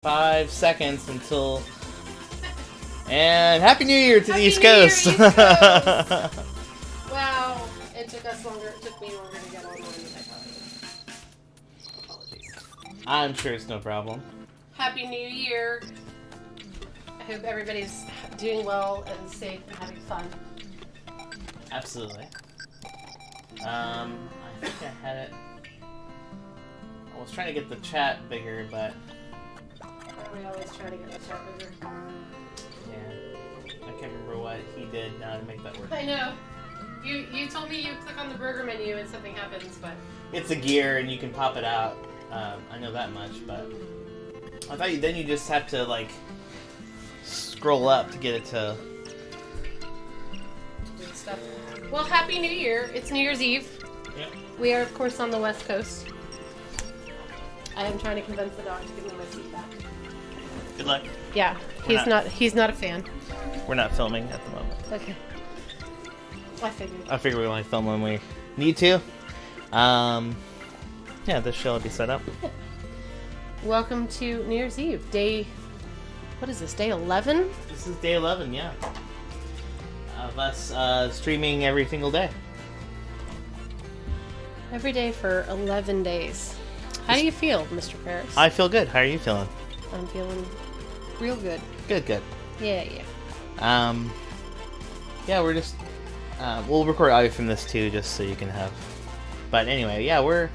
5 seconds until... And Happy New Year to the East Coast! Wow, it took us longer. It took me longer to get online than I thought. Apologies. I'm sure it's no problem. Happy New Year! I hope everybody's doing well and safe and having fun. Absolutely. I think I had it... I was trying to get the chat bigger, but... We always try to get the chat bigger. Yeah. I can't remember what he did now to make that work. I know. You told me you click on the burger menu and something happens, but... It's a gear and you can pop it out. I know that much, but... I thought then you just have to, like... scroll up to get it to... Stuff. Well, Happy New Year. It's New Year's Eve. Yep. We are, of course, on the West Coast. I am trying to convince the dog to give me my seat back. Good luck. Yeah, he's not a fan. We're not filming at the moment. Okay. I figured. I figure we only film when we need to. Yeah, this show will be set up. Welcome to New Year's Eve. What is this, day 11? This is day 11, yeah. Of us streaming every single day. Every day for 11 days. How do you feel, Mr. Paris? I feel good. How are you feeling? I'm feeling real good. Good. Yeah. Yeah, we're just... we'll record audio from this too, just so you can have... But anyway, yeah, we're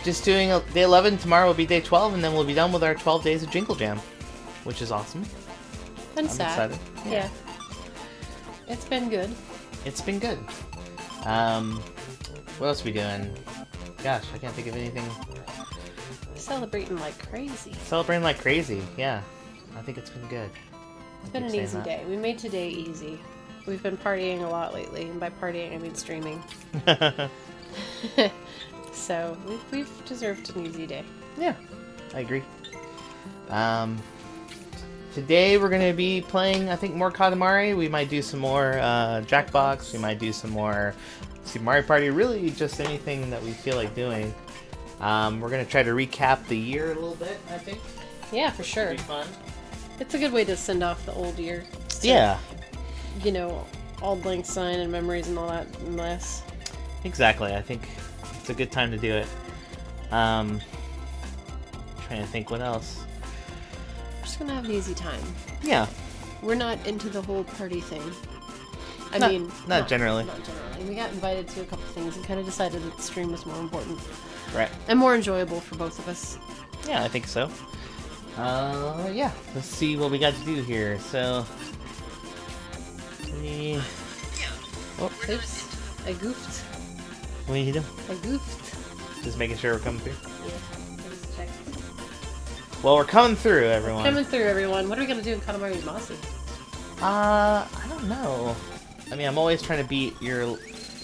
just doing day 11. Tomorrow will be day 12, and then we'll be done with our 12 Days of Jingle Jam, which is awesome. I'm sad. Excited. Yeah. It's been good. It's been good. What else are we doing? Gosh, I can't think of anything. Celebrating like crazy. Celebrating like crazy, yeah. I think it's been good. It's been an easy day. We made today easy. We've been partying a lot lately, and by partying I mean streaming. So we've deserved an easy day. Yeah, I agree. Today we're going to be playing, I think, more Katamari. We might do some more Jackbox. We might do some more Super Mario Party. Really just anything that we feel like doing. We're going to try to recap the year a little bit, I think. Yeah, for sure. It'll be fun. It's a good way to send off the old year. So, yeah. You know, Auld Lang Syne and memories and all that mess. Exactly. I think it's a good time to do it. Trying to think what else. We're just gonna have an easy time. Yeah. We're not into the whole party thing. I mean, not generally. Not generally. We got invited to a couple things and kind of decided that the stream was more important. Right. And more enjoyable for both of us. Yeah, I think so. Yeah. Let's see what we got to do here. So, Oh, oops. I goofed. What are you doing? I goofed. Just making sure we're coming through. Yeah. Let's check. Well, we're coming through, everyone. Coming through, everyone. What are we gonna do in Katamari Damacy? I don't know. I mean, I'm always trying to beat your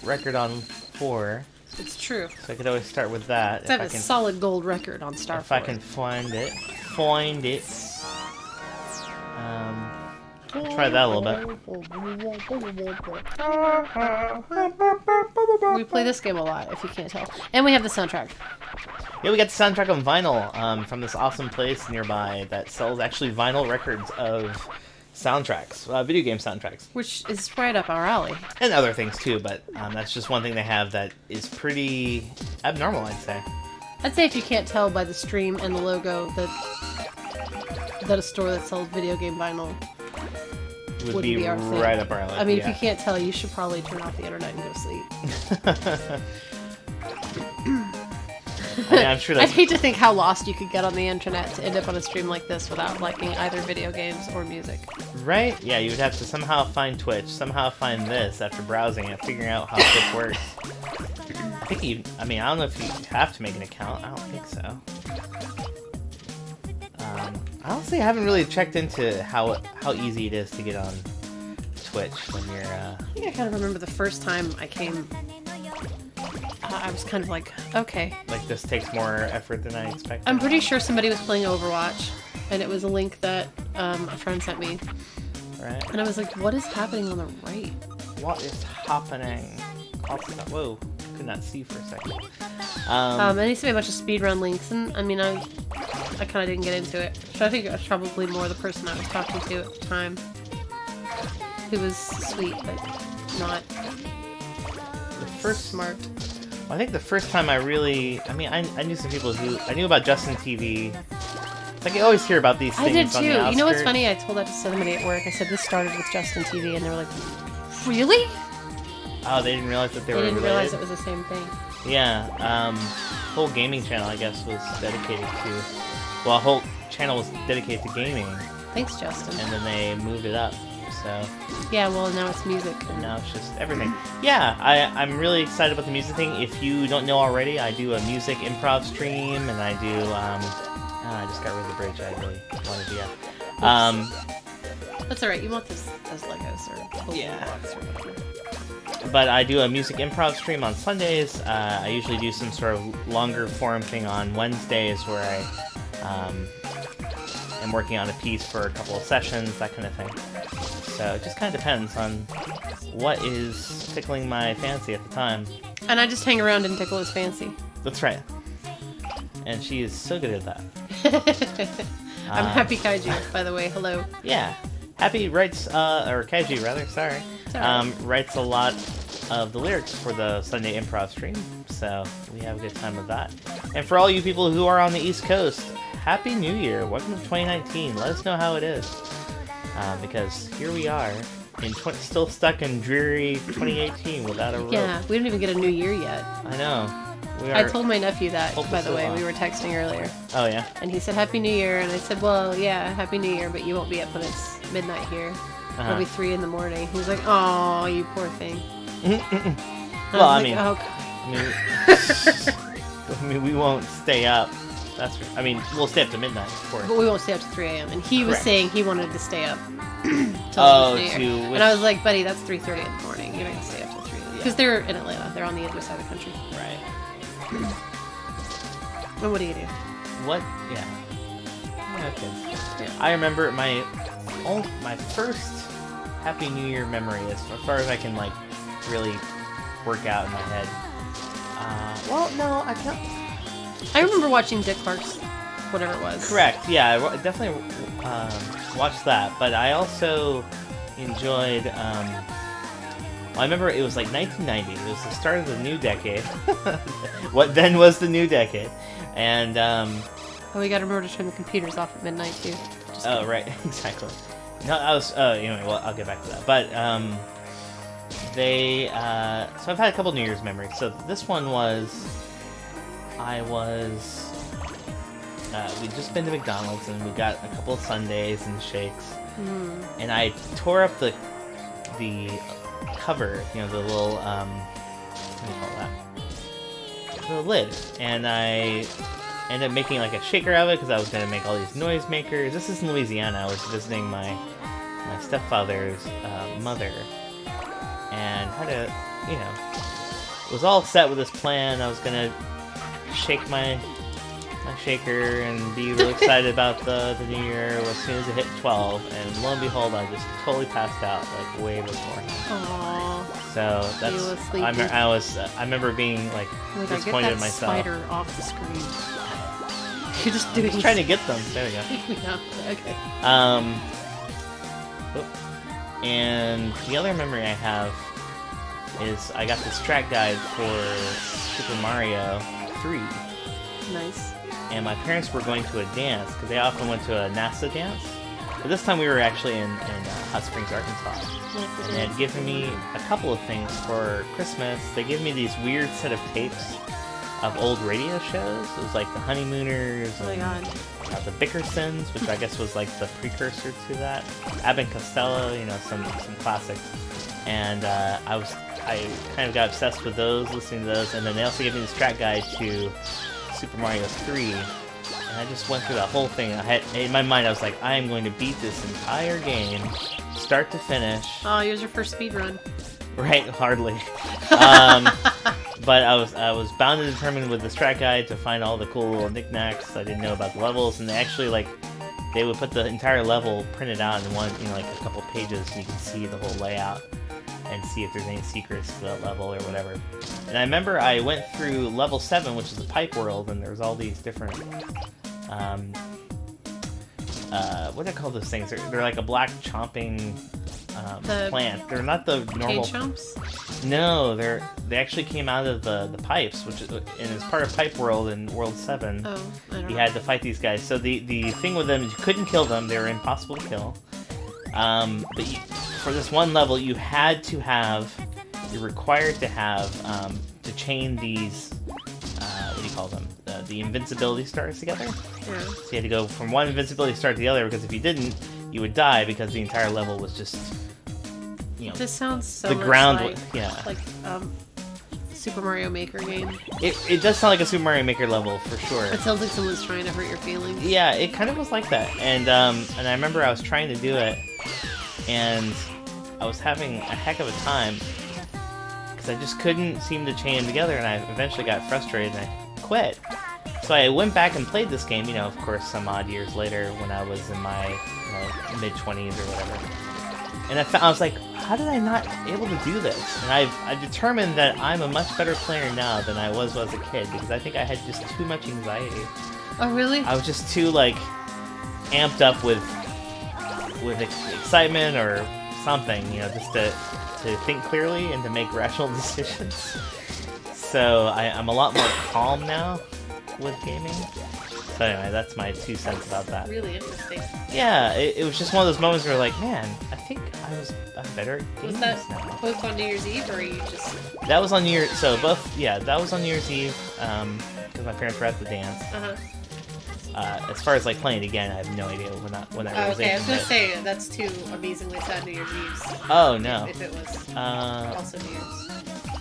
record on 4. It's true. So I could always start with that. Let's have a solid gold record on Star 4. If I can find it. Try that a little bit. We play this game a lot, if you can't tell. And we have the soundtrack. Yeah, we got the soundtrack on vinyl from this awesome place nearby that sells actually vinyl records of soundtracks, video game soundtracks. Which is right up our alley. And other things too, but that's just one thing they have that is pretty abnormal, I'd say. I'd say if you can't tell by the stream and the logo that a store that sells video game vinyl would be our thing. Right up our alley. I mean, yeah. if you can't tell, you should probably turn off the internet and go sleep. I'm sure I'd hate to think how lost you could get on the internet to end up on a stream like this without liking either video games or music. Right? Yeah, you would have to somehow find Twitch, somehow find this after browsing it, figuring out how Twitch works. I don't know if you have to make an account. I don't think so. Honestly, I haven't really checked into how easy it is to get on Twitch when you're... I think I kind of remember the first time I came... I was kind of like, okay. Like, this takes more effort than I expected. I'm pretty sure somebody was playing Overwatch, and it was a link that a friend sent me. Right. And I was like, what is happening on the right? What is happening? Whoa, could not see for a second. And he sent me a bunch of speedrun links, and I mean, I kind of didn't get into it. So I think it was probably more the person I was talking to at the time. Who was sweet, but not smart. Well, I think the first time I knew some people I knew about Justin TV. It's like you always hear about these things. I did on too. the You know what's outskirts. funny? I told that to somebody at work. I said this started with Justin TV, and they were like, "Really?" Oh, they didn't realize that they were didn't related? realize it was the same thing. Yeah, whole gaming channel, I guess, was dedicated to... Well, a whole channel was dedicated to gaming, Thanks, Justin. and then they moved it up, so... Yeah, well, now it's music. And now it's just everything. Yeah, I'm really excited about the music thing. If you don't know already, I do a music improv stream, and I do, I just got rid of the bridge I really wanted to get. That's alright, you want this as Legos or Yeah. blocks or whatever. But I do a music improv stream on Sundays. I usually do some sort of longer form thing on Wednesdays where I am working on a piece for a couple of sessions, that kind of thing. So it just kind of depends on what is tickling my fancy at the time. And I just hang around and tickle his fancy. That's right. And she is so good at that. I'm Happy Kaiju, by the way. Hello. Yeah. Happy writes, or Kaiji rather, sorry. Alright. Writes a lot of the lyrics for the Sunday improv stream, so we have a good time with that. And for all you people who are on the East Coast, Happy New Year! Welcome to 2019. Let us know how it is, because here we are, still stuck in dreary 2018 without a rope. Yeah, we don't even get a new year yet. I know. I told my nephew that, by the hopelessly way. lost. We were texting earlier. Oh yeah. And he said, Happy New Year. And I said, well, yeah, Happy New Year, but you won't be up when it's midnight here. It'll be 3 in the morning. He was like, oh, you poor thing. Well, I like, mean, oh, I mean, we won't stay up. We'll stay up to midnight, of course. but we won't stay up to 3 a.m. And he was Correct. saying he wanted to stay up till Oh, New Year. to And I was like, buddy, that's 3:30 in the morning. You're not going to stay up till 3. Because they're in Atlanta. They're on the other side of the country. Right. And what do you do? What? Yeah. Okay. Yeah. I remember my first Happy New Year memory, as far as I can really work out in my head. Well, no, I can't. I remember watching Dick Clark's, whatever it was. Correct. Yeah, I definitely watched that, but I also enjoyed. I remember it was like 1990. It was the start of the new decade. What then was the new decade, and Oh, we gotta remember to turn the computers off at midnight, too. Just oh kidding. right, exactly. No, I was. Anyway, well, I'll get back to that. But they. So I've had a couple New Year's memories. So this one was. We'd just been to McDonald's and we got a couple of sundaes and shakes, and I tore up the cover. You know, the little what do you call that? The lid, and I ended up making like a shaker of it because I was gonna make all these noisemakers. This is in Louisiana. I was visiting my stepfather's mother, and had a, was all set with this plan. I was gonna shake my shaker and be really excited about the new year as soon as it hit 12, and lo and behold, I just totally passed out like way beforehand. Aww. So You were that's sleepy. I remember being like Like, disappointed get in that myself. spider off the screen. You're just doing. Just trying to get them. There we go. Yeah, okay. And the other memory I have is I got this track guide for Super Mario 3, Nice. and my parents were going to a dance, because they often went to a NASA dance. But this time we were actually in Hot Springs, Arkansas. And they had given me a couple of things for Christmas. They gave me these weird set of tapes of old radio shows. It was like the Honeymooners, Oh my and god. the Bickersons, which I guess was like the precursor to that. Abbott and Costello, some classics. And I kind of got obsessed with those, listening to those. And then they also gave me this track guide to Super Mario 3. And I just went through that whole thing. In my mind, I was like, I am going to beat this entire game, start to finish. Oh, here's your first speed run. Right, hardly. But I was bound and determined with this track guide to find all the cool little knickknacks I didn't know about the levels, and they actually they would put the entire level printed out in one, like a couple pages, so you can see the whole layout and see if there's any secrets to that level or whatever. And I remember I went through level 7, which is the pipe world, and there was all these different what do I call those things? They're like a black chomping plant. They're not the normal. Cage chomps? No, they actually came out of the pipes, which is, and it's part of Pipe World in World 7. Oh, I don't know. You had to fight these guys. So the thing with them is you couldn't kill them. They were impossible to kill. But for this one level, you're required to have, to chain these, what do you call them? The invincibility stars together. Yeah. So you had to go from one invincibility star to the other, because if you didn't, you would die, because the entire level was just, This sounds so the much ground, like Super Mario Maker game. It does sound like a Super Mario Maker level for sure. It sounds like someone's trying to hurt your feelings. Yeah, it kind of was like that, and I remember I was trying to do it, and I was having a heck of a time because I just couldn't seem to chain them together, and I eventually got frustrated and I quit. So I went back and played this game, of course, some odd years later when I was in my mid-20s or whatever. And I was like, how did I not able to do this? And I've determined that I'm a much better player now than I was as a kid, because I think I had just too much anxiety. Oh, really? I was just too, amped up with excitement or something, just to think clearly and to make rational decisions. So I'm a lot more calm now with gaming. So anyway, that's my 2 cents about that. Really interesting. Yeah, it was just one of those moments where man, I think I'm better at games now. Was that both on New Year's Eve, or you just... That was on New Year's... So both... Yeah, that was on New Year's Eve, because my parents were at the dance. As far as playing it again, I have no idea when I was okay, I was gonna but... say that's 2 amazingly sad New Year's Eves. Oh no! If it was also New Year's.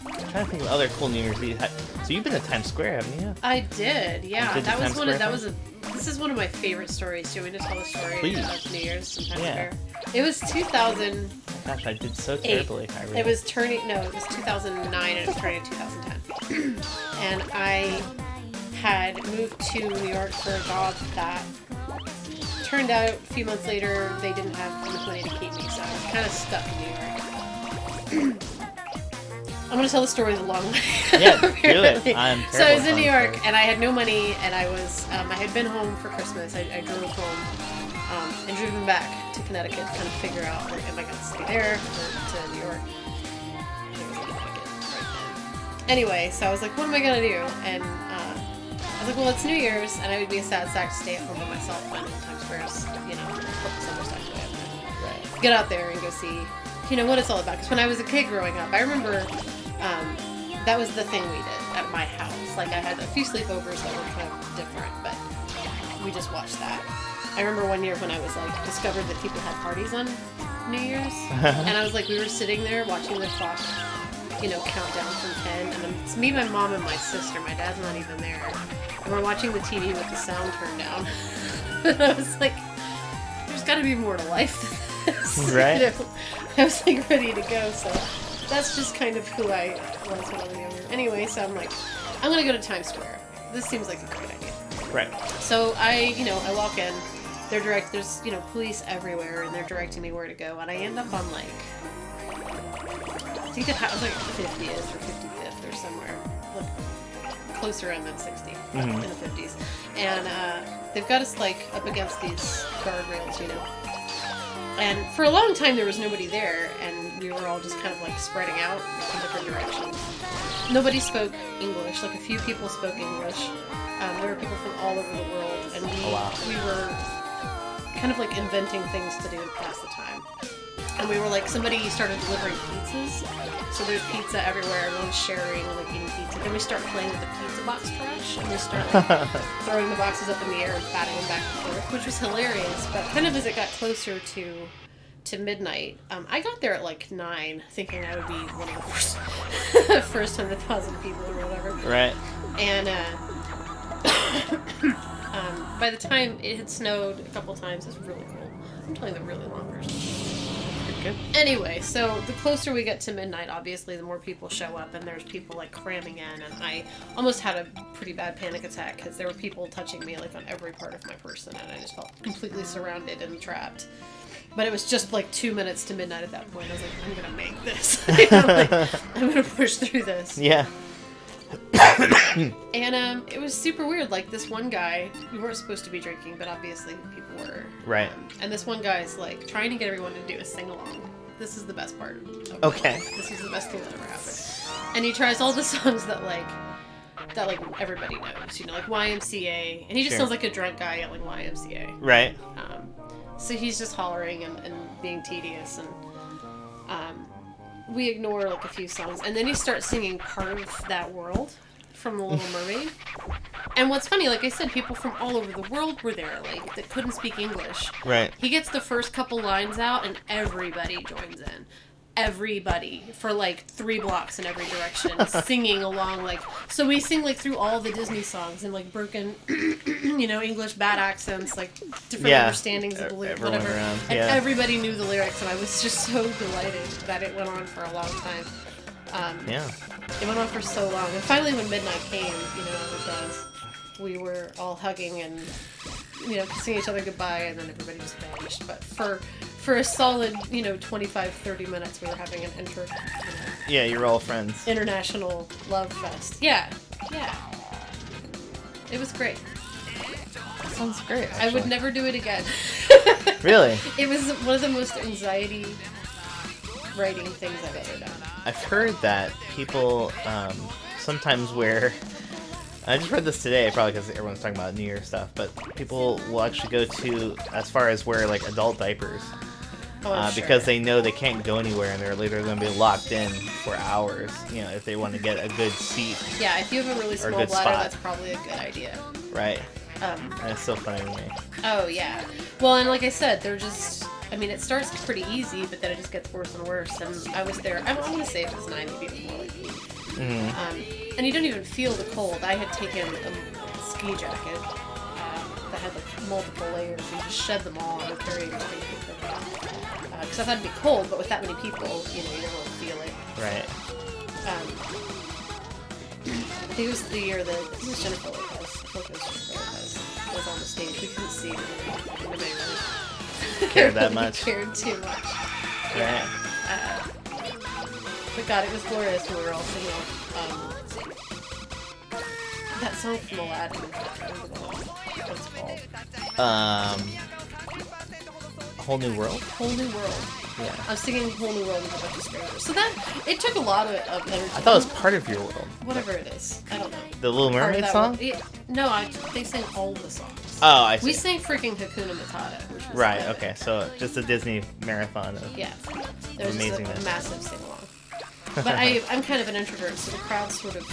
I'm trying to think of other cool New Year's Eve. So you've been to Times Square, haven't you? I did, yeah. That was one. This is one of my favorite stories. Do you want me to tell the story of New Year's in Times Yeah. Square? It was 2000. Gosh, I did so terribly. It was 2009 and it was turning 2010. And I had moved to New York for a job that turned out a few months later they didn't have enough money to keep me, so I was kind of stuck in New York. I'm going to tell the story the long way. Yeah, do it. So I was in New York and I had no money, and I was I had been home for Christmas. I drove home and driven back to Connecticut to kind of figure out, am I going to stay there or to New York? I think it was in Connecticut right then. Anyway, so I was like, what am I going to do? And I was like, well, it's New Year's, and I would be a sad sack to stay at home by myself when Times Square's, a couple summers actually. Right. Get out there and go see, what it's all about. Because when I was a kid growing up, I remember that was the thing we did at my house. I had a few sleepovers that were kind of different, but we just watched that. I remember one year when I was discovered that people had parties on New Year's, and I was we were sitting there watching the clock, count down from 10, and then it's me, my mom, and my sister. My dad's not even there, and we're watching the TV with the sound turned down. And I was like, there's got to be more to life than this. Right. I was ready to go, so that's just kind of who I was when I was younger. Anyway, so I'm I'm gonna go to Times Square. This seems like a great idea. Right. So I walk in. There's police everywhere, and they're directing me where to go, and I end up on I think it was 50th or 55th or somewhere, closer end than 60 in the 50s, and they've got us up against these guardrails, And for a long time there was nobody there, and we were all just kind of spreading out in different directions. Nobody spoke English. A few people spoke English. There were people from all over the world, and we were kind of inventing things to do to pass the time. And we were somebody started delivering pizzas, so there's pizza everywhere. Everyone's sharing, eating pizza. Then we start playing with the pizza box trash, and we start throwing the boxes up in the air and batting them back and forth, which was hilarious. But kind of as it got closer to midnight, I got there at 9, thinking I would be one of the first 100,000 people or whatever. Right. And by the time it had snowed a couple times, it's really cool. I'm telling the really long version. Good. Anyway, so the closer we get to midnight, obviously, the more people show up, and there's people cramming in, and I almost had a pretty bad panic attack because there were people touching me on every part of my person, and I just felt completely surrounded and trapped. But it was just 2 minutes to midnight at that point. I was I'm gonna make this. I'm gonna push through this. Yeah. And it was super weird. Like, this one guy, we weren't supposed to be drinking, but obviously people were. Right. And this one guy's like trying to get everyone to do a sing along. This is the best part of Okay. my life. This is the best thing that ever happened. And he tries all the songs that everybody knows, like YMCA, and he just sounds like a drunk guy yelling YMCA. Right. So he's just hollering and being tedious, and we ignore like a few songs, and then he starts singing part of that world from The Little Mermaid. And what's funny, like I said, people from all over the world were there, like, that couldn't speak English. Right. He gets the first couple lines out, and everybody joins in. Everybody, for like 3 blocks in every direction, singing along, like, so we sing like through all the Disney songs in like broken, English bad accents, like different understandings of whatever, around. and everybody knew the lyrics, and I was just so delighted that it went on for a long time. It went on for so long, and finally when midnight came, as it does, we were all hugging and kissing each other goodbye, and then everybody just vanished. But for a solid 25-30 minutes, we were having an yeah, you're all friends. International love fest. Yeah. It was great. That sounds great, actually. I would never do it again. Really? It was one of the most anxiety writing things I've ever done. I've heard that people sometimes wear... I just read this today, probably because everyone's talking about New Year stuff, but people will actually go to as far as wear like adult diapers. Because they know they can't go anywhere, and they're literally going to be locked in for hours, if they want to get a good seat. Yeah, if you have a really small bladder, that's probably a good idea. Right. And it's so funny to me. Oh, yeah. Well, and like I said, they're just... it starts pretty easy, but then it just gets worse and worse. And I was there... I'm going to say it was 9, maybe it was more like 8. Mm-hmm. And you don't even feel the cold. I had taken a ski jacket that had like multiple layers, and you just shed them all and carry it because I thought it'd be cold, but with that many people, you never really feel it. Right. I think it was the year that this is Jennifer Lopez was on the stage. We couldn't see anybody really cared that much. Cared too much. Yeah. But God, it was glorious when we were all singing that song from Aladdin. What's it called? Whole New World? Whole New World. Yeah. I was singing Whole New World with a bunch of strangers. So it took a lot of energy. I thought it was part of your world. Whatever it is. I don't know. The Little Mermaid song? No, they sang all the songs. Oh, I see. We sang freaking Hakuna Matata, which was right, okay. So just a Disney marathon of there was amazingness. Just a massive sing-along. But I'm kind of an introvert, so the crowd sort of,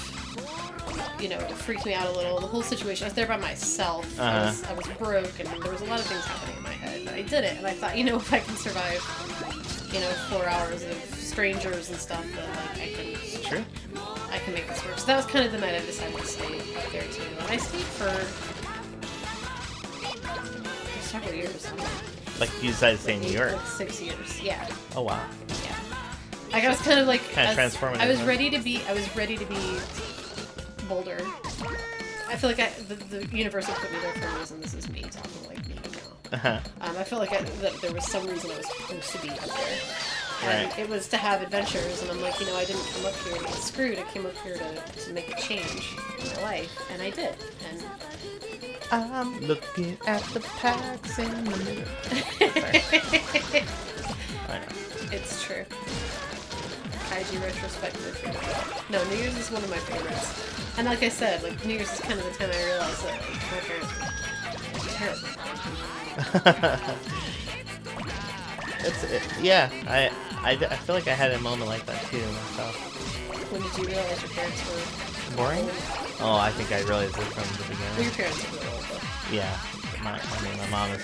freaked me out a little. The whole situation, I was there by myself. I was broke, and there was a lot of things happening in my head. But I did it, and I thought, if I can survive, 4 hours of strangers and stuff, then I can make this work. So that was kind of the night I decided to stay up there too. And I stayed for several years. Like you decided to stay in New York? Like 6 years, yeah. Oh wow. Yeah. Like I was kind of like transformative. I was ready to be bolder. I feel like the universe had put me there for a reason. This is me talking like me now. I feel like that there was some reason I was supposed to be up there. And it was to have adventures, and I'm like, I didn't come up here to get screwed. I came up here to make a change in my life, and I did. And I'm looking at the packs in the mirror. It's true. Kaiji retrospective. No, New Year's is one of my favorites. And like I said, like New Year's is kind of the time I realized that my parents were terrible. I feel like I had a moment like that too myself. When did you realize your parents were boring? Oh, I think I realized it from the beginning. Well, your parents were old, though. Yeah. My mom was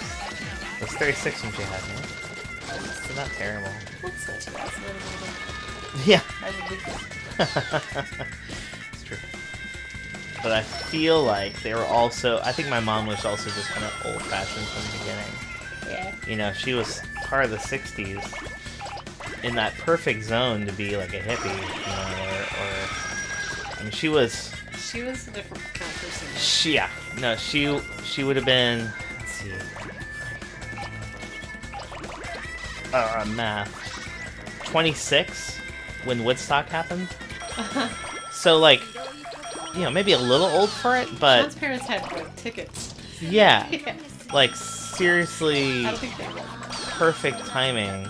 36 when she had me. It's not terrible. That's not too bad. Yeah. I would leave It's true. But I feel like they were also... I think my mom was also just kind of old-fashioned from the beginning. Yeah. She was part of the 60s in that perfect zone to be like a hippie, or she was... She was a different kind of person. She would have been... Let's see... math. 26 when Woodstock happened. So, like, maybe a little old for it, but Sean's parents had like tickets. yeah, Yeah. like seriously I don't think they were. perfect timing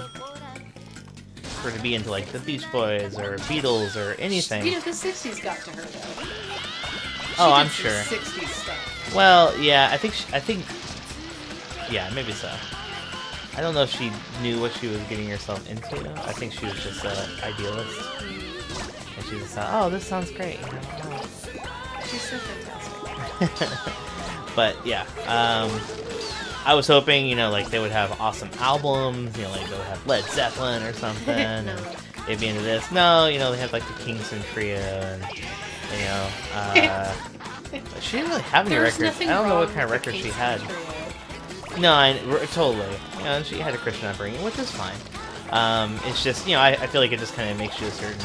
for her to be into like the Beach Boys or Beatles or anything. You know, the 60s got to her though. Oh, I'm She did sure. some 60s stuff. Well, yeah, I think, yeah, maybe so. I don't know if she knew what she was getting herself into. I think she was just an idealist. And she just thought, oh, this sounds great. Oh. She's so fantastic. But, yeah, I was hoping, like, they would have awesome albums, like, they would have Led Zeppelin or something, No. and they'd be into this. No, they have, like, the Kingston Trio, and, she didn't really have any records. I don't know what kind of records she had. No, totally. And she had a Christian upbringing, which is fine. It's just, I feel like it just kind of makes you a certain,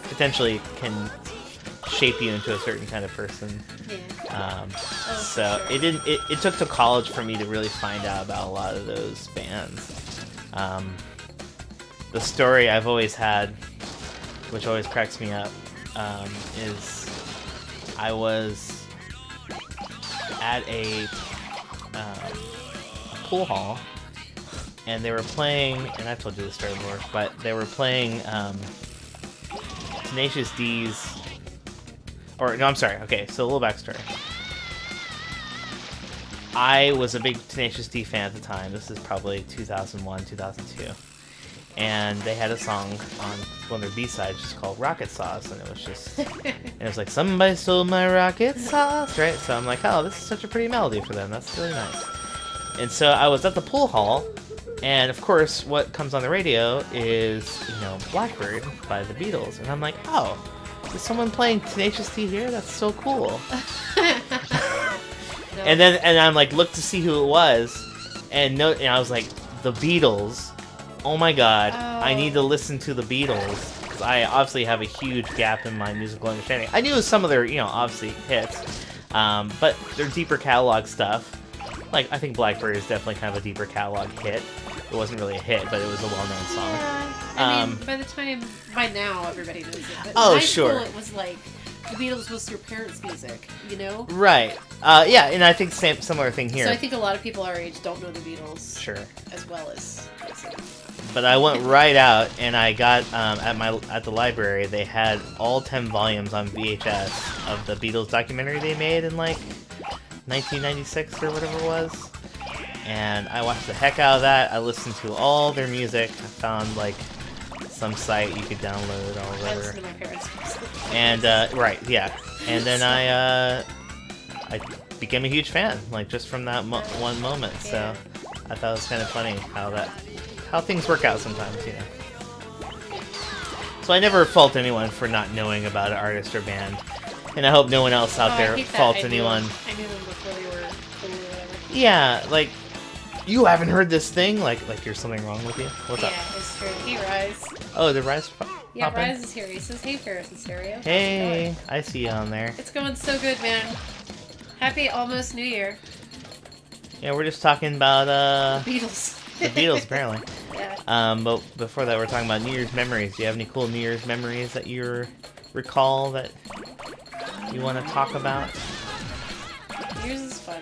potentially can shape you into a certain kind of person. Yeah. So sure. it took to college for me to really find out about a lot of those bands. The story I've always had, which always cracks me up, is I was at a pool hall, and they were playing, and I've told you this story before, but they were playing Tenacious D's, or no, I'm sorry, okay, so a little backstory. I was a big Tenacious D fan at the time. This is probably 2001, 2002. And they had a song on one of their B-sides just called Rocket Sauce, and it was just, and it was like, somebody stole my rocket sauce, right? So I'm like, oh, this is such a pretty melody for them. That's really nice. And so I was at the pool hall, and of course, what comes on the radio is, Blackbird by the Beatles. And I'm like, oh, is someone playing Tenacious D here? That's so cool. No. And I'm like, looked to see who it was, and I was like, the Beatles. Oh my god, I need to listen to the Beatles, because I obviously have a huge gap in my musical understanding. I knew some of their, obviously, hits, but their deeper catalog stuff, like, I think Blackbird is definitely kind of a deeper catalog hit. It wasn't really a hit, but it was a well-known song. Yeah, I mean, by now, everybody knows it. But Oh, in high sure. school, it was like, the Beatles was your parents' music, Right. Yeah, and I think similar thing here. So I think a lot of people our age don't know the Beatles. Sure. As well as... But I went right out, and I got at the library. They had all 10 volumes on VHS of the Beatles documentary they made in like 1996 or whatever it was. And I watched the heck out of that. I listened to all their music. I found like some site you could download or whatever. I listened to my parents' music. And right, yeah. And then I became a huge fan, like just from that one moment. So I thought it was kind of funny how things work out sometimes, So I never fault anyone for not knowing about an artist or band, and I hope no one else out there faults anyone. I knew them before they were cool or whatever. Yeah, like, you haven't heard this thing? Like there's something wrong with you? What's up? Yeah, it's true. Hey, Rise. Oh, the Rise Yeah, popping? Rise is here. He says, hey, Paris and Stereo. How's it Hey, going? I see you on there. It's going so good, man. Happy almost New Year. Yeah, we're just talking about Beatles. the Beatles, apparently. Yeah. But before that, we're talking about New Year's memories. Do you have any cool New Year's memories that you recall that you want to talk about? New Year's is fun.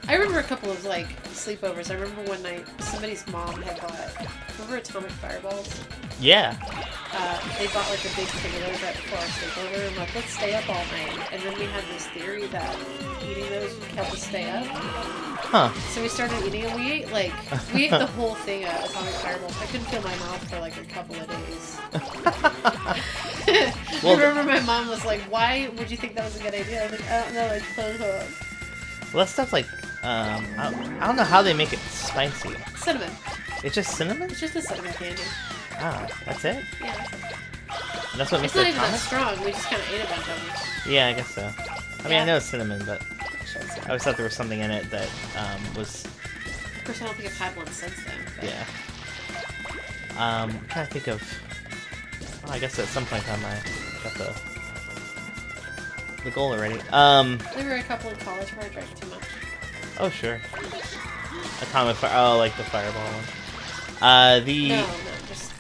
I remember a couple of, like, sleepovers. I remember one night, somebody's mom had bought, remember Atomic Fireballs? Yeah. They bought, like, a big thing of those right before our sleepover, and like, let's stay up all night. And then we had this theory that eating those would help us stay up. Huh. So we started eating, and we ate the whole thing of Atomic Fireballs. I couldn't feel my mouth for, like, a couple of days. Well, I remember my mom was like, why would you think that was a good idea? I was like, I don't know, like, well, that stuff's like, I don't know how they make it spicy. cinnamon. It's just cinnamon? It's just a cinnamon candy. Ah, that's it? Yeah. And that's what makes It's not it even that atomic? strong. We just kind of ate a bunch of them. Yeah, I guess so. I mean, I know it's cinnamon, but Actually, I always thought there was something in it that was, of course, I don't think I've had one since then. But... yeah. I'm trying to think of, well, I guess at some point in time I got the goal already. There were a couple in college where I drank too much. Oh, sure. Atomic Fire, oh, like the Fireball one. No, just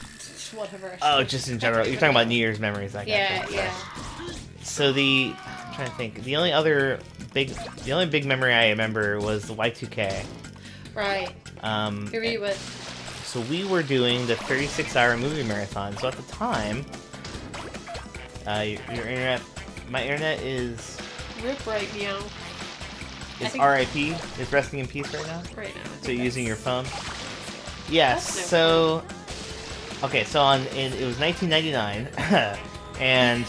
whatever. Oh, just in general. You're talking about New Year's memories, I guess. Yeah, yeah. So the trying to think. The only big memory I remember was the Y2K. Right. Who were you with? So we were doing the 36-hour movie marathon. So at the time, your internet, my internet is Rip right now. Is RIP? Is resting in peace right now? Right now. So you're using your phone? Yes. So okay. So it was 1999, and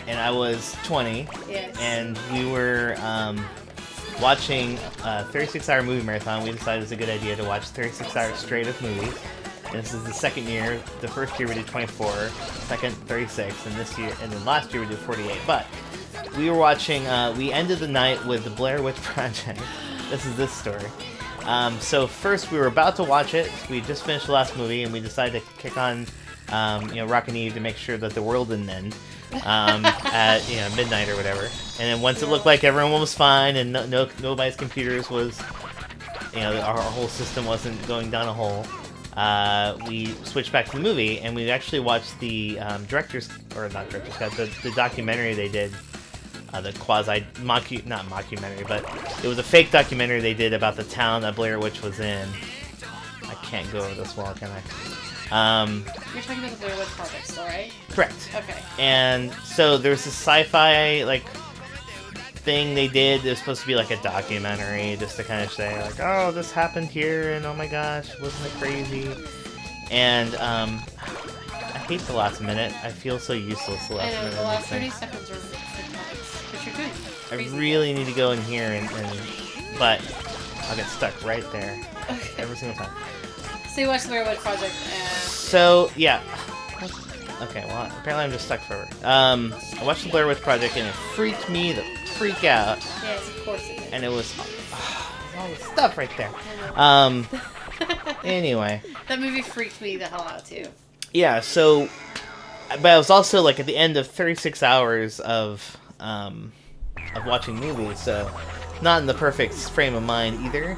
and I was 20. Yes. And we were watching a 36-hour movie marathon. We decided it was a good idea to watch 36 hours straight of movies. And this is the second year. The first year we did 24, second 36, and then last year we did 48. But we were watching. We ended the night with the Blair Witch Project. This is this story. So first we were about to watch it. We just finished the last movie, and we decided to kick on, Rockin' Eve to make sure that the world didn't end at midnight or whatever. And then once it looked like everyone was fine and nobody's computers was, our whole system wasn't going down a hole, we switched back to the movie, and we actually watched the not director's cut, the documentary they did. The not mockumentary, but it was a fake documentary they did about the town that Blair Witch was in. I can't go over this wall, can I? You're talking about the Blair Witch Project still, right? Correct. Okay. And so there's this sci-fi thing they did. It was supposed to be like a documentary, just to kind of say like, oh, this happened here, and oh my gosh, wasn't it crazy? And I hate the last minute. I feel so useless the last minute. The last 30 seconds are but you're good. I really need to go in here but I'll get stuck right there every single time. So you watched the Blair Witch Project and... So, yeah. Okay, well, apparently I'm just stuck forever. I watched the Blair Witch Project, and it freaked me the freak out. Yes, of course it did. And it was all the stuff right there. Anyway. That movie freaked me the hell out, too. Yeah, so... But I was also, at the end of 36 hours of watching movies, so not in the perfect frame of mind either.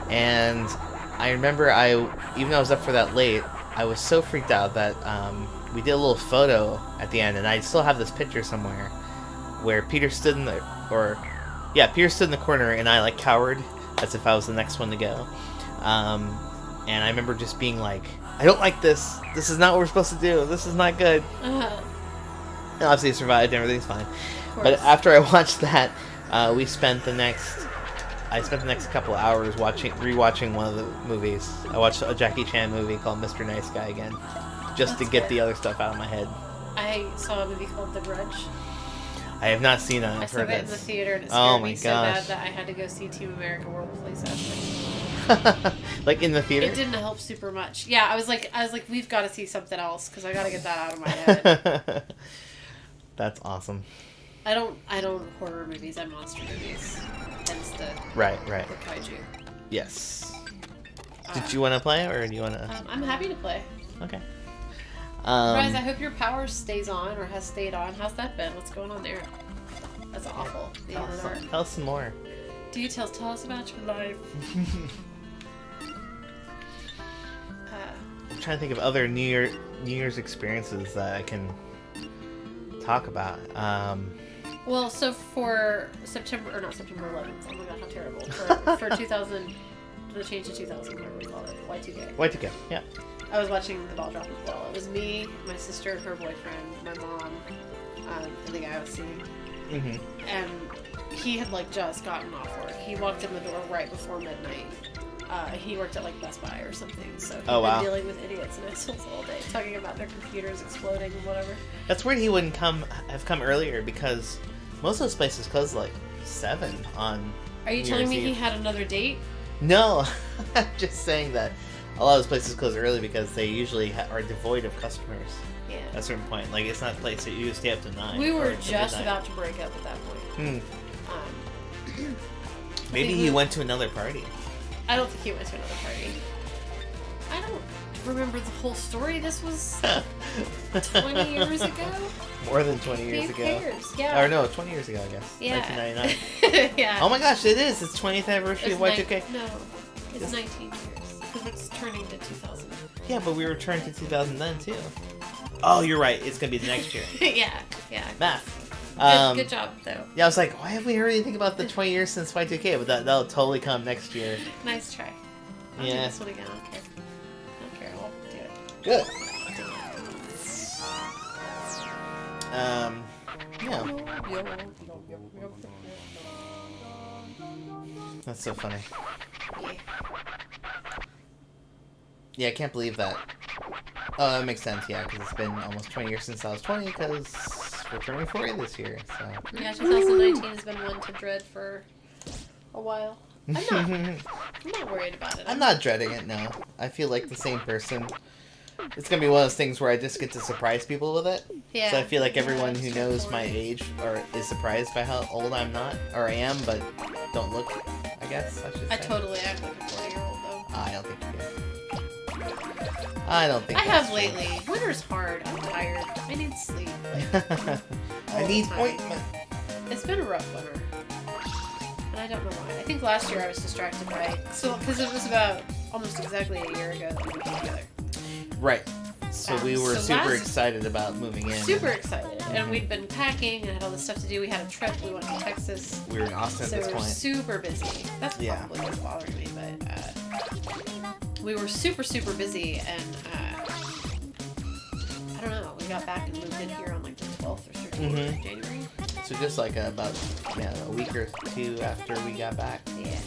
And I remember even though I was up for that late, I was so freaked out that we did a little photo at the end, and I still have this picture somewhere where Peter stood in the corner, and I cowered as if I was the next one to go. And I remember just being like, I don't like this. This is not what we're supposed to do. This is not good. Uh-huh. And obviously it survived and everything's fine. But after I watched that, I spent the next couple of hours rewatching one of the movies. I watched a Jackie Chan movie called Mr. Nice Guy again, just to get the other stuff out of my head. I saw a movie called The Grudge. I have not seen that. I saw it in the theater, and it scared me so gosh. bad that I had to go see Team America World Police after. In the theater? It didn't help super much. Yeah, I was like, we've got to see something else because I got to get that out of my head. That's awesome. I don't horror movies. I monster movies. Hence the right. The kaiju. Yes. Did you want to play, or do you want to? I'm happy to play. Okay. Guys, I hope your power stays on or has stayed on. How's that been? What's going on there? That's awful. Being in the dark. Tell us some more. Tell us about your life. I'm trying to think of other New Year's experiences that I can talk about. Well, so for September 11th, oh my god, how terrible. For 2000, the change to 2000, whatever we call it, Y2K. Y2K, yeah. I was watching the ball drop as well. It was me, my sister, her boyfriend, my mom, and the guy I was seeing. Mm-hmm. And he had just gotten off work. He walked in the door right before midnight. He worked at Best Buy or something, so he'd been dealing with idiots and assholes all day, talking about their computers exploding and whatever. That's weird he wouldn't have come earlier, because most of those places close 7 on Are you New telling Year's me Eve. he had another date? No, I'm just saying that a lot of those places close early because they usually are devoid of customers. Yeah. At a certain point. It's not a place that you stay up to 9. We were just about to break up at that point. Maybe he went to another party. I don't think he went to another party. I don't remember the whole story. This was 20 years ago? More than 20 years ago. Cares? Yeah. Or no, 20 years ago, I guess. Yeah. 1999. Yeah. Oh my gosh, it is. It's 20th anniversary of Y2K. No, it's 19 years. Because it's turning to 2000. Yeah, but we returned to 2000 then, too. Oh, you're right. It's going to be the next year. Yeah. Math. Good job, though. Yeah, I was like, why have we heard anything about the 20 years since Y2K? But that'll totally come next year. Nice try. I'll do this one again. I don't care. I don't care. I'll do it. Good. Yeah. That's so funny. Yeah. Yeah, I can't believe that. Oh, that makes sense, yeah, because it's been almost 20 years since I was 20, because we're turning 40 this year, so... Yeah, 2019 has been one to dread for a while. I'm not worried about it. I'm not dreading it, no. I feel like the same person. It's gonna be one of those things where I just get to surprise people with it. Yeah. So I feel like everyone who knows my age or is surprised by how old I am, but don't look, I guess I should say. I totally act like a 40-year-old, though. I don't think you do. I don't think I have true. lately. Winter's hard. I'm tired. I need sleep. I need ointment. It's been a rough winter. And I don't know why. I think last year I was distracted by... Because it was about almost exactly a year ago that we came together. Right. So we were super last- excited about moving in. Super excited. And we'd been packing and had all this stuff to do. We had a trip. We went to Texas. We were in Austin So at this we were point. super busy. That's probably what's bothering me, but we were super, super busy, and I don't know. We got back and moved in here on like the 12th or 13th of January. So just like a week or two after we got back. Yeah.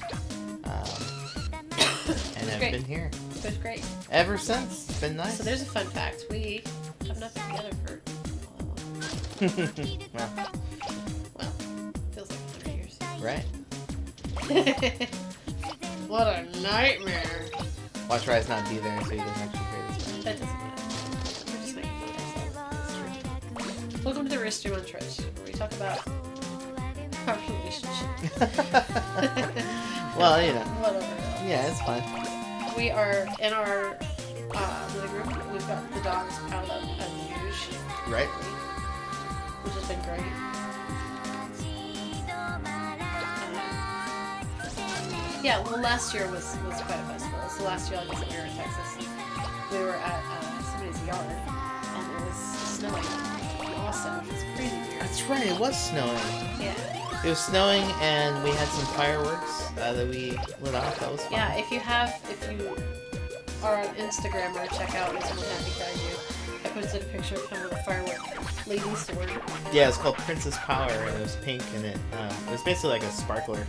And I've been here. It was great. Ever since. It's been nice. So there's a fun fact. We have not been together for a long time. Well, feels like 100 years. Right. What a nightmare. Watch Rise not be there so he doesn't actually hear this. That doesn't matter. We're just making fun of ourselves. It's true. Welcome to the Wrist Stream on Twitch, where we talk about our relationship. Well, you know. Whatever. Yeah, it's fine. We are in our living room. We've got the dogs piled up as usual. Right. Which has been great. Yeah, well, last year was quite a festival. So last year, like I said, we were in Texas. We were at somebody's yard, and it was snowing. Awesome. It was crazy weird. That's right, it was snowing. Yeah. It was snowing, and we had some fireworks that we lit off. That was fun. Yeah, if you are on Instagram or check out Someone Happy Kaiju, I posted a picture of him with a firework lady sword. Yeah, it was called Princess Power, and it was pink, and it was basically like a sparkler.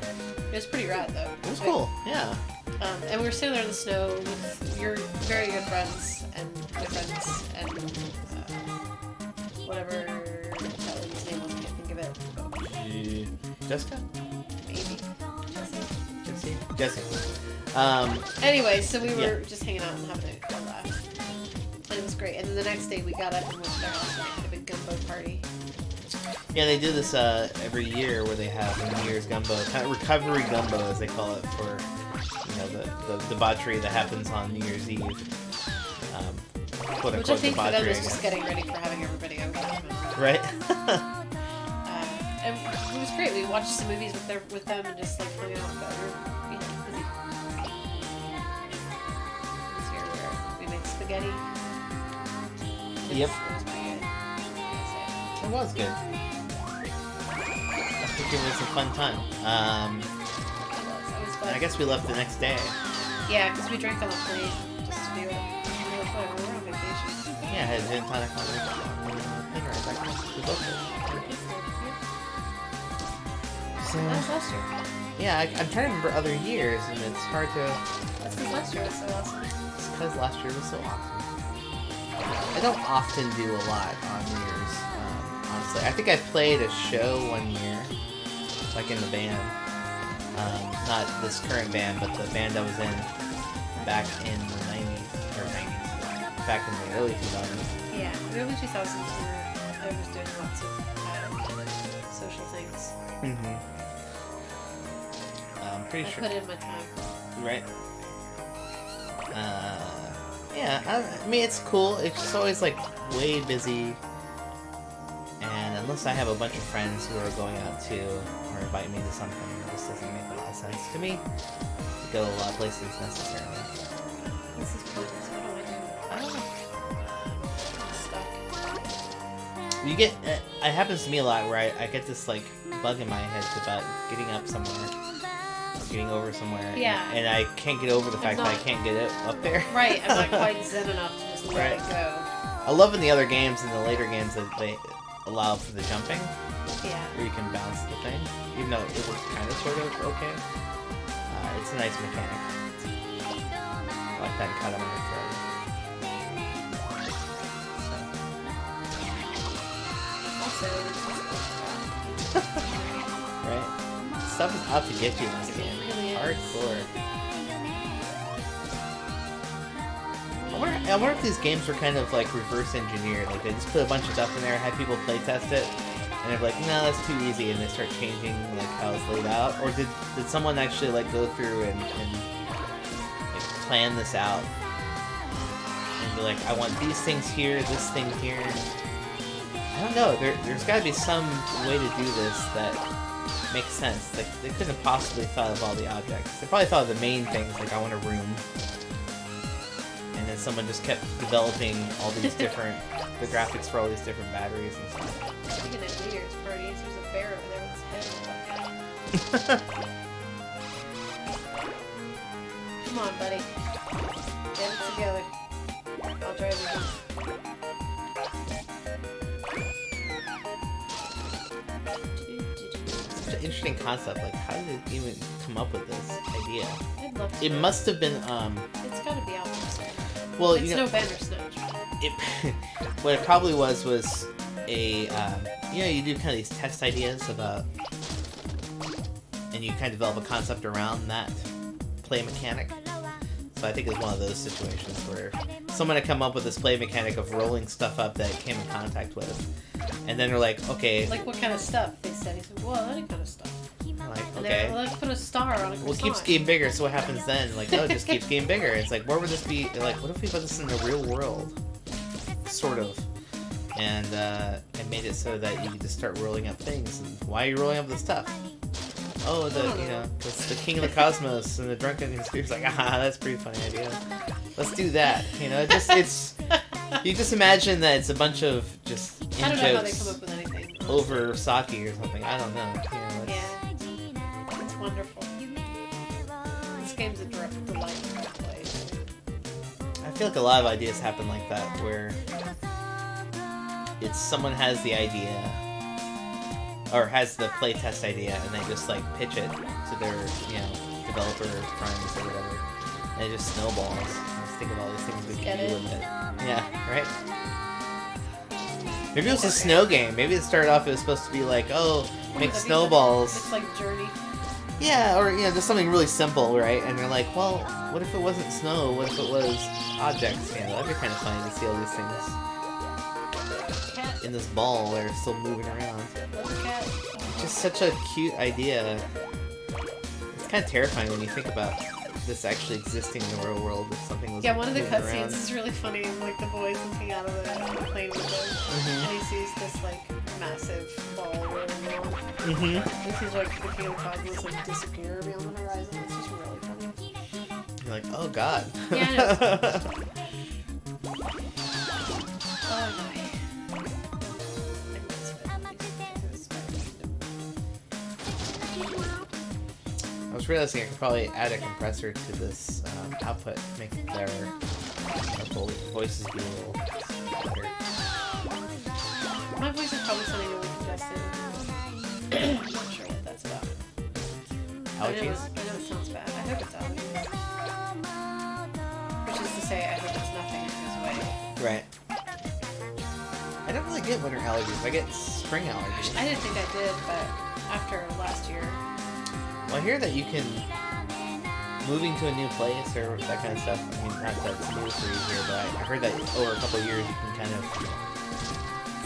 It was pretty rad, though. It was cool, yeah. And we were sitting there in the snow with your very good friends and my friends and whatever that lady's name was. I can't think of it. Jessica? Maybe. Jesse. Anyway, so we were just hanging out and having a laugh. And it was great. And then the next day we got up and went to their house and had a big gumbo party. Yeah, they do this every year where they have a New Year's gumbo, kind of recovery gumbo as they call it, for the debauchery that happens on New Year's Eve. Quote Which I unquote think for them debauchery, is I just guess. getting ready for having everybody over. Right? And it was great. We watched some movies with them and just like hung out. But we were busy. This year where we made spaghetti. Yep. It was pretty good. It was good. I think it was a fun time. It was fun. I guess we left the next day. Yeah, because we drank on the plane just to do it. We were fun. We were on vacation. Yeah, I had gin tonic on the thing right back. We both did. So, That was last year. yeah, I'm trying to remember other years, and it's hard to... That's because last year was so awesome. It's because last year was so awesome. I don't often do a lot on New Year's, honestly. I think I played a show one year, like in the band. Not this current band, but the band I was in back in the 90s, back in the early 2000s. Yeah, the early 2000s I was doing lots of social things. I'm pretty I sure. put in my time. Right? Yeah, I mean, it's cool. It's just always, like, way busy. And unless I have a bunch of friends who are going out to, or invite me to something, it just doesn't make a lot of sense to me to go a lot of places necessarily. This is pointless. What do I do? I don't know. I'm stuck. You get, it happens to me a lot where I get this like bug in my head about getting up somewhere, getting over somewhere. Yeah. And I can't get over the fact that I can't get it up there. Right. I'm not quite zen enough to just let it go. I love in the other games, in the later games, that they allow for the jumping. Yeah. Where you can bounce the thing, even though it works kind of sort of okay. It's a nice mechanic. I like that in Katamari forever. Right? Stuff is out to get you in this game. Really Hardcore. I wonder if these games were kind of like reverse engineered. Like they just put a bunch of stuff in there, had people play test it, and they're like, no, that's too easy, and they start changing like how it's laid out. Or did someone actually like go through and like, plan this out? And be like, I want these things here, this thing here. I don't know. There's got to be some way to do this that makes sense. Like they couldn't have possibly thought of all the objects. They probably thought of the main things, like I want a room, and then someone just kept developing all these different the graphics for all these different batteries and stuff. Speaking of New Year's parties, there's a bear over there with his head. Come on, buddy. Get it together. I'll drive you home. Such an interesting concept. Like, how did it even come up with this idea? I'd love to. It must have been. It's gotta be out there somewhere. Well, It's you know, no Bandersnatch. what it probably was a you do kind of these test ideas about, and you kind of develop a concept around that play mechanic. So I think it's one of those situations where someone had come up with this play mechanic of rolling stuff up that it came in contact with, and then they're like, okay, Like what kind of stuff? They said. He said, well, any kind of stuff. like And okay. then let's put a star on a croissant. Well, it keeps getting bigger, so what happens then? Like, no, it just keeps getting bigger. It's like, where would this be? Like, what if we put this in the real world? Sort of. And it made it so that you could just start rolling up things. And why are you rolling up the stuff? Oh, it's the king of the cosmos, and the drunken conspirator's like, that's a pretty funny idea. Let's do that. You know, it's you just imagine that it's a bunch of just I don't know how they in-jokes come up with anything. over sake or something. I don't know. You know, Yeah. It's wonderful. This game's a delight to play. I feel like a lot of ideas happen like that, where it's someone has the idea, or has the playtest idea, and they just like pitch it to their, developer friends or whatever, and it just snowballs. Just think of all these things we can do with it. Yeah, right? Maybe it was a snow game. Maybe it started off, it was supposed to be like, make snowballs. It's like Journey. Yeah, or, just something really simple, right? And they're like, well, what if it wasn't snow? What if it was objects? That'd be kind of funny to see all these things in this ball that are still moving around. Just such a cute idea. It's kind of terrifying when you think about this actually existing in the real world. If something was one of the moving around. cutscenes is really funny. Like the boy's looking out of the plane window, and he sees this like massive ball rolling around. And he's like looking at the cosmos like disappear beyond the horizon. It's just really funny. You're like, oh god. Yeah, I know. Oh boy. I was realizing I could probably add a compressor to this output, make their voices be a little better. My voice is probably something really congested. I'm not sure what that's about. Allergies? I know it sounds bad. I hope it's allergies. Which is to say, I hope it's nothing in this way. Right. I don't really get winter allergies. I get spring allergies. I didn't think I did, but after last year. Well, I hear that you can, moving to a new place or that kind of stuff, I mean, not that it's new for you here, but I heard that over a couple of years you can kind of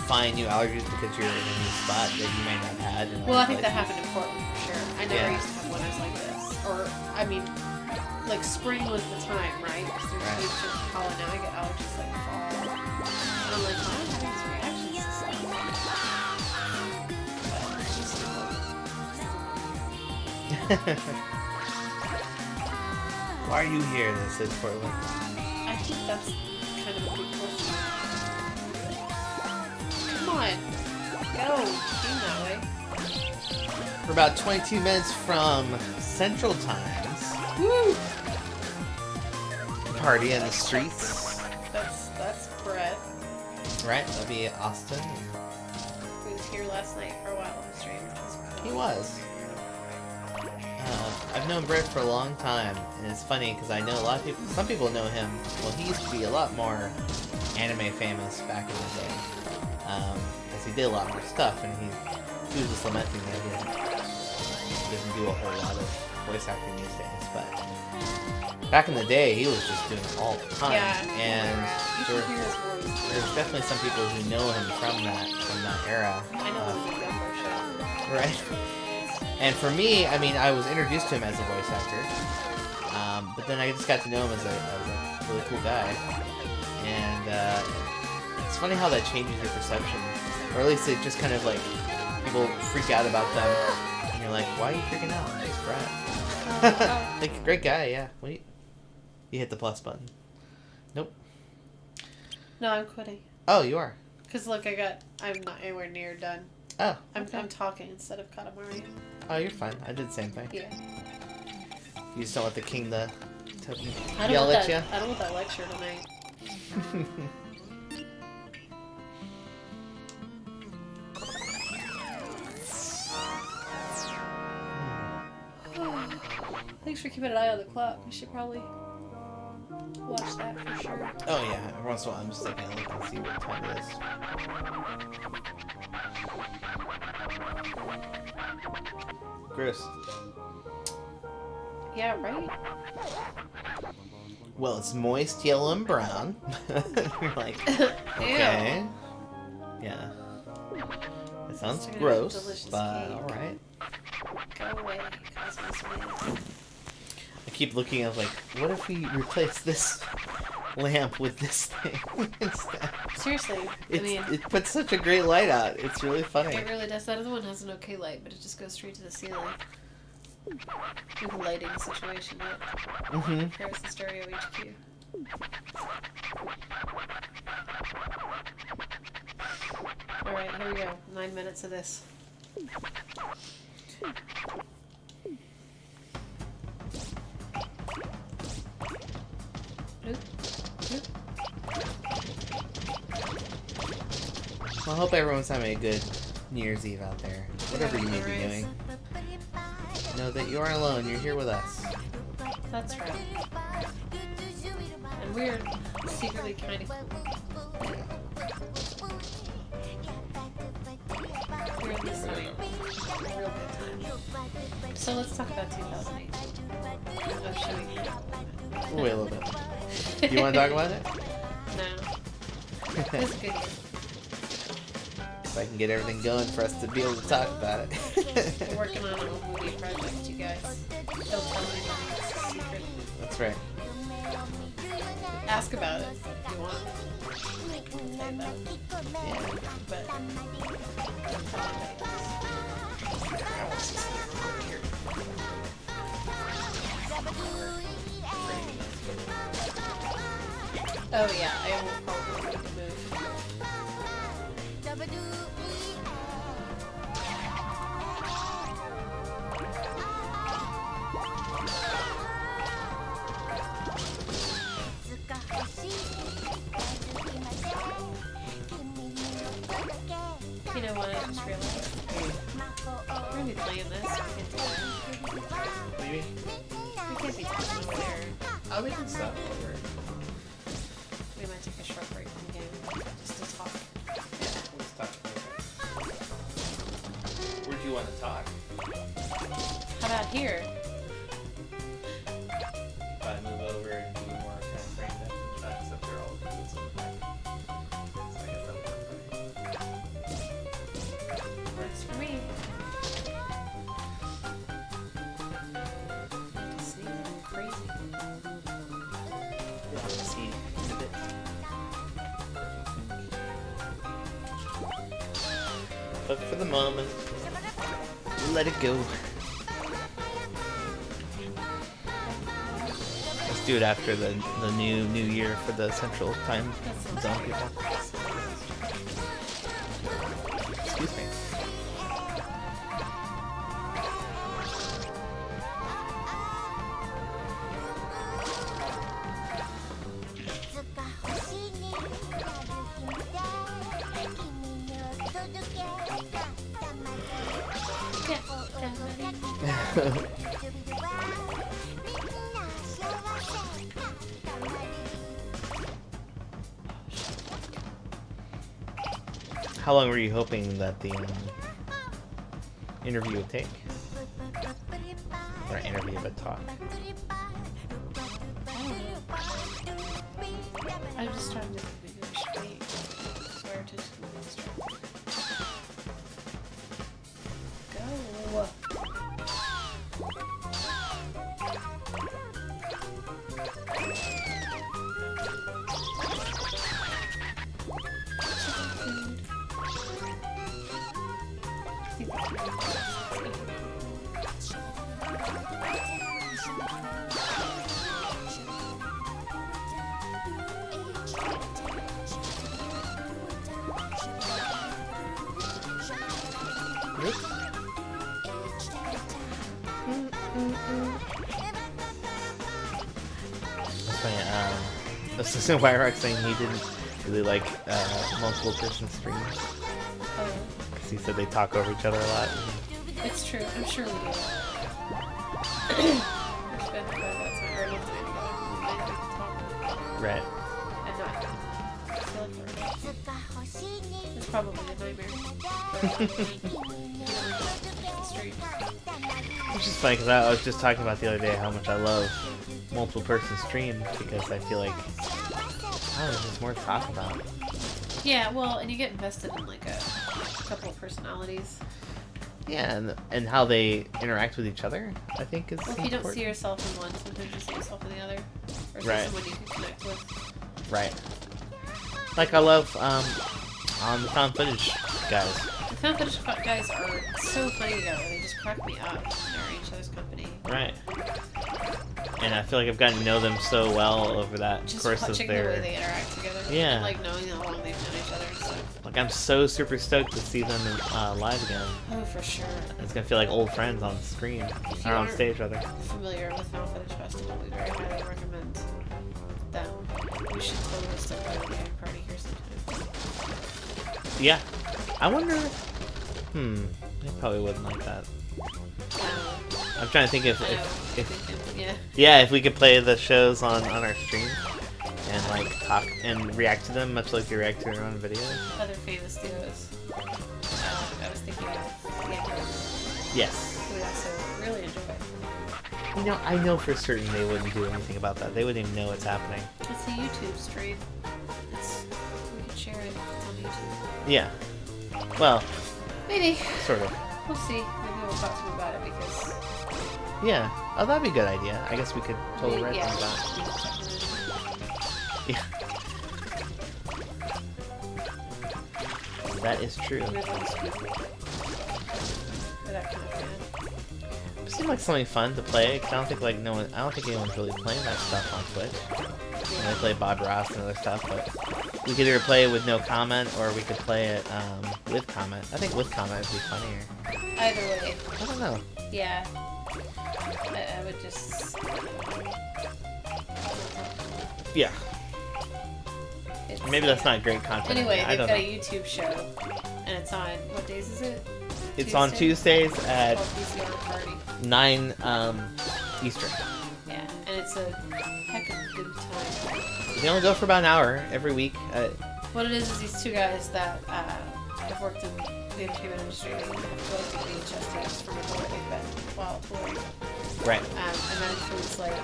find new allergies because you're in a new spot that you may not have had in Well, I other think that places. happened in Portland for sure. I never used to have winters like this. Or, I mean, like spring was the time, right? Because there's Right. beach and fall, and now I get allergies like fall. And I'm like, why am I having these reactions to stuff? But it's just Why are you here? This is Portland. I think that's kind of a good question. Come on. Go! Beam that way. We're about 22 minutes from Central Times. Woo! Party in the streets. That's Brett. Right? That'll be Austin. He was here last night for a while on the stream. He was. I've known Brett for a long time, and it's funny because I know a lot of people. Some people know him. Well, he used to be a lot more anime famous back in the day, because he did a lot more stuff, and he was just lamenting that he doesn't do a whole lot of voice acting these days. But back in the day, he was just doing it all the time, and there's definitely some people who know him from that era. I know him from the Gumbo show. Right. And for me, I mean, I was introduced to him as a voice actor, but then I just got to know him as a really cool guy. And it's funny how that changes your perception, or at least it just kind of like people freak out about them, and you're like, why are you freaking out? It's Brett. Like, great guy, yeah. Wait, you hit the plus button. Nope. No, I'm quitting. Oh, you are. Cause look, I'm not anywhere near done. Oh, okay. I'm talking instead of Katamari. Oh, you're fine. I did the same thing. Yeah. You just don't want the king to I yell at you? I don't want that lecture tonight. Thanks for keeping an eye on the clock. We should probably watch that for sure. Oh yeah, every once in a while I'm just taking a look and see what time it is. Gross. Yeah, right? Well, it's moist, yellow, and brown. You're like, okay. Yeah. It sounds gross, but alright. Go away, Cosmos Man. I keep looking at like, what if we replace this lamp with this thing instead? Seriously, I mean... It puts such a great light out. It's really funny. It really does. That other one has an okay light, but it just goes straight to the ceiling. With lighting situation, but Paris and Stereo HQ. Alright, here we go. 9 minutes of this. Well, I hope everyone's having a good New Year's Eve out there. Whatever you may be doing. Know that you aren't alone. You're here with us. That's right. And we're secretly kind of cool. We're in this night. A real good time. So let's talk about 2008. Oh, should we? Wait a little bit. You want to talk about it? No. It was a good year. If I can get everything going for us to be able to talk about it. We're working on a movie project, you guys. Don't tell anybody. It's a secret. That's right. Ask about it if you want. I'll tell you about it. Yeah. But don't tell anybody else. Oh yeah, I will probably need to move. You know what, I just realized. We're gonna be playing this. We can't do that. What do you mean? We can't be talking over there. Oh, we can stop over. We might take a short break from the game just to talk. Let's talk. Where do you want to talk? How about here? If I move over and do more kind of framed up shots up there all the way. So I guess that Works for me. Sneezing crazy. Yeah, see a bit. But for the moment, let it go. Let's do it after the new year for the Central Time Zone people. Excuse me. How long were you hoping that the interview would take? Or not interview, but talk. I'm just trying to think maybe we should wait. So our attention is Go. Assistant Wyrock saying he didn't really like multiple person streams because he said they talk over each other a lot. It's true. I'm sure we do. We're spending by that time, or not time, but we talk. Right. And not feel like it's probably a nightmare. Which is funny because I was just talking about the other day how much I love multiple person streams because I feel like there's just more to talk about. Yeah, well, and you get invested in like a couple of personalities. Yeah, and how they interact with each other, I think is well, if you don't see yourself in one, sometimes you see yourself in the other. Or see right. someone you can connect with. Right. Like I love on the found footage guys. The found footage guys are so funny together. They just crack me up. They're in each other's company. Right. And I feel like I've gotten to know them so well over that just course of their... the way they interact together. Yeah. And, like, knowing how long they've known each other and stuff. Like, I'm so super stoked to see them live again. Oh, for sure. It's gonna feel like old friends on screen. Or on stage, rather. Familiar with Found Footage Festival, we very highly recommend them. We should totally still play the game party here sometime. Yeah. I wonder... They probably wouldn't like that. I'm trying to think if if we could play the shows on our stream and like talk and react to them much like we react to our own videos. Other famous duos. I was thinking of Andrews. Yes. Who we also really enjoy. You know, I know for certain they wouldn't do anything about that. They wouldn't even know what's happening. It's a YouTube stream. We can share it. It's on YouTube. Yeah. Well. Maybe. Sort of. We'll see. Maybe we'll talk to him about it because. Yeah. Oh, that'd be a good idea. I guess we could totally write things down. Yeah. That is true. It seemed like something fun to play. Cause I don't think anyone's really playing that stuff on Twitch. And they play Bob Ross and other stuff, but we could either play it with no comment or we could play it with comment. I think with comment would be funnier. Either way. I don't know. Yeah. I would just... Yeah. Maybe that's not great content. Anyway, they've got a YouTube show, and it's on, what days is it? It's on Tuesdays at Party. 9 Eastern. Yeah, and it's a heck of a good time. They only go for about an hour every week. What it is these two guys that have worked in the entertainment industry. They collected VHS tapes from before they've been while touring. Right. And that includes like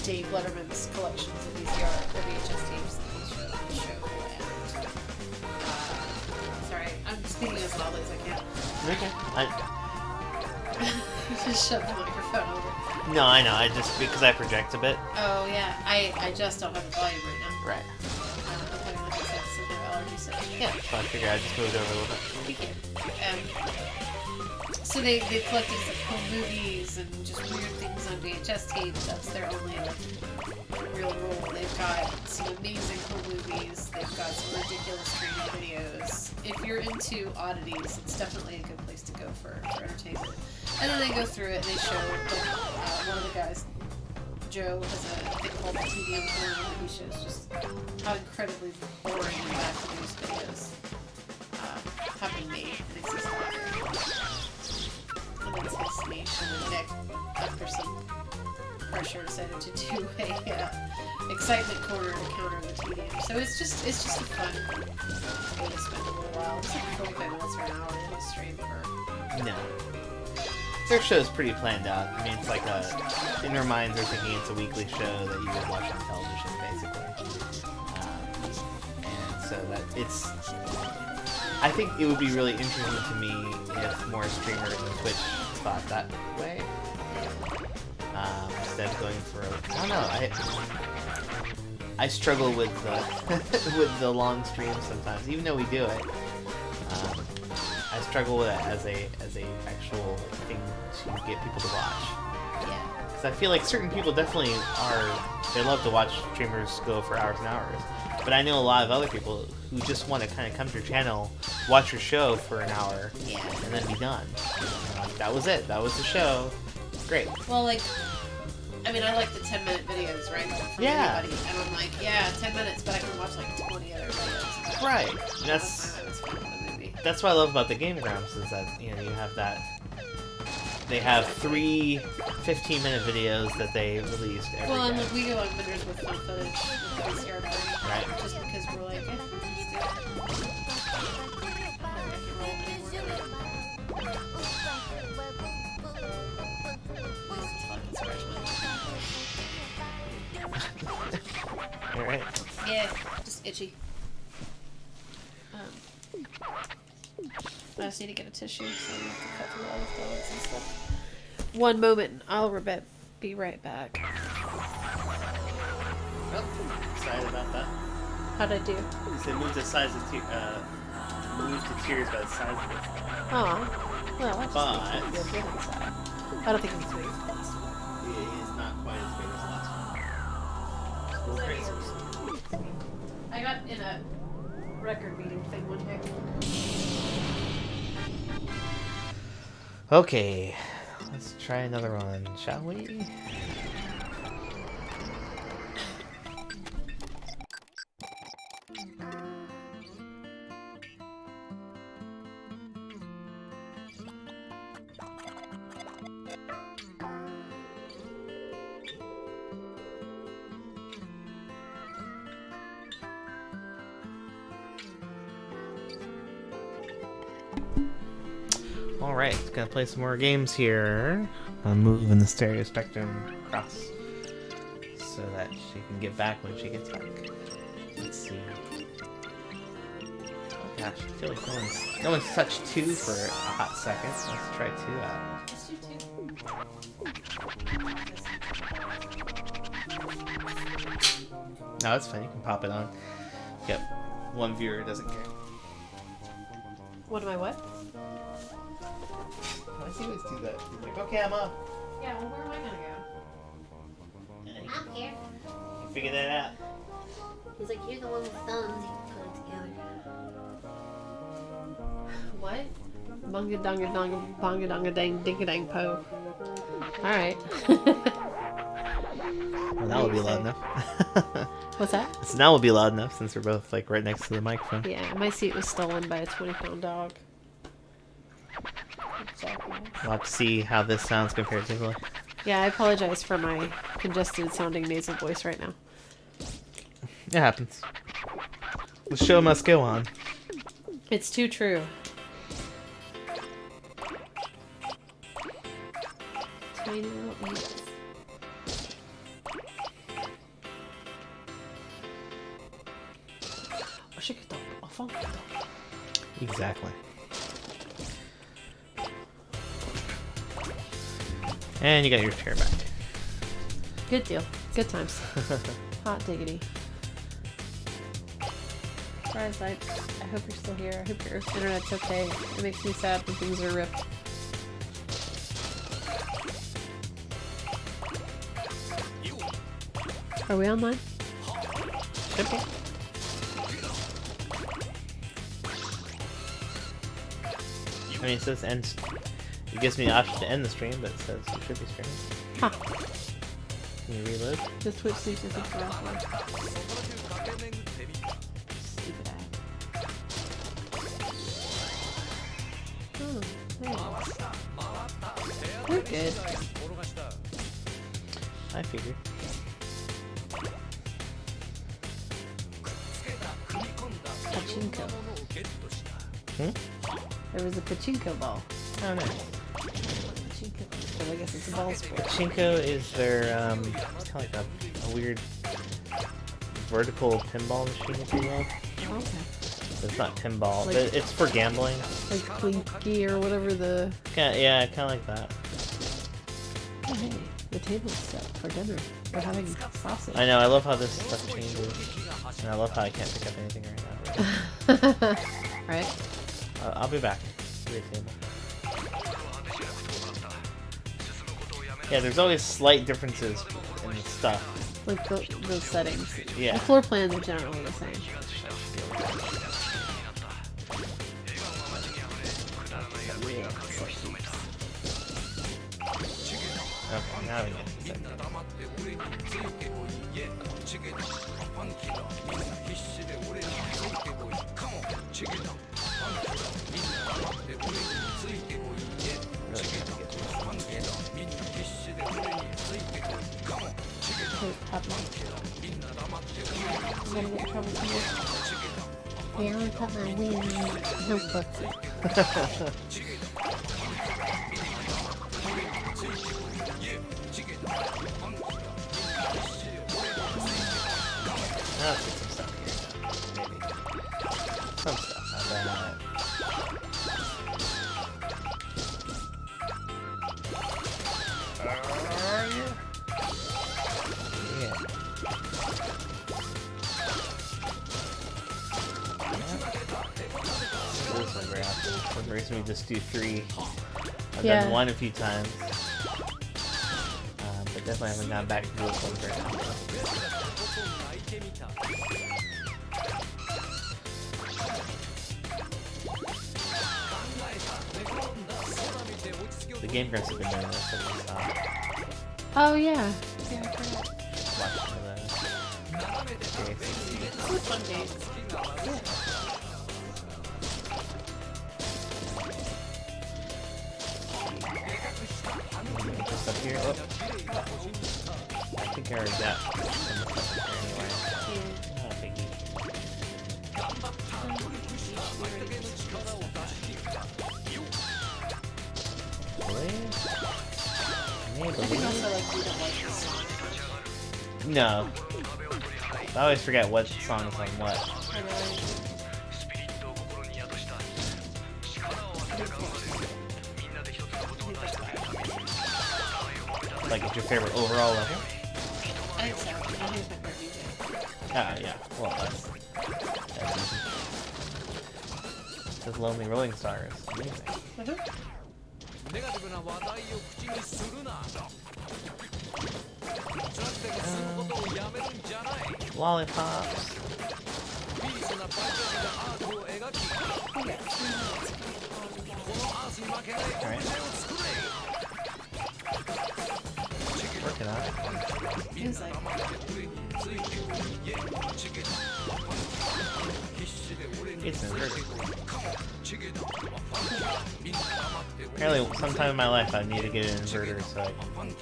Dave Letterman's collections of VCR or VHS tapes that he showed. And sorry, I'm speaking as loudly as I can. Okay. Just shut the microphone over. No, I know. I just because I project a bit. Oh yeah, I just don't have the volume right now. Right. I'm having like I said, severe allergy situation. Yeah. So I figured I just moved over a little bit. Thank you. So they collected like home movies and just weird things on VHS tapes. That's their only like real role. They've got some amazing home movies. They've got some ridiculous streaming videos. If you're into oddities, it's definitely a good place to go for entertainment. And then they go through it and they show like, one of the guys, Joe, has a thing called TV Porn, and he shows just how incredibly boring and bad-produced videos have been made and exist out there. And then that's his niche, and then Nick, after some pressure, decided to do a excitement corner to counter the tedium. So it's just a fun way to spend a little while. It's like 45 minutes or an hour in a stream for. No. Their show's pretty planned out. I mean, it's like in their minds, they're thinking it's a weekly show that you would watch on television, basically. And so that it's. I think it would be really interesting to me if more streamers on Twitch thought that way. Instead of going for, I don't know. I struggle with with the long streams sometimes, even though we do it. I struggle with it as a actual thing to get people to watch. Yeah. Because I feel like certain people definitely they love to watch streamers go for hours and hours. But I know a lot of other people who just want to kind of come to your channel, watch your show for an hour, and then be done. Like, that was it. That was the show. Great. Well, like, I mean, I like the 10-minute videos, right? From anybody. And I'm like, yeah, 10 minutes, but I can watch like 20 other videos. Right. And that's what I love about the Game Grumps is that, you know, you have that. They have 3 15-minute videos that they released every day. Well, and like, we go on vendors with fun footage with the VCR party, right? Just because we're like, let's do it. I can roll anymore. At least it's fun to scratch my. Alright. Yeah, just itchy. I just need to get a tissue, so I have to cut through all the dogs and stuff. One moment, I'll be right back. Oh, excited about that. How'd I do? You said move the size of move the tears by the size of it. Oh, well, I just think it's good inside. I don't think it's as big as the last one. It is not quite as big as the last one. It's a little crazy. I got in a record meeting thing one day. Okay, let's try another one, shall we? Alright, gonna play some more games here. I'm moving the stereo spectrum across so that she can get back when she gets back. Let's see. Oh gosh, I feel like no one's touched 2 for a hot second. Let's try 2 out. Let's do 2. No, that's fine. You can pop it on. Yep. One viewer doesn't care. What am I what? I always do that. He's like, okay, I'm up. Yeah, well, where am I gonna go? I'm here. You figure that out. He's like, you're the one with thumbs. You can put it together. What? Bunga dunga dunga bonga dunga dang dinga dang po. Alright. Well, that will be loud enough. What's that? So now will be loud enough since we're both like right next to the microphone. Yeah, my seat was stolen by a 20-pound dog. We'll have to see how this sounds comparatively. Yeah, I apologize for my congested sounding nasal voice right now. It happens. The show must go on. It's too true. Tiny little eats. Exactly. And you got your chair back. Good deal. Good times. Hot diggity. Surprise, I hope you're still here. I hope your internet's okay. It makes me sad when things are ripped. Are we online? Should be. I mean, it says end. It gives me the option to end the stream, but it says you should be streaming. Huh. Can you reload? The Twitch seems to think last one. Stupid ass. Oh, We're good. I figured. Pachinko. Hmm? There was a pachinko ball. Oh, nice. Pachinko. But I guess it's a ball sport. Pachinko is their, it's kind of like a weird vertical pinball machine, if you will. Okay. It's not pinball, Like- but it's for gambling. Like Clinky or whatever the... Yeah, kind of like that. Oh, hey, the table's set for dinner. We're having sausage. I know, I love how this stuff changes. And I love how I can't pick up anything right now. Right? I'll be back. Great table. Yeah, there's always slight differences in the stuff. Like those settings. Yeah. The floor plans are generally the same. Okay, now we get to set it. Really trying to get to this one here. Okay, top one. I'm gonna get in trouble for Yeah, I put my wheel in the notebook. Now let's get some stuff here. Maybe. Some stuff, not bad. Yeah. This one very often. For some reason we just do 3. I've Yeah. done 1 a few times. But definitely haven't gone back to this one very often. The Game Grumps have been doing this since we stopped Oh, yeah. Yeah, I forgot. watching the series. It's a fun game. Just up here. Oh. I think I already got some of stuff up here anyway. Yeah. Not a biggie. Really? I think also like we don't like this song. No. I always forget what song is on what. I Like, it's your favorite overall level? think so. I think it's my favorite DJ. Ah, yeah. Well, that's easy. It says Lonely Rolling Stars. Amazing. Lollipops. Alright. Working on it. He's like, It's an inverter. Apparently, sometime in my life I need to get an inverter so I can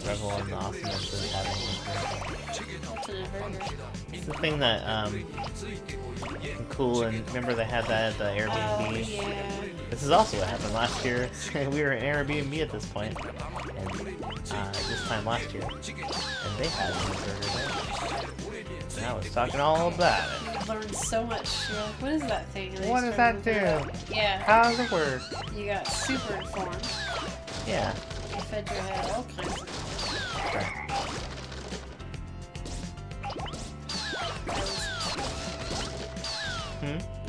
revel in the awesomeness of having an inverter. what's an inverter? It's the thing that, cool, and remember they had that at the Oh, Airbnb? yeah. This is also what happened last year. We were in Airbnb at this point, and this time last year, and they had an inverter there. And I was talking all about it. You learned so much. You're like, what is that thing? And they What does started that looking do? it up. Yeah. How does it work? You got super informed. Yeah. You fed your head all kinds of knowledge. Right.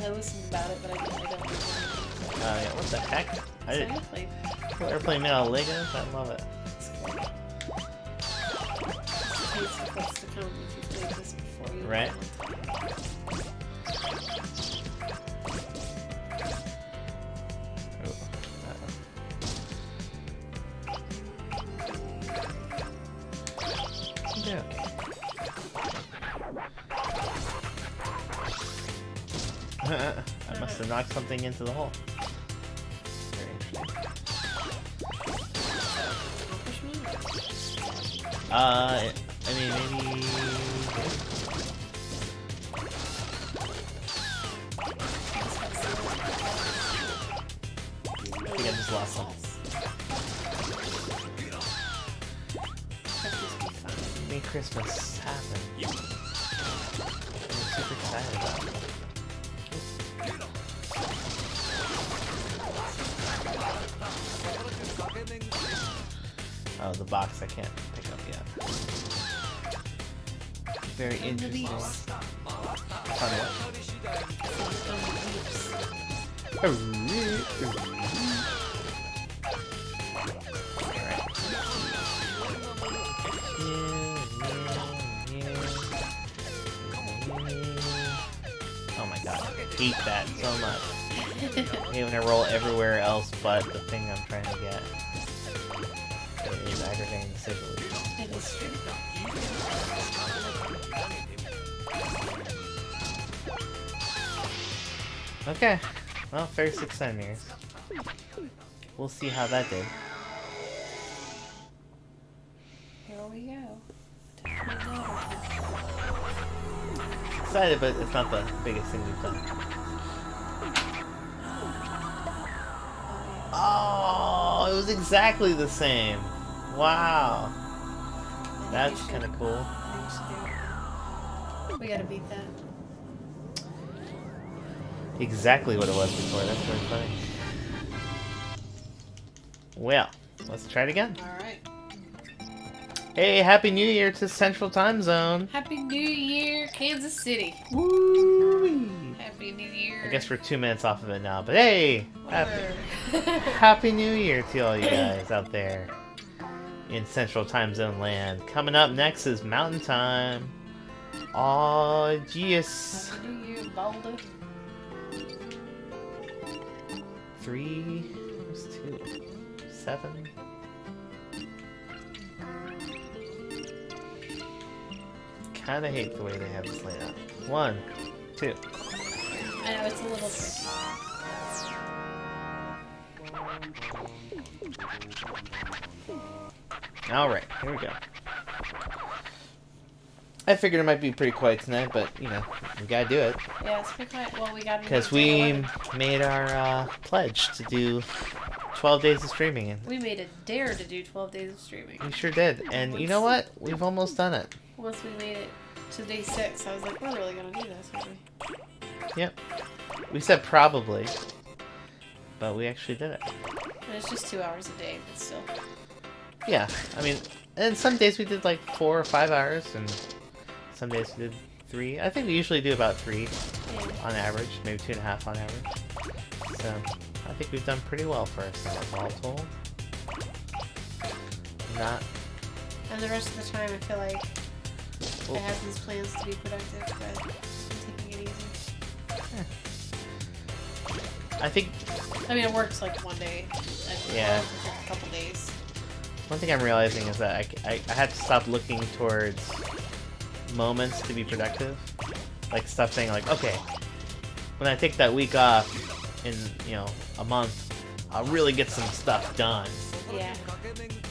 I listened about it, but I don't remember. Yeah, what the heck? I didn't. Exactly. Cool airplane made out of Legos? I love it. It's cool. Taste of what's to come if you played this before. You Right. Ooh, yeah, okay. I must have knocked something into the hole. Very interesting. I mean, maybe... I think I just lost some. May Christmas happen. I'm super excited about it. Oh, the box I can't pick up yet. Very interesting. Oh my god, I hate that so much. I hate when I roll everywhere else but the thing I'm trying to get. It is aggravating to say the least. It is true. Okay, well, 36 centimeters. We'll see how that did. Here we go. Excited, but it's not the biggest thing we've done. Oh, it was exactly the same. Wow. That's kind of cool. We gotta beat that. Exactly what it was before. That's very funny. Well, let's try it again. Alright. Hey, Happy New Year to Central Time Zone. Happy New Year, Kansas City. Woo! Happy New Year. I guess we're 2 minutes off of it now, but hey! Whatever. Happy New Year to all you guys out there in Central Time Zone land. Coming up next is Mountain Time. Aw, geez. Happy New Year, Balda. 3, what's 2? 7. Kinda hate the way they have this laid out. 1, 2. I know, it's a little tricky. Alright, here we go. I figured it might be pretty quiet tonight, but, you know, we gotta do it. Yeah, it's pretty quiet. Well, we got Because we made our pledge to do 12 days of streaming. And we made a dare to do 12 days of streaming. we sure did. And you know what? We've almost done it. Once we made it to day 6, I was like, we're really gonna do this, aren't we? Yep. We said probably, but we actually did it. And it's just 2 hours a day, but still. Yeah, I mean, and some days we did like 4 or 5 hours, and some days we did 3. I think we usually do about 3 Yeah. on average, maybe 2.5 on average. So, I think we've done pretty well for ourselves all told. Not. And the rest of the time, I feel like I Well, have these plans to be productive, but I'm taking it easy. I think I mean, it works like one day. Yeah. For a couple days. one thing I'm realizing is that I have to stop looking towards moments to be productive. Like, stop saying, like, okay, when I take that week off in, you know, a month, I'll really get some stuff done. Yeah.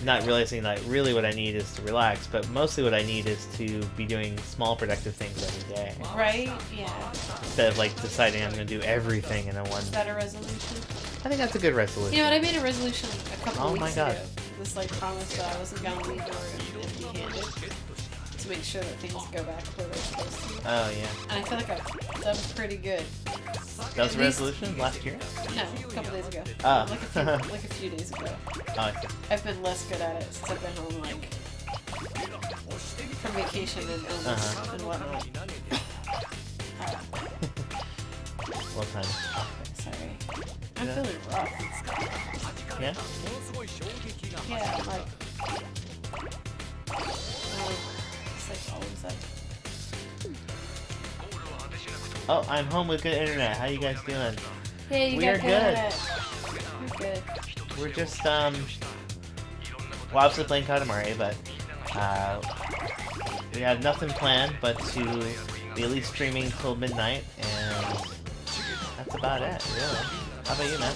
Not realizing that really what I need is to relax, but mostly what I need is to be doing small productive things every day. Right? Yeah. Instead of, like, deciding I'm going to do everything in a one... Is that a resolution? I think that's a good resolution. You know what? I made a resolution a couple Oh weeks my God. ago. This like promise that I wasn't gonna leave her empty-handed to make sure that things go back where they're supposed to. Oh, yeah. And I feel like I've done pretty good. That was a resolution last year? No, a couple days ago. Oh. Like a few days ago. Oh, I see. I've been less good at it since I've been home, like from vacation and illness and whatnot. What time? Sorry. I'm Yeah. feeling rough. Yeah? Yeah, I'm like, it's like always like, Oh, I'm home with good internet. How you guys doing? hey, you We're got good. You're good. We're just, well, obviously playing Katamari, but, we have nothing planned but to be at least streaming till midnight, and that's about it, really. How about you, Matt?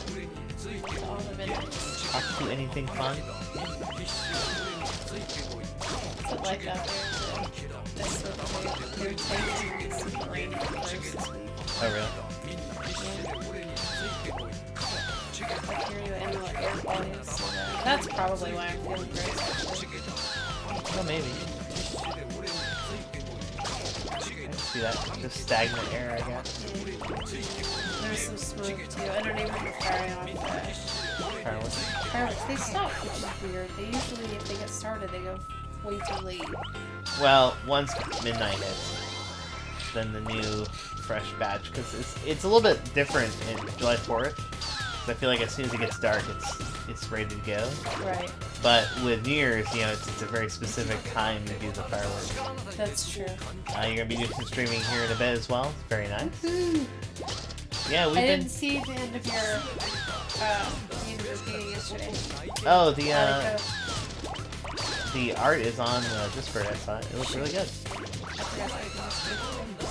All the minutes. Up to anything fun? What's it like out there? This sort of their take is super rainy this week. Oh, really? I hear you and the air quality is so bad. That's probably why I'm feeling great, actually. Well, maybe. I can see that. Just stagnant air, I guess. There's some smoke, too. And our neighbors are firing off Fireworks. fireworks. They stop, which is weird. They usually, if they get started, they go way too late. Well, once midnight hits, then the new fresh batch, because it's a little bit different in July 4th. I feel like as soon as it gets dark, it's ready to go. Right. But with New Year's, you know, it's a very specific time to do the fireworks. That's true. You're gonna be doing some streaming here in a bit as well. Very nice. Woo-hoo. Yeah, we've I been. didn't see the end of your meeting yesterday. Oh, How'd it the art is on Discord. I saw it. It looks really good.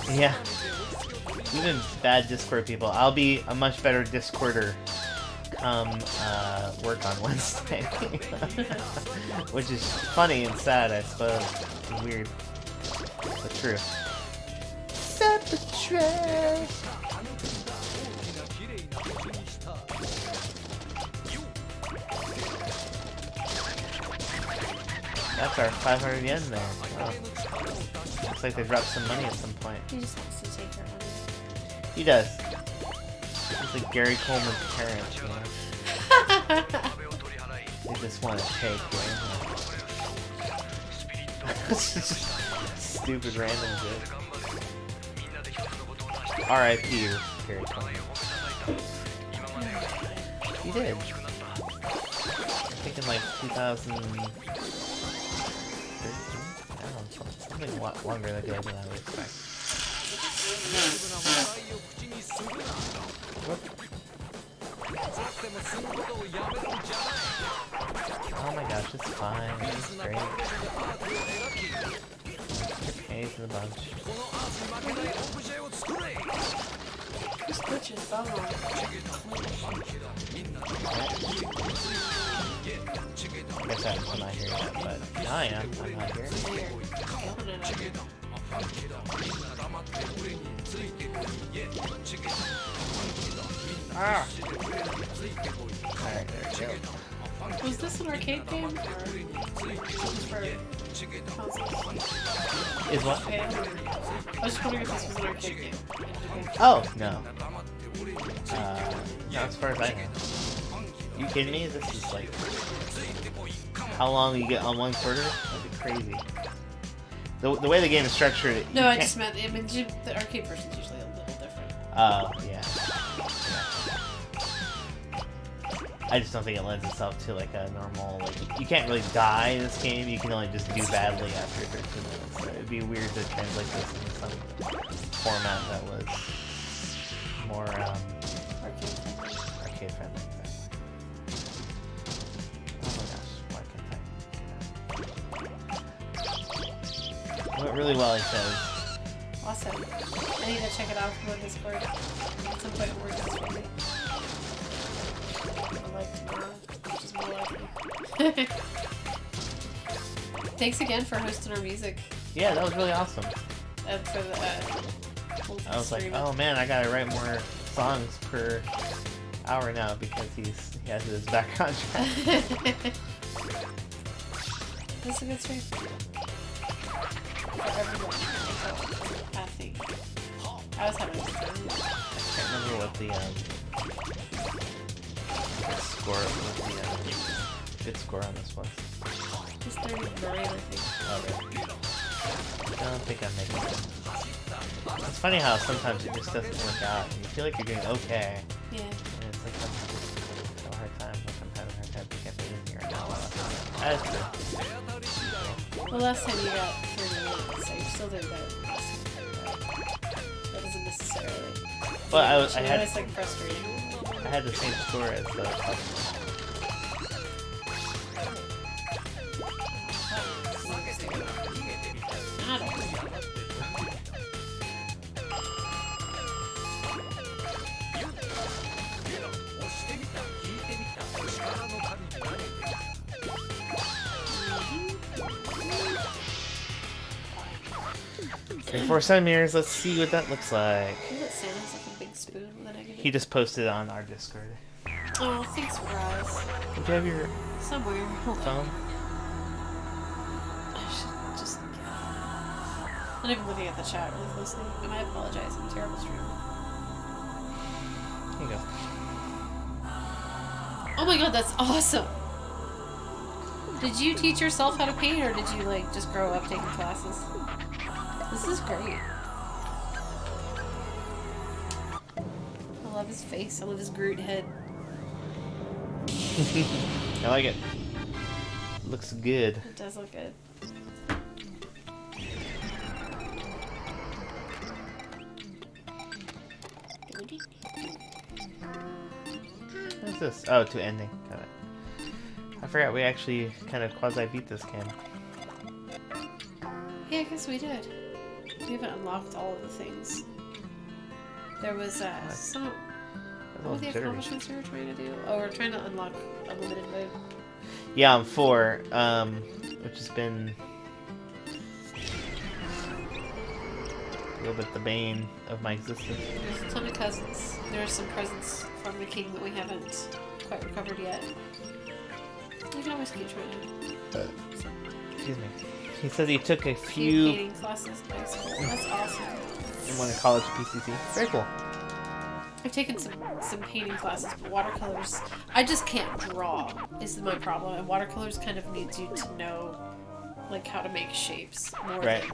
go? Yeah. We've been bad Discord people. I'll be a much better Discorder come work on Wednesday. Which is funny and sad, I suppose. It's weird. But true. Set the track. That's our 500 yen there. Wow. Looks like they dropped some money at some point. He just wants to take your money. He does. He's like Gary Coleman's parents, you know? They just want to take, you know? Stupid random shit. R.I.P. Gary Coleman. He did. I think in like 2013. I don't know, something a lot longer ago than I would expect. Whoop. Oh my gosh, it's fine. It's great. A's in the bunch. Just put your thumb on it. I guess I'm not here yet, but I am. I'm not here. Weird. Open it up. Ah! Alright, there we go. Was this an arcade game? Or just for consoles? Is what? Okay. I was just wondering if this was an arcade game. Oh, no. Not as far as I know. You kidding me? This is like... How long you get on one quarter? That'd be crazy. The way the game is structured... No, I just meant, I mean, the arcade version's usually a little different. Oh, yeah. I just don't think it lends itself to like a normal, like, you can't really die in this game, you can only just do badly after 13 minutes, so it'd be weird to translate this into some format that was more, arcade friendly. Oh my gosh, why can't I? Went really well, he says. Awesome. I need to check it out from Discord. At some point we're streaming. Like tomorrow, which is more likely. Thanks again for hosting our music. Yeah, that was really awesome. And for the I was like, oh man, I gotta write more songs per hour now because he has his background track. That's a good stream. For everyone, I think. I was having a good time. I can't remember what the score of the good score on this was. It's 39, I think. Okay. I don't think I'm making it. It's funny how sometimes it just doesn't work out. You feel like you're doing okay. Yeah. And it's like I'm just having a hard time. Like I'm having a hard time picking up anything right now. That's true. Well, last time you got 38, so you're still doing better than last time. That doesn't necessarily. But I had. It's like frustrating. I had the same score as the customer. I don't know. 34 centimeters. Let's see what that looks like. Is it Santa's like a big spoon that I can He just posted on our Discord. Oh, thanks, Raz. Do you have your Somewhere. Hold on. phone? I should just. I'm not even looking at the chat really closely, and I apologize. I'm a terrible streamer. Here you go. Oh my god, that's awesome! Did you teach yourself how to paint, or did you like just grow up taking classes? This is great. I love his face. I love his Groot head. I like it. Looks good. It does look good. What's this? Oh, to ending. Got it. I forgot we actually kind of quasi-beat this game. Yeah, I guess we did. We haven't unlocked all of the things. There was some. What were the accomplishments we were trying to do? Oh, we're trying to unlock unlimited mode. Yeah, I'm 4, which has been a little bit the bane of my existence. There's a ton of cousins. There are some presents from the king that we haven't quite recovered yet. You can always keep trying to. Excuse me. He says he took a Few few painting classes. Nice. Cool. That's awesome. in one in college PCC. Very cool. I've taken some painting classes, but watercolors, I just can't draw, is my problem. And watercolors kind of needs you to know, like, how to make shapes more Right. than,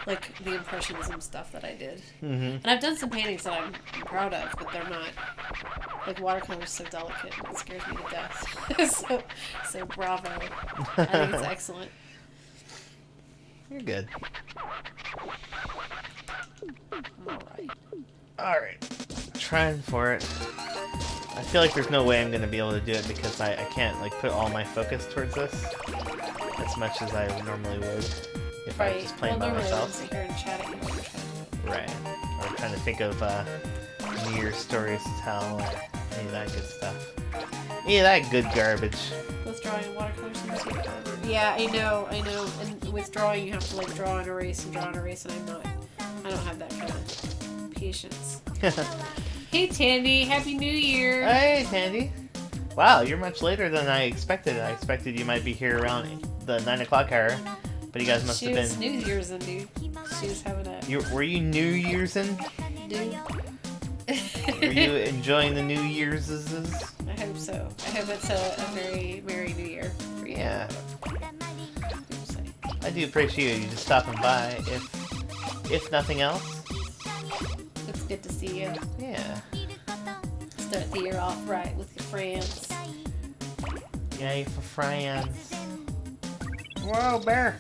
like, the impressionism stuff that I did. Mm-hmm. And I've done some paintings that I'm proud of, but they're not, like, watercolors so delicate, and it scares me to death. so bravo. I think it's excellent. You're good. Alright. Alright. Trying for it. I feel like there's no way I'm going to be able to do it because I can't, like, put all my focus towards this as much as I normally would if I was just playing by myself. Sit here and chat at you while you're trying to do it. Right. Or trying to think of New Year's stories to tell or any of that good stuff. Any of that good garbage. Both drawing and watercolors seem to take forever. Yeah, I know. And with drawing, you have to like draw and erase, and I don't have that kind of patience. Hey Tandy, Happy New Year! Hey Tandy! Wow, you're much later than I expected. I expected you might be here around the 9 o'clock hour, but you guys must have been. New Year's in, dude. She was having a. Were you New Year's in? Dude. Were you enjoying the New Year's? I hope so. I hope it's a very Merry New Year for you. Yeah. I do appreciate you just stopping by, if nothing else. It's good to see you. Yeah. Start the year off right with your friends. Yay for friends. Whoa, bear!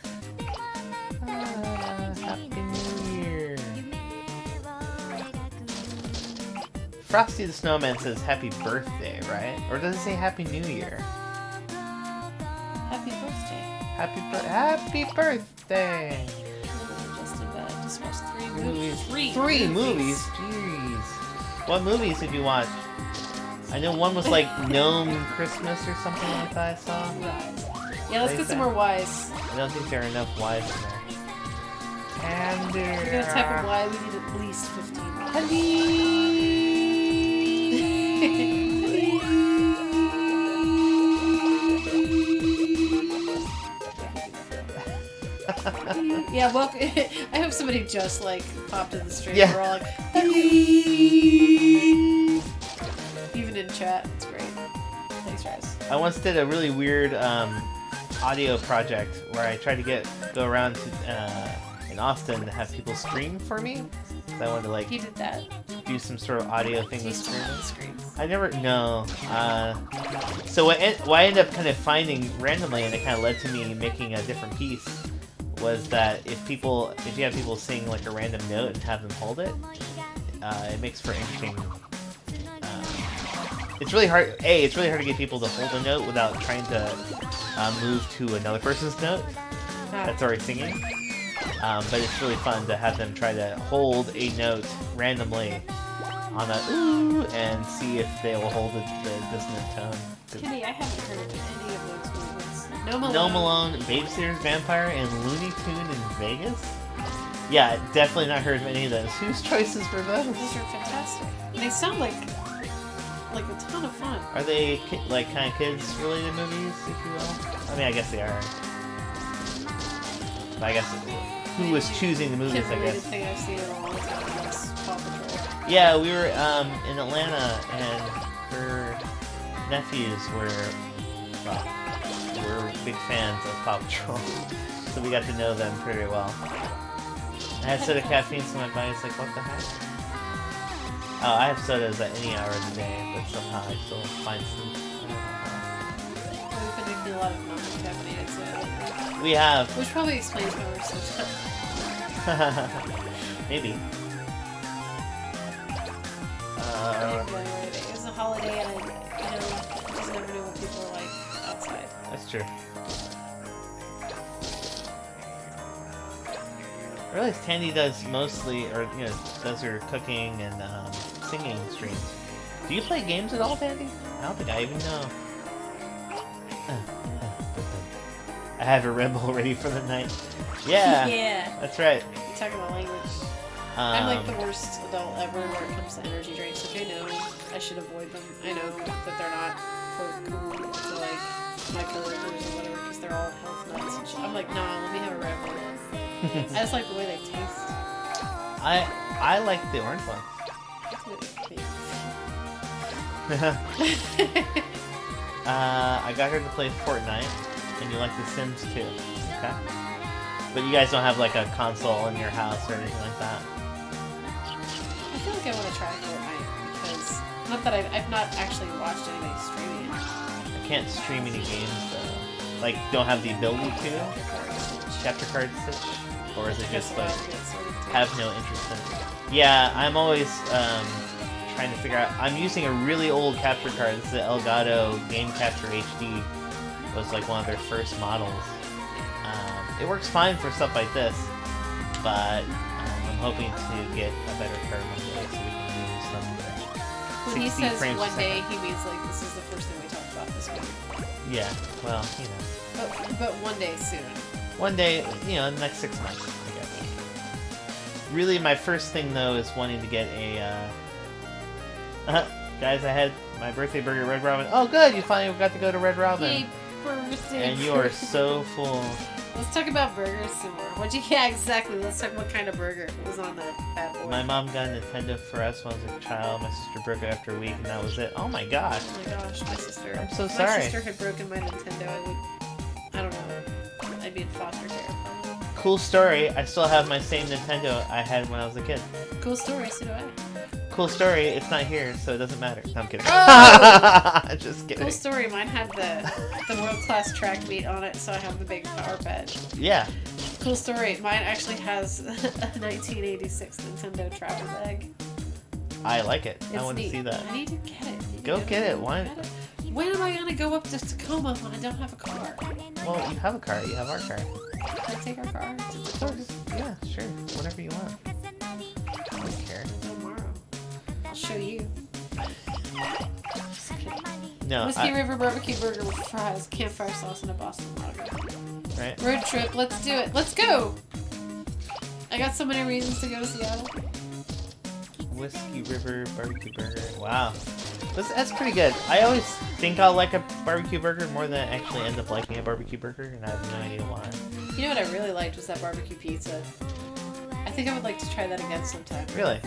Happy New Year. Frosty the Snowman says happy birthday, right? Or does it say happy New Year? Happy birthday. Happy birthday! Just watched 3 Movies. movies. Three movies? Jeez. What movies did you watch? I know one was like Gnome Christmas or something like that I saw. Right. Yeah, let's get some more Ys. I don't think there are enough Ys in there. And If we're gonna type in Y, we need at least 15. Yeah, well, I hope somebody just like popped in the stream. Yeah. We're all like, even in chat, it's great. Thanks, Raz. I once did a really weird audio project where I tried to go around to in Austin to have people scream for me. So I wanted to like You did that. do some sort of audio thing with Scream. screaming. I never no. So what I ended up kind of finding randomly, and it kind of led to me making a different piece. Was that if you have people sing like a random note and have them hold it, it makes for interesting. It's really hard. It's really hard to get people to hold a note without trying to move to another person's note that's already singing. But it's really fun to have them try to hold a note randomly on a ooh and see if they will hold the dissonant tone. Kenny, I haven't heard of any of those movies. No Malone, Babysitter's Vampire, and Looney Tune in Vegas. Yeah, definitely not heard of any of those. Whose choices were those? Those are fantastic. They sound like a ton of fun. Are they like kind of kids related movies, if you will? I mean, I guess they are. But I guess who was choosing the movies? I guess. Thing I've seen in a long time is Paw Patrol. Yeah, we were in Atlanta, and her nephews were big fans of Paw Patrol, so we got to know them pretty well. I had soda caffeine, so my body's like, what the heck? Oh, I have sodas at any hour of the day, but somehow I still find some. We've been drinking a lot of non-caffeinated soda. We have. Which probably explains why we're so tough. Maybe. It's a holiday, and you just never know what people are like outside. That's true. I realize Tandy does mostly, or does her cooking and singing streams. Do you play games at all, Tandy? I don't think I even know. I have a Red Bull ready for the night. Yeah. Yeah. That's right. You're talking about language. I'm like the worst adult ever when it comes to energy drinks. Like, I know I should avoid them. I know that they're not quote cool to like my coworkers or whatever because they're all health nuts and shit. I'm like, nah, let me have a Red Bull. I just like the way they taste. I like the orange one. I got her to play Fortnite, and you like The Sims too. Okay. But you guys don't have like a console in your house or anything like that. I feel like I want to try Fortnite because not that I've not actually watched anybody streaming it. I can't stream any games though. Like, don't have the ability to. Chapter card switch, or is it just like have no interest in it? Yeah, I'm always trying to figure out. I'm using a really old capture card. This is the Elgato Game Capture HD. It was like one of their first models. It works fine for stuff like this, but I'm hoping to get a better card one day so we can do some. When he says one day, he means like this is the first thing we talked about this week. Yeah, well, But one day soon. One day, in the next 6 months, I guess. Really, my first thing though is wanting to get a. Guys, I had my birthday burger at Red Robin. Oh, good! You finally got to go to Red Robin. Yay, birthday! And you are so full. Let's talk about burgers some more. Yeah, exactly. Let's talk what kind of burger was on that bad boy. My mom got a Nintendo for us when I was a child. My sister broke it after a week, and that was it. Oh my gosh. Oh my gosh, my sister. I'm so If sorry. my sister had broken my Nintendo, I don't know. I'd be in foster care. Cool story. I still have my same Nintendo I had when I was a kid. Cool story, so do I. Cool story. It's not here, so it doesn't matter. No, I'm kidding. Oh! Just kidding. Cool story. Mine had the world-class track meet on it, so I have the big power pad. Yeah. Cool story. Mine actually has a 1986 Nintendo travel bag. I like it. I It's want to neat. see that. I need to get it. Go get it. Why? When am I gonna go up to Tacoma when I don't have a car? Well, you have a car. You have our car. Can I take our car to Of Tacoma course. Yeah, sure. Whatever you want. I don't care. tomorrow? I'll show you. No, Whiskey River barbecue burger with fries, campfire sauce, and a Boston lager. right? Road trip. Let's do it. Let's go. I got so many reasons to go to Seattle. Whiskey River barbecue burger. Wow. That's pretty good. I always think I'll like a barbecue burger more than I actually end up liking a barbecue burger, and I have no idea why. You know what I really liked was that barbecue pizza. I think I would like to try that again sometime. Really?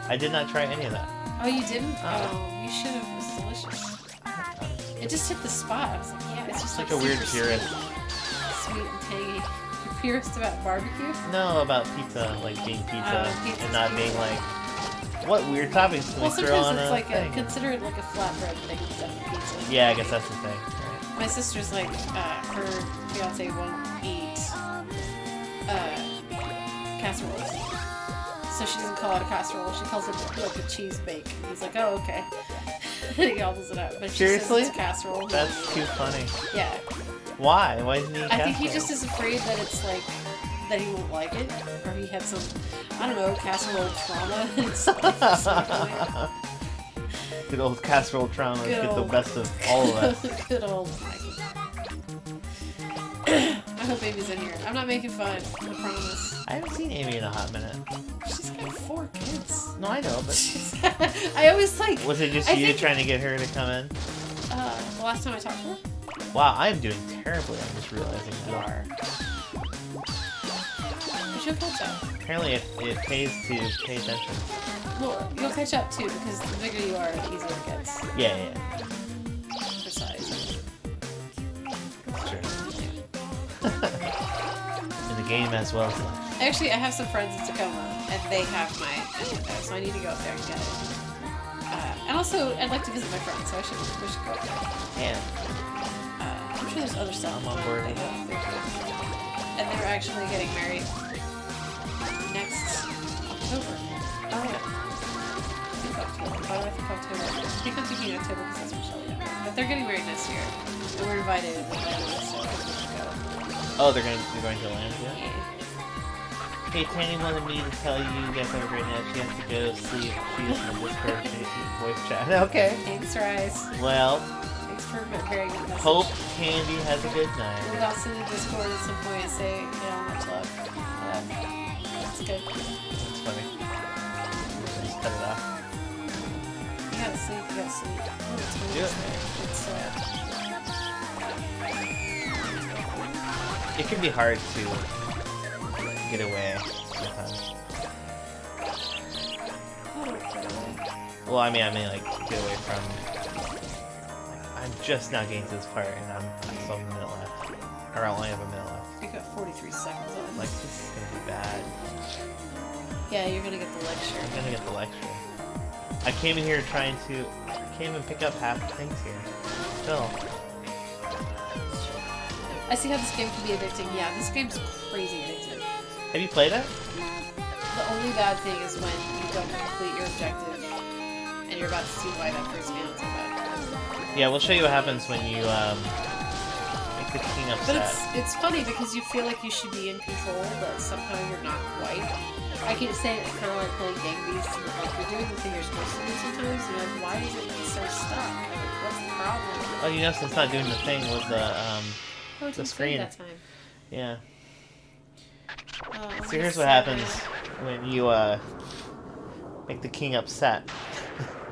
I did not try any of that. Oh, you didn't? Uh-uh. Oh, you should have. It was delicious. It just hit the spot. I was like, yeah, it's just Such like a weird super purist. Sweet and tangy. You're purist about barbecue? No, about pizza, like being pizza, pizza's and not being pizza. like, what weird toppings can Well, we throw on sometimes it's a like thing? consider it like a flatbread thing instead of pizza. Yeah, I guess that's the thing. Right. My sister's like, her fiance won't eat casseroles. So she doesn't call it a casserole. She calls it like a cheese bake. He's like, oh, okay. And he gobbles it up. But she Seriously? says it's casserole. That's too funny. Yeah. Why? Why isn't he eat I think he casserole? just is afraid that it's like, that he won't like it. Or he had some, I don't know, casserole trauma. It's like, at some point. Good old casserole trauma. Good Get the old- best of all of us. Good old Mikey. I hope Amy's in here. I'm not making fun. I promise. I haven't seen Amy in a hot minute. She's got 4 kids. No, I know, but I always like. was it just you trying to get her to come in? The last time I talked to her. Wow, I am doing terribly. I'm just realizing You are. You should catch up. Apparently, it pays to pay attention. Well, you'll catch up too because the bigger you are, the easier it gets. Yeah. For size. That's true. In the game as well as life. Actually, I have some friends in Tacoma, and they have my Nintendo, so I need to go up there and get it. And also, I'd like to visit my friends, so we should go up there. Yeah. I'm sure there's other stuff. I'm on board they with have there too. And they're actually getting married next October. Oh. I think October. Why do I think October? I think I'm thinking October because that's when Shelly got. But they're getting married next year. And we're invited in Atlanta, so I think we should go. Oh, they're going to Atlanta? Yeah. Hey, Tanny wanted me to tell you guys have a great night. She has to go sleep. She's in the Discord voice chat. Okay. Thanks, Rice. Well, Thanks for bearing with us. hope Candy has a good night. We'll also in the Discord at some point and say, much love. That's good. That's funny. Just cut it off. You gotta sleep, you gotta sleep. Oh, it's Do it. It can be hard to get away sometimes. Well, I mean, like, get away from... Like, I'm just now getting to this part, and I still have a minute left. Or I only have a minute left. You got 43 seconds on. Like, this is gonna be bad. Yeah, you're gonna get the lecture. I'm gonna get the lecture. I came in here trying to... I can't even pick up half the things here. Still. I see how this game can be addicting. Yeah, this game's crazy addictive. Have you played it? The only bad thing is when you don't complete your objective, and you're about to see why that first man so bad. Yeah, we'll show you what happens when you, make the king But upset. it's funny because you feel like you should be in control, but somehow you're not quite. I keep saying it's kind of like playing Gang Beasts, and like you're doing the thing you're supposed to do sometimes, and you're like, why is it so stuck? Like, what's the problem? Oh, you notice it's not doing the thing with the, Oh, it the didn't screen. save that time. Yeah. Oh, So here's what happens when you, make the king upset.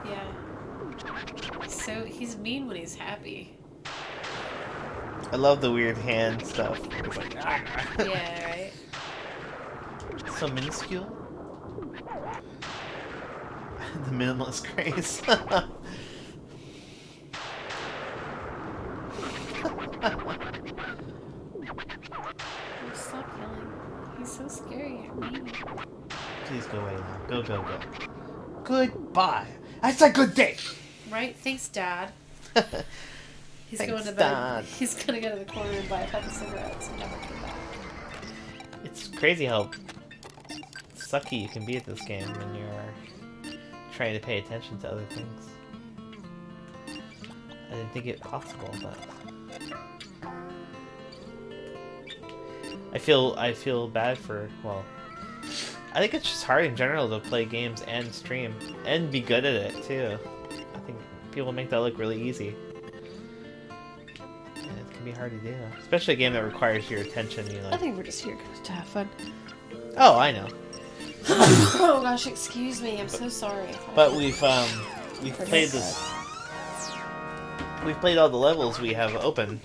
Yeah. So he's mean when he's happy. I love the weird hand stuff. It's like, ah. Yeah, right? So minuscule. The minimalist craze. Oh, stop yelling. He's so scary. You're mean. Please go away now. Go, go, go. Goodbye. I said good day. Right? Thanks, Dad. He's Thanks, going to bed. Dad. He's gonna go to the corner and buy a pack of cigarettes and never come back. It's crazy how sucky you can be at this game when you're trying to pay attention to other things. I didn't think it possible, but I feel bad for, well, I think it's just hard in general to play games and stream and be good at it too. I think people make that look really easy. And it can be hard to do, especially a game that requires your attention. You know. I think we're just here to have fun. Oh, I know. Oh gosh, excuse me. I'm so sorry. But we've played this. We've played all the levels we have open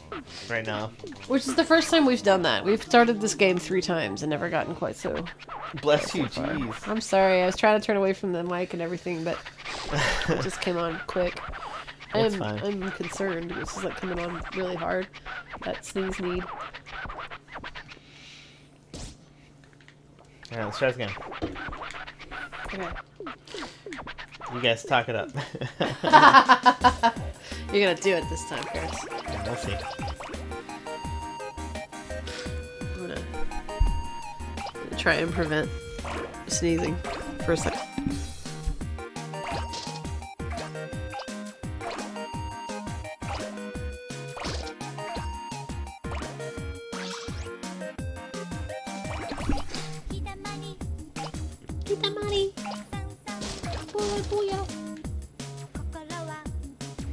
right now. Which is the first time we've done that. We've started this game 3 times and never gotten quite so. Bless you, jeez. I'm sorry. I was trying to turn away from the mic and everything, but it just came on quick. That's fine. I'm concerned. This is like coming on really hard. That sneeze need. Alright, let's try this again. Okay. You guys talk it up. You're gonna do it this time, Chris. We'll see. I'm gonna try and prevent sneezing for a second. Katamari.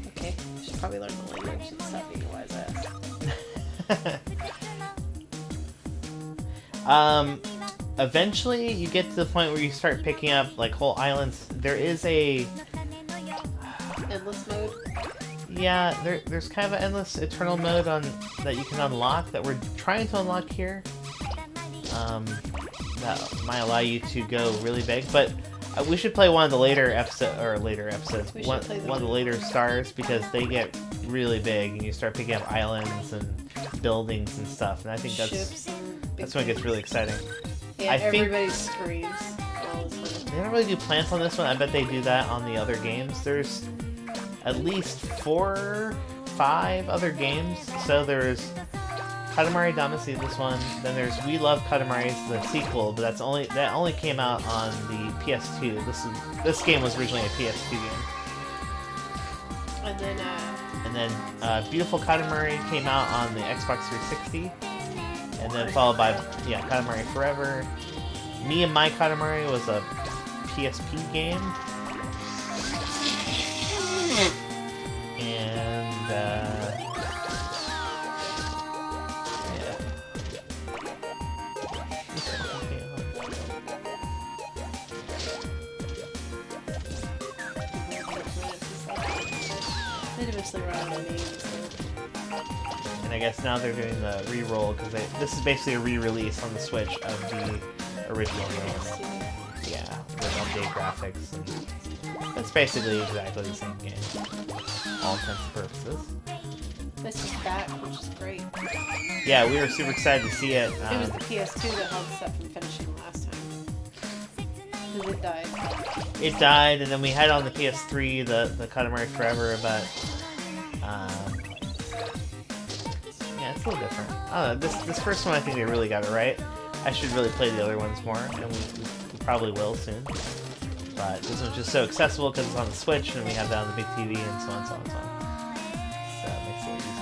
Okay, I should probably learn the language and stop being a wise ass. Eventually, you get to the point where you start picking up like whole islands. There is a Endless mode. yeah, there's kind of an endless eternal mode on that you can unlock that we're trying to unlock here. That might allow you to go really big, but we should play one of the later episodes, one of the later stars, because they get really big and you start picking up islands and buildings and stuff, and I think that's when it gets really exciting. Yeah, everybody screams all the time. They don't really do plants on this one. I bet they do that on the other games. There's at least 4, 5 other games. So there's Katamari Damacy, this one. Then there's We Love Katamari, the sequel, but that only came out on the PS2. This game was originally a PS2 game. And then Beautiful Katamari came out on the Xbox 360. And then followed by, Katamari Forever. Me and My Katamari was a PSP game. And, they'd eventually run out of names. And I guess now they're doing the re-roll, because this is basically a re-release on the Switch of the original game. Yeah, with updated graphics, and it's basically exactly the same game, all intents and purposes. It's just back, which is great. Yeah, we were super excited to see it. It was the PS2 that held us up from finishing last time. Because it died. It died, and then we had on the PS3 the Katamari Forever, but yeah, it's a little different. I don't know, this first one I think they really got it right. I should really play the other ones more, and we probably will soon. But this one's just so accessible because it's on the Switch, and we have that on the big TV, and so on, so on, so on. So it makes it a little easier.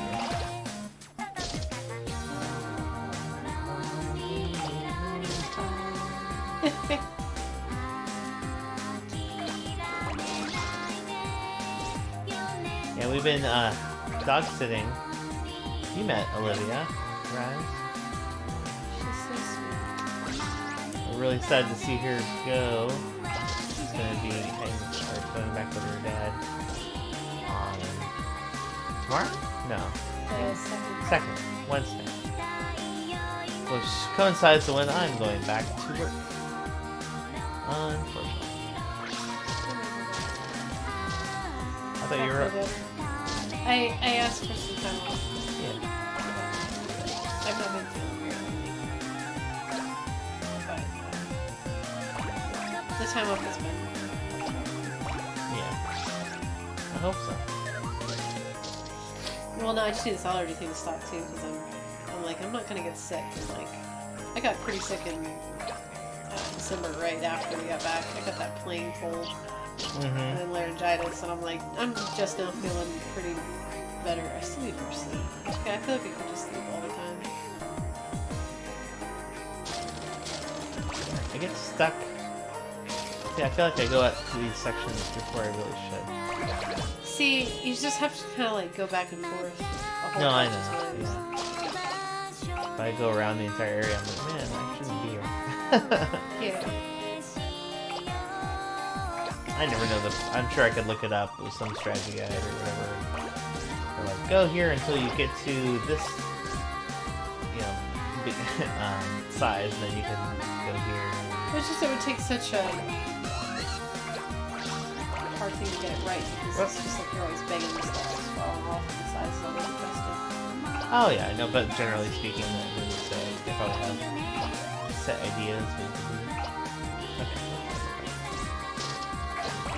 Yeah, we've been dog sitting. You met Olivia, right? She's so sweet. We're really excited to see her go. She's gonna be going back with her dad on tomorrow? No. Second. Wednesday. Which coincides with when I'm going back to work. Unfortunately. I thought you were... I asked for some time off. Yeah. I've not been feeling great. But the time off has been. Yeah. I hope so. Well, no, I just need this allergy thing to stop too, because I'm not gonna get sick. I got pretty sick in December, right after we got back. I got that plain cold. And then laryngitis, and I'm just now feeling pretty better. I still need more sleep. Okay, I feel like I could just sleep all the time. I get stuck. Yeah, I feel like I go out to these sections before I really should. See, you just have to kind of go back and forth a whole No, I bunch of know. times. Yeah. If I go around the entire area, I'm like, man, I shouldn't be here. Yeah. I never know I'm sure I could look it up with some strategy guide or whatever. Or like, go here until you get to this, big size, then you can go here. It's just it would take such a hard thing to get it right, because it's just like you're always begging the stuff to fall off the size of the custom. Oh yeah, I know, but generally speaking, they probably have set ideas. Okay.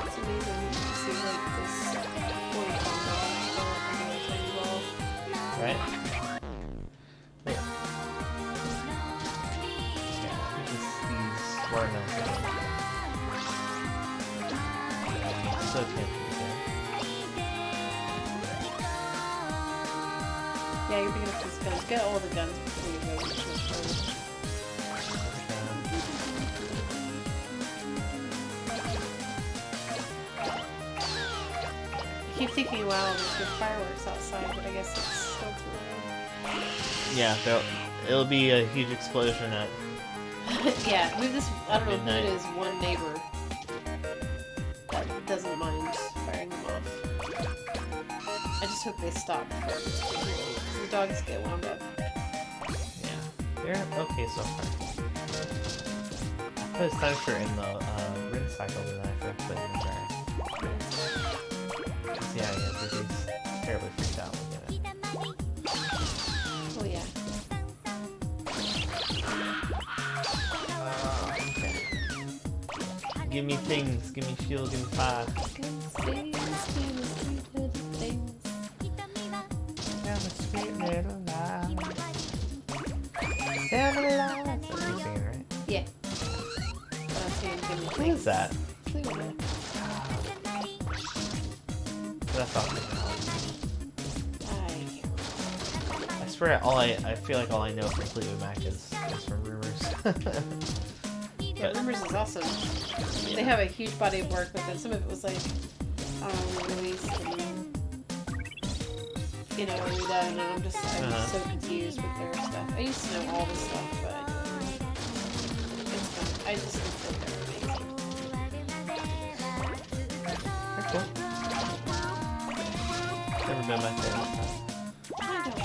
It's amazing to see this 40 combo Right? Yeah. These watermelon things. So tempting. Yeah, you're picking up these guns. Get all the guns before you go to the show. I keep thinking, wow, there's good fireworks outside, but I guess it's still too early. Yeah, it'll be a huge explosion at Yeah, we have this, I don't know Midnight. who it is, one neighbor that doesn't mind firing them off. I just hope they stop before it gets too late, 'cause the dogs get wound up. Yeah. They're okay so far. But it's time for in the rinse cycle that I have to put in the dryer. Yeah, Dizzy's terribly freaked out looking at it. Oh yeah. Okay. Give me things, give me shield, give me fire. Good things, good things. Tell me sweet little lie. Tell me lies. That's what you're singing, right? Yeah. But I'm saying give me What things. is that? Clear it. That's all. I I swear, I feel like all I know from Fleetwood Mac is from Rumors. Yeah, Rumors is awesome. They have a huge body of work, but then some of it was like released and redone, and I'm just so confused with their stuff. I used to know all this stuff, but it's fun. I just think that they're amazing. They're cool. Never been my favorite. I don't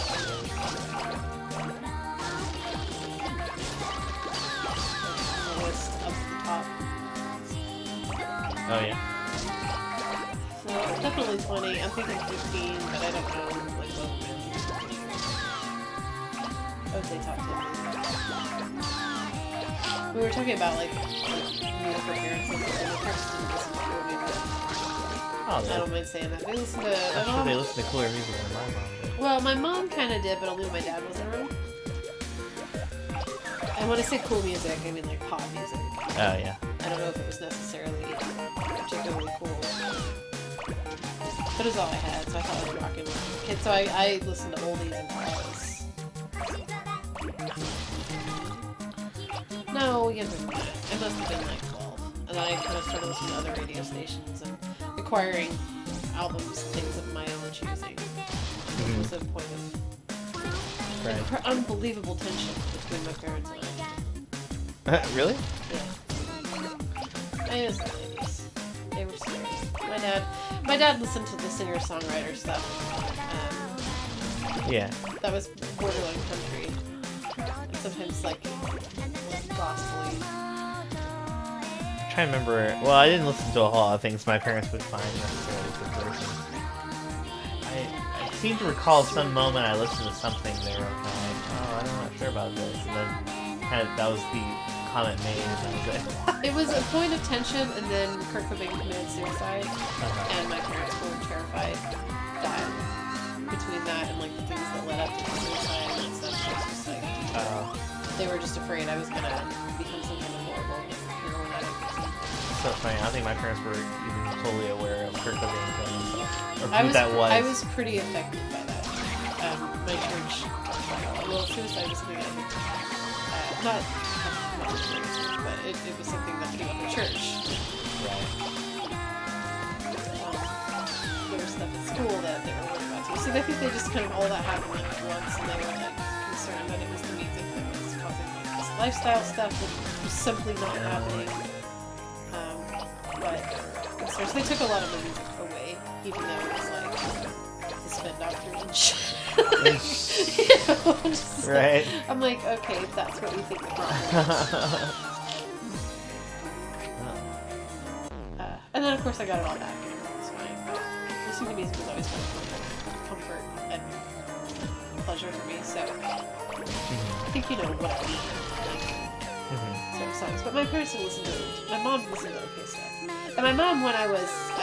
the list up the top. Oh yeah. So definitely 20. I'm thinking 15, but I don't know like what. I would say top 10. We were talking about like music for parents and stuff, and the parents didn't listen to what we did. Oh, I don't mind saying that. They listen to my I'm sure mom. they listen to cooler music than my mom did. Well, my mom kind of did, but only when my dad wasn't around. And when I say cool music, I mean like pop music. Oh yeah. I don't know if it was necessarily particularly cool. But it was all I had, so I thought I was rocking with the kids. So I listened to oldies and ballads. No, younger than that. I must have been like 12. And then I kind of started listening to other radio stations and acquiring albums, things of my own choosing. It was a point of unbelievable tension between my parents and I. Really? Yeah. I miss the ladies. They were scary. My dad listened to the singer-songwriter stuff. Yeah. That was borderline country. And sometimes like gospel-y. I'm trying to remember. Well, I didn't listen to a whole lot of things my parents would find necessarily good versions. I seem to recall some moment I listened to something they were kind of like, oh, I'm not sure about this, and then that was the comment made, and that was it. It was a point of tension, and then Kurt Cobain committed suicide, and my parents were terrified that between that and like the things that led up to the suicide and stuff, it was just like they were just afraid I was gonna become some kind of horrible heroin addict. So funny. I don't think my parents were even totally aware of Kurt Cobain killing himself, or who I was, that was. I was pretty affected by that. My church talked about it. Well, suicide was something I think, not but it was something that came up in church. Right. There was stuff at school that they were worried about too. So I think they just kind of all that happened like at once, and they were like concerned that it was the music that was causing like this lifestyle stuff that was simply not happening. But so they took a lot of the music away, even though it was like the spin doctors and shit. Right. I'm like, okay, if that's what you think the problem is. And then of course I got it all back, and it was fine. But listening to music was always fun for comfort and pleasure for me, so I think you know what I mean. Certain songs. But my parents didn't listen to it. My mom listened to okay stuff. And my mom, when I was, I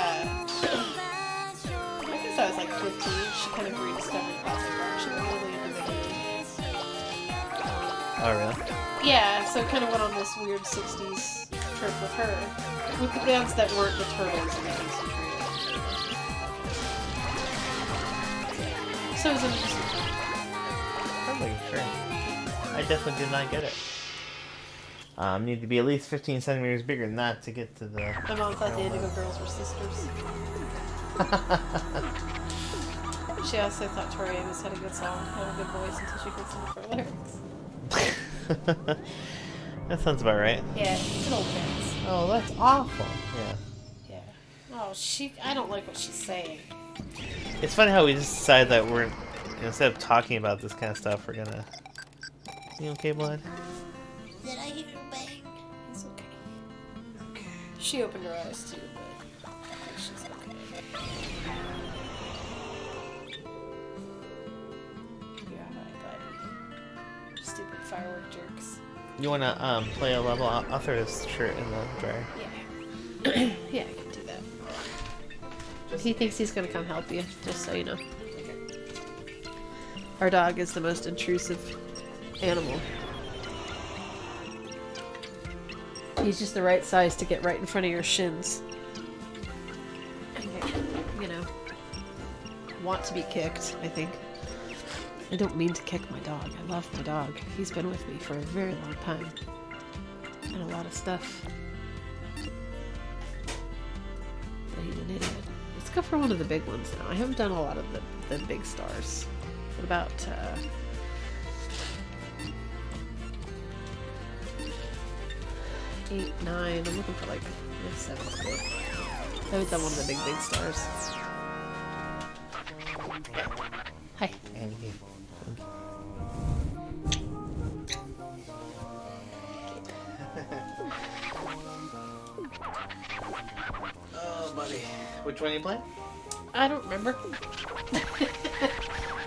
guess I was like 15, she kind of rediscovered classic rock. She was really into the 80s. Oh, really? Yeah, so kind of went on this weird 60s trip with her. With the bands that weren't the Turtles and the Kingston Trio. So it was an interesting time. Probably, sure. I definitely did not get it. Need to be at least 15 centimeters bigger than that to get to the... My mom thought the Indigo Girls were sisters. She also thought Tori Amos had a good song, had a good voice until she could sing her lyrics. That sounds about right. Yeah, it's an old fence. Oh, that's awful. Yeah. Yeah. Oh, I don't like what she's saying. It's funny how we just decided that we're, instead of talking about this kind of stuff, we're gonna... You okay, Blood? Did I hear a bang? It's okay. Okay. She opened her eyes too, but I think she's okay. Yeah, buddy. Stupid firework jerks. You wanna play a level? I'll throw this shirt in the dryer. Yeah. Yeah, I can do that. He thinks he's gonna come help you, just so you know. Our dog is the most intrusive animal. He's just the right size to get right in front of your shins. And you know, want to be kicked, I think. I don't mean to kick my dog. I love my dog. He's been with me for a very long time. And a lot of stuff. But he's an idiot. Let's go for one of the big ones now. I haven't done a lot of the big stars. What about, 8, 9. I'm looking for like the 7th one. I haven't done one of the big stars. Hi. And you. Oh, buddy. Which one are you playing? I don't remember.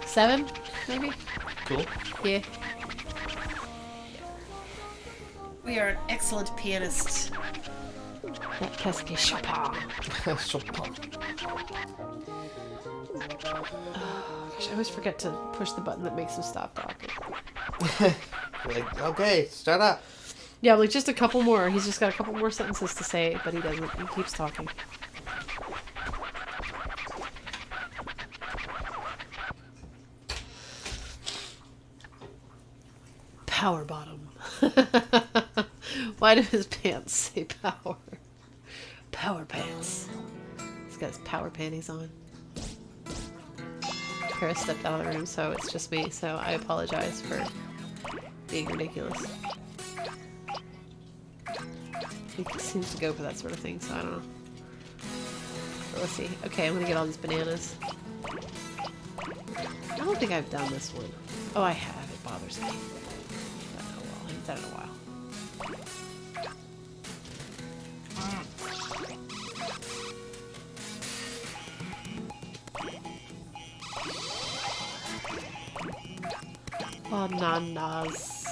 7, maybe? Cool. Yeah. We are an excellent pianist. That pesky Chopin. Chopin. Oh, gosh, I always forget to push the button that makes him stop talking. Like, okay, shut up. Yeah, like just a couple more. He's just got a couple more sentences to say, but he doesn't. He keeps talking. Power bottom. Why do his pants say power? Power pants. He's got his power panties on. Kara stepped out of the room, so it's just me, so I apologize for being ridiculous. He seems to go for that sort of thing, so I don't know. But let's see. Okay, I'm gonna get all these bananas. I don't think I've done this one. Oh, I have. It bothers me. But oh well, I haven't done it in a while. Bananas.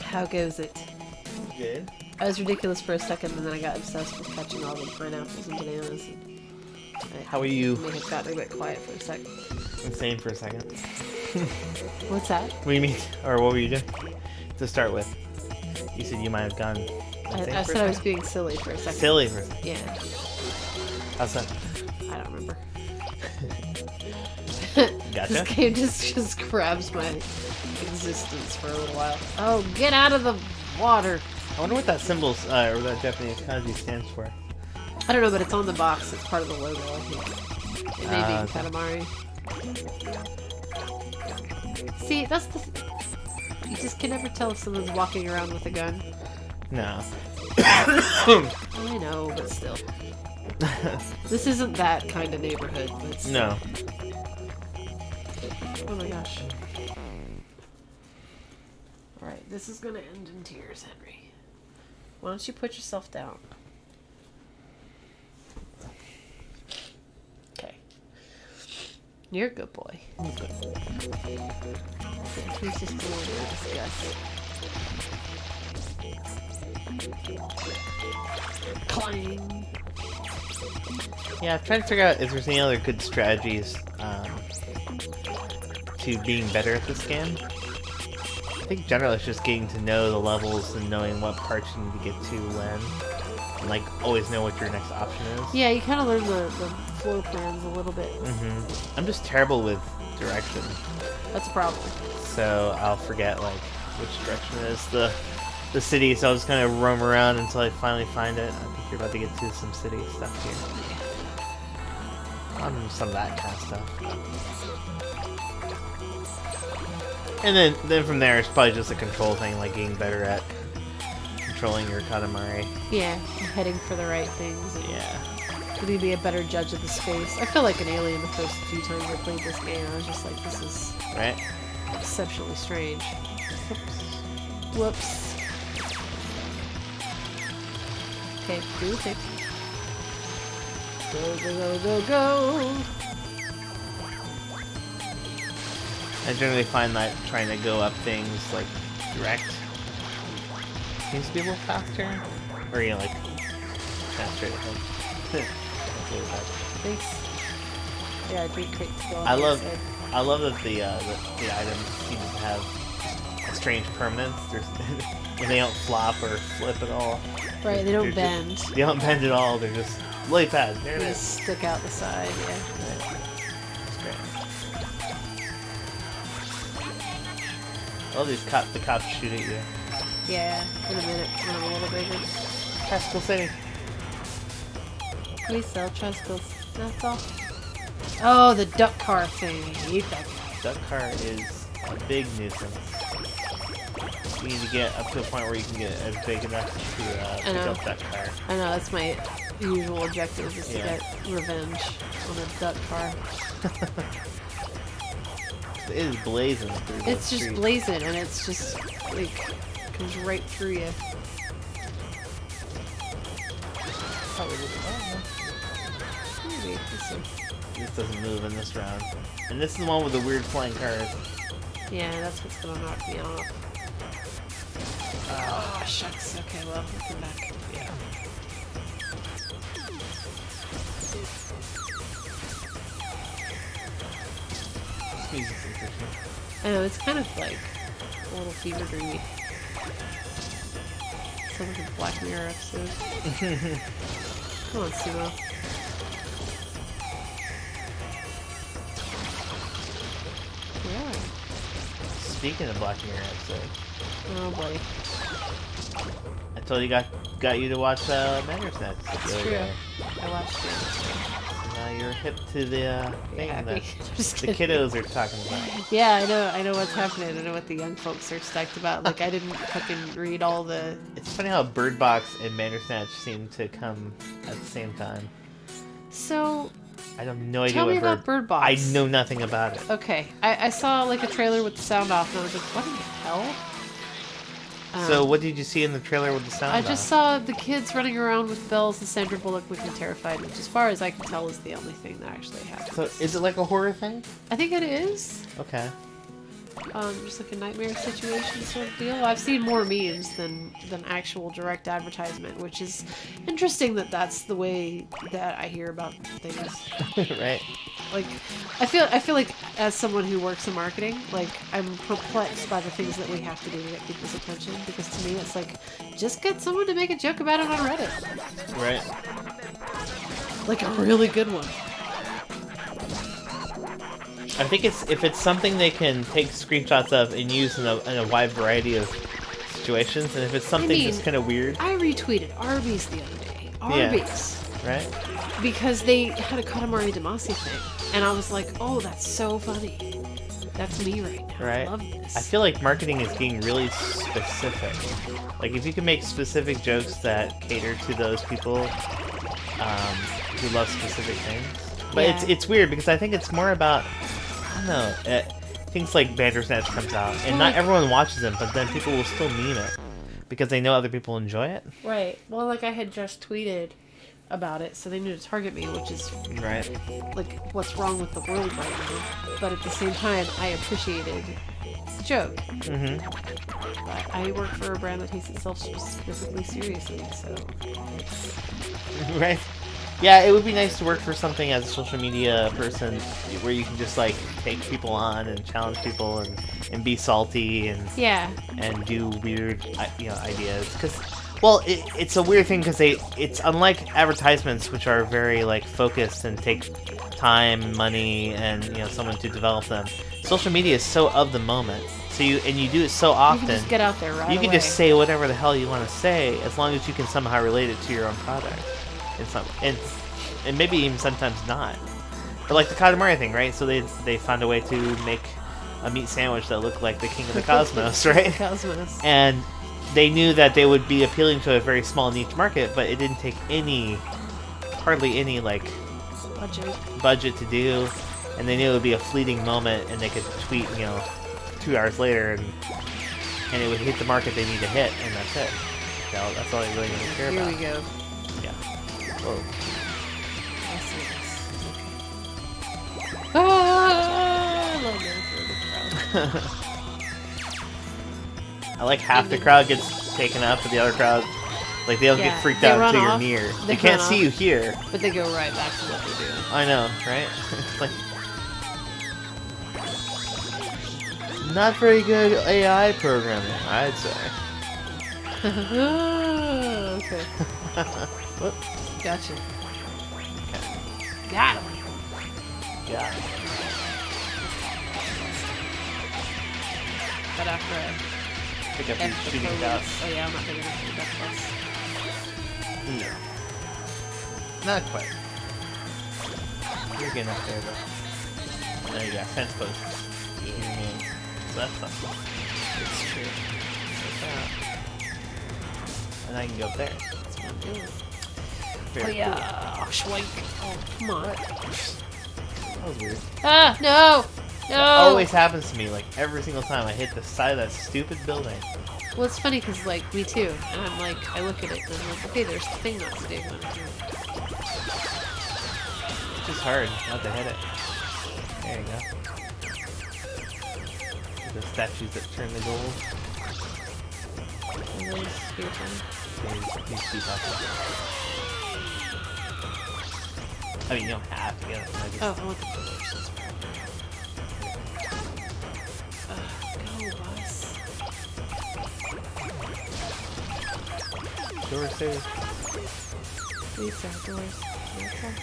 How goes it? Good. I was ridiculous for a second, and then I got obsessed with catching all the pineapples and bananas. And How are you? may have gotten a bit quiet for a second. Insane for a second. What's that? What do you mean? Or what were you doing? To start with. You said you might have gone insane I for a said I was second? being silly for a second. Silly for a second. Yeah. How's that? I don't remember. Gotcha. This game just grabs my existence for a little while. Oh, get out of the water! I wonder what that symbol's, or that Japanese kanji stands for. I don't know, but it's on the box. It's part of the logo, I think. It may be in Okay. Katamari. See, that's the... You just can never tell if someone's walking around with a gun. No. I know, but still. This isn't that kind of neighborhood, but still. No. Oh my gosh. Alright, this is gonna end in tears, Henry. Why don't you put yourself down? Okay. You're a good boy. Yeah, he's just a little bit of disgust. Clang! Yeah, I'm trying to figure out if there's any other good strategies to being better at this game. I think generally it's just getting to know the levels and knowing what parts you need to get to when. And, like, always know what your next option is. Yeah, you kind of learn the floor plans a little bit. I'm just terrible with direction. That's a problem. So I'll forget, like, which direction is the the city, so I was just gonna roam around until I finally find it. I think you're about to get to some city stuff here. Some of that kind of stuff. And then from there, it's probably just a control thing, like getting better at controlling your Katamari. Yeah, heading for the right things. Yeah. Getting to be a better judge of the space. I feel like an alien the first few times I played this game. I was just like, this is Right? exceptionally strange. Oops. Whoops. Okay, do the thing. Go, go, go, go, go! I generally find that trying to go up things like direct seems to be a little faster, or like straight ahead. Thanks. Yeah, I think great to go on I the love inside. that the items seem to have a strange permanence. And they don't flop or flip at all. Right, they don't They're bend. They don't bend at all. They're just lily pad. There it They is. stick out the side, yeah. That's great. All these the cops shoot at you. Yeah, in a minute when I'm a little bigger. Tricycle City. We sell tricycles. That's all. Oh, the duck car thing. I hate that. Duck car is a big nuisance. You need to get up to a point where you can get it big enough to pick up that car. I know, that's my usual objective, is to Yeah. get revenge on a duck car. It is blazing through the It's just street. blazing, and it's just, like, comes right through you. Probably wouldn't- Maybe. Let's see. This doesn't move in this round. And this is the one with the weird flying cars. Yeah, that's what's gonna knock me off. Oh, shucks. Okay, well, we'll come back. Yeah. This music's interesting. I know, it's kind of like a little fever dreamy. Sounds like a Black Mirror episode. Come on, Sumo. Yeah. Speaking of Black Mirror episode, Oh boy. I told you got you to watch Bandersnatch. It's true. I watched it. So now you're hip to the thing Yeah, that just the kidding. kiddos are talking about. Yeah, I know what's happening. I know what the young folks are stoked about. Like, I didn't fucking read all the... It's funny how Bird Box and Bandersnatch seem to come at the same time. So, I have no idea tell what me about Bird Box. I know nothing about it. Okay, I saw, like, a trailer with the sound off, and I was like, what in the hell? So what did you see in the trailer with the sound I just off? saw the kids running around with bells and Sandra Bullock looking terrified, which, as far as I can tell, is the only thing that actually happened. So is it like a horror thing? I think it is. Okay. Just like a nightmare situation sort of deal. I've seen more memes than actual direct advertisement, which is interesting that that's the way that I hear about things. Right. Like, I feel like as someone who works in marketing, like, I'm perplexed by the things that we have to do to get people's attention, because to me it's like, just get someone to make a joke about it on Reddit. Right. Like a really good one. I think if it's something they can take screenshots of and use in a wide variety of situations, and if it's something that's kind of weird, I retweeted Arby's the other day. Arby's. right? Because they had a Katamari Damacy thing. And I was like, oh, that's so funny. That's me right now. Right. I love this. I feel like marketing is getting really specific. Like if you can make specific jokes that cater to those people who love specific things. But Yeah. it's weird because I think it's more about, I don't know, things like Bandersnatch comes out and not everyone watches them, but then people will still meme it because they know other people enjoy it. Right. Well, like I had just tweeted about it, so they knew to target me, which is Right. like what's wrong with the world right now. But at the same time, I appreciated the joke. Mm-hmm. But I work for a brand that takes itself specifically seriously, so it's... Right. Yeah, it would be nice to work for something as a social media person where you can just like take people on and challenge people and be salty and Yeah. do weird ideas. Because Well, it's a weird thing because it's unlike advertisements, which are very like focused and take time, money, and someone to develop them. Social media is so of the moment. So you do it so often. You can just get out there right You can away. just say whatever the hell you want to say, as long as you can somehow relate it to your own product. And maybe even sometimes not. But like the Katamari thing, right? So they found a way to make a meat sandwich that looked like the King of the Cosmos, right? Cosmos. And they knew that they would be appealing to a very small niche market, but it didn't take hardly any like budget to do, and they knew it would be a fleeting moment, and they could tweet 2 hours later, and it would hit the market they need to hit, and that's it. So that's all they really need to care about. Here we go. Yeah. Whoa. I see this. Okay. Ah, I love that for the crowd. I like half the crowd gets taken up, but the other crowd, like they don't get freaked they out run until off. you're near. They They can't run see off. you here. But they go right back to what they're doing. I know, right? It's like not very good AI programming, I'd say. Okay. Whoop. Gotcha. Okay. Got him. Yeah. But after I Pick up F these the shooting police. dots. Oh yeah, I'm not big enough for that bus. No. Not quite. You're getting up there, though. There you go, fence post. Yeah. So that's fun. It's true. Like that. And I can go up there. That's what I'm doing. Very Oh yeah. Oh, schwank. Oh, come on. What? That was weird. Ah, no! No! That always happens to me, like every single time I hit the side of that stupid building. Well, it's funny because, like, me too. And I'm like, I look at it and I'm like, okay, there's the thing not to do. It's just hard not to hit it. There you go. The statues that turn to gold. And then your turn. These keep up. I mean, you don't have to get them. I just... Oh, I want the pillars. That's perfect. Go, bus. Doors too. These are doors. Okay.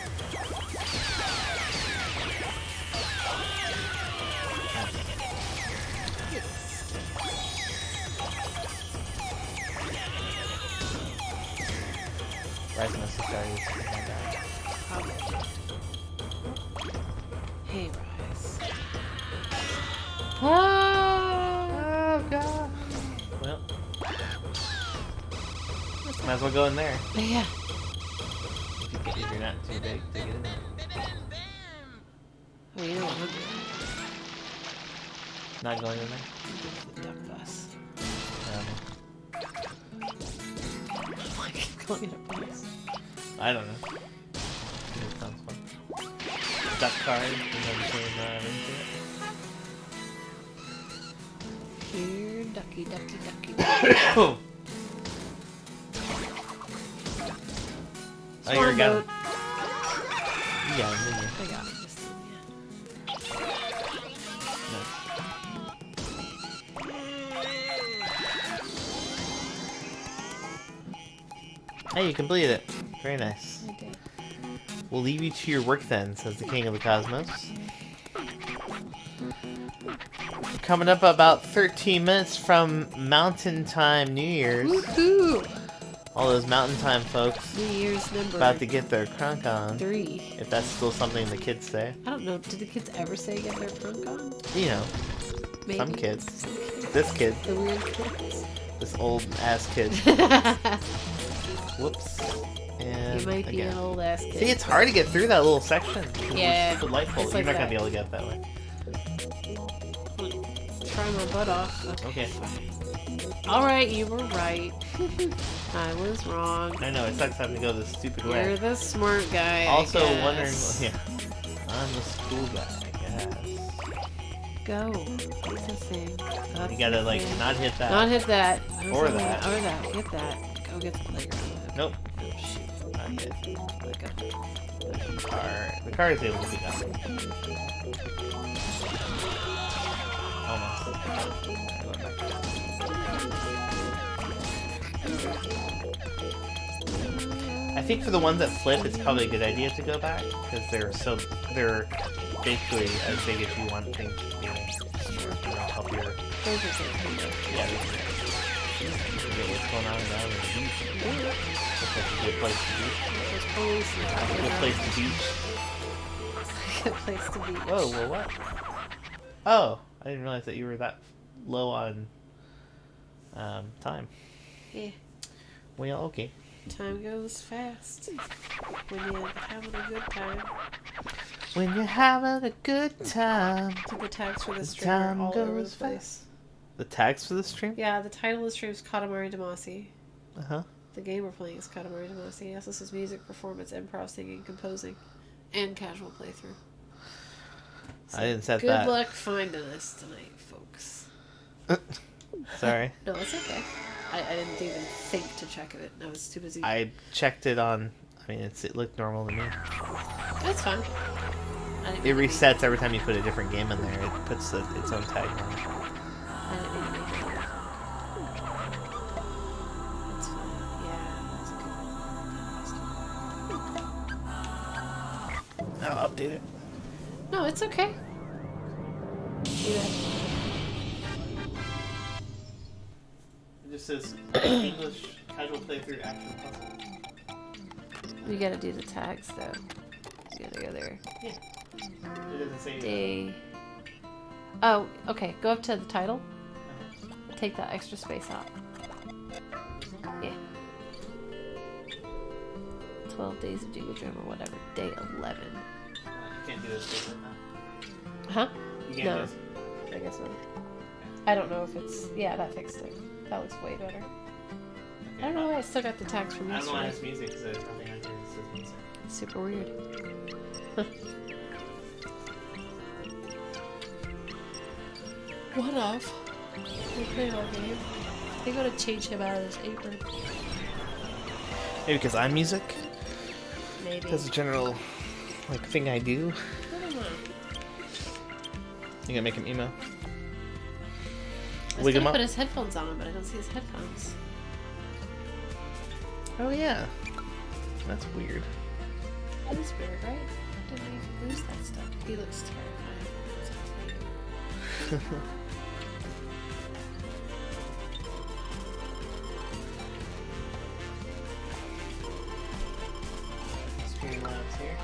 Rise must have started. Hey, Rise. Oh god. Well. Might as well go in there. But yeah. If you're not too big to get in there. Oh, you know what I'm doing? Not going in there? The duck bus. Um, Why keep calling it a bus? I don't know. It sounds fun. Duck card, and then turn into it. Here, ducky, ducky, ducky. Oh! Oh, you're a gun. boat. You got him, didn't you? I got it. Just, Nice. Hey, you completed it. Very nice. yeah. Okay. We'll leave you to your work then, says the King of the Cosmos. We're coming up about 13 minutes from Mountain Time New Year's. Woohoo! All those Mountain Time folks New Year's number about to get their crunk on. 3. If that's still something the kids say. I don't know. Did the kids ever say get their crunk on? You know, Maybe. some kids. This kid. The weird kids. This old ass kid. Whoops. And You might be again. an old ass kid. See, it's hard to get through that little section. Yeah, Stupid light bulb. it's You're like not gonna that. be able to get that way. Try my butt off. Okay. Alright, you were right. I was wrong. I know, it sucks having to go this stupid You're way. the smart guy. Also I guess. wondering, yeah, I'm the school guy, I guess. Go. That's the thing. That's You gotta the like thing. not hit that. Not hit that. Or that. Or that. Get that. Go get the playground. Nope. Oh shoot. Not yet. Let go. The car is able to be done. Almost. Alright, going back. I think for the ones that flip, it's probably a good idea to go back because they're basically as big as you want things to be. Help your Those are good. yeah. Get what's going on down in the beach. Looks like a good place to be. There's police and A good place to beach. Good place to be. Whoa, well, what? Oh, I didn't realize that you were that low on time. Yeah. Well, okay. Time goes fast when you're having a good time. When you're having a good time. To the tags for this The stream are time all over the goes place. The tags for the stream? Yeah, the title of the stream is Katamari Damacy. Uh-huh. The game we're playing is Katamari Damacy. Yes, this is music, performance, improv, singing, composing, and casual playthrough. So I didn't set good that. Good luck finding us tonight, folks. Sorry. No, it's okay. I didn't even think to check it. I was too busy. I checked it on... I mean, it looked normal to me. That's fine. It resets every time you put a different game in there. It puts its own tag on it. I didn't mean to make it. That's fine. Yeah, that's a good one. I'll update it. No, it's okay. Do that. It just says English casual playthrough action puzzle. We gotta do the tags though. We gotta go there. Yeah. It doesn't say... Day. Oh, okay. Go up to the title. Take that extra space out. Yeah. 12 Days of Jingle Jam or whatever. Day 11. You can't do this like that. Huh? You can't No. do this. I guess not. I don't know if it's... Yeah, that fixed it. That looks way better. Okay. I don't know why I still got the tags from I don't know why yesterday. it's music, because there's nothing on here that says music. It's super weird. What of? We played our game. They gotta change him out of his apron. Maybe because I'm music? Maybe. That's a general, thing I do. I don't know. You gonna make him emo? I was Wig him gonna up? put his headphones on, but I don't see his headphones. Oh, yeah. That's weird. That is weird, right? Didn't I lose that stuff? He looks terrifying. Streamlabs here.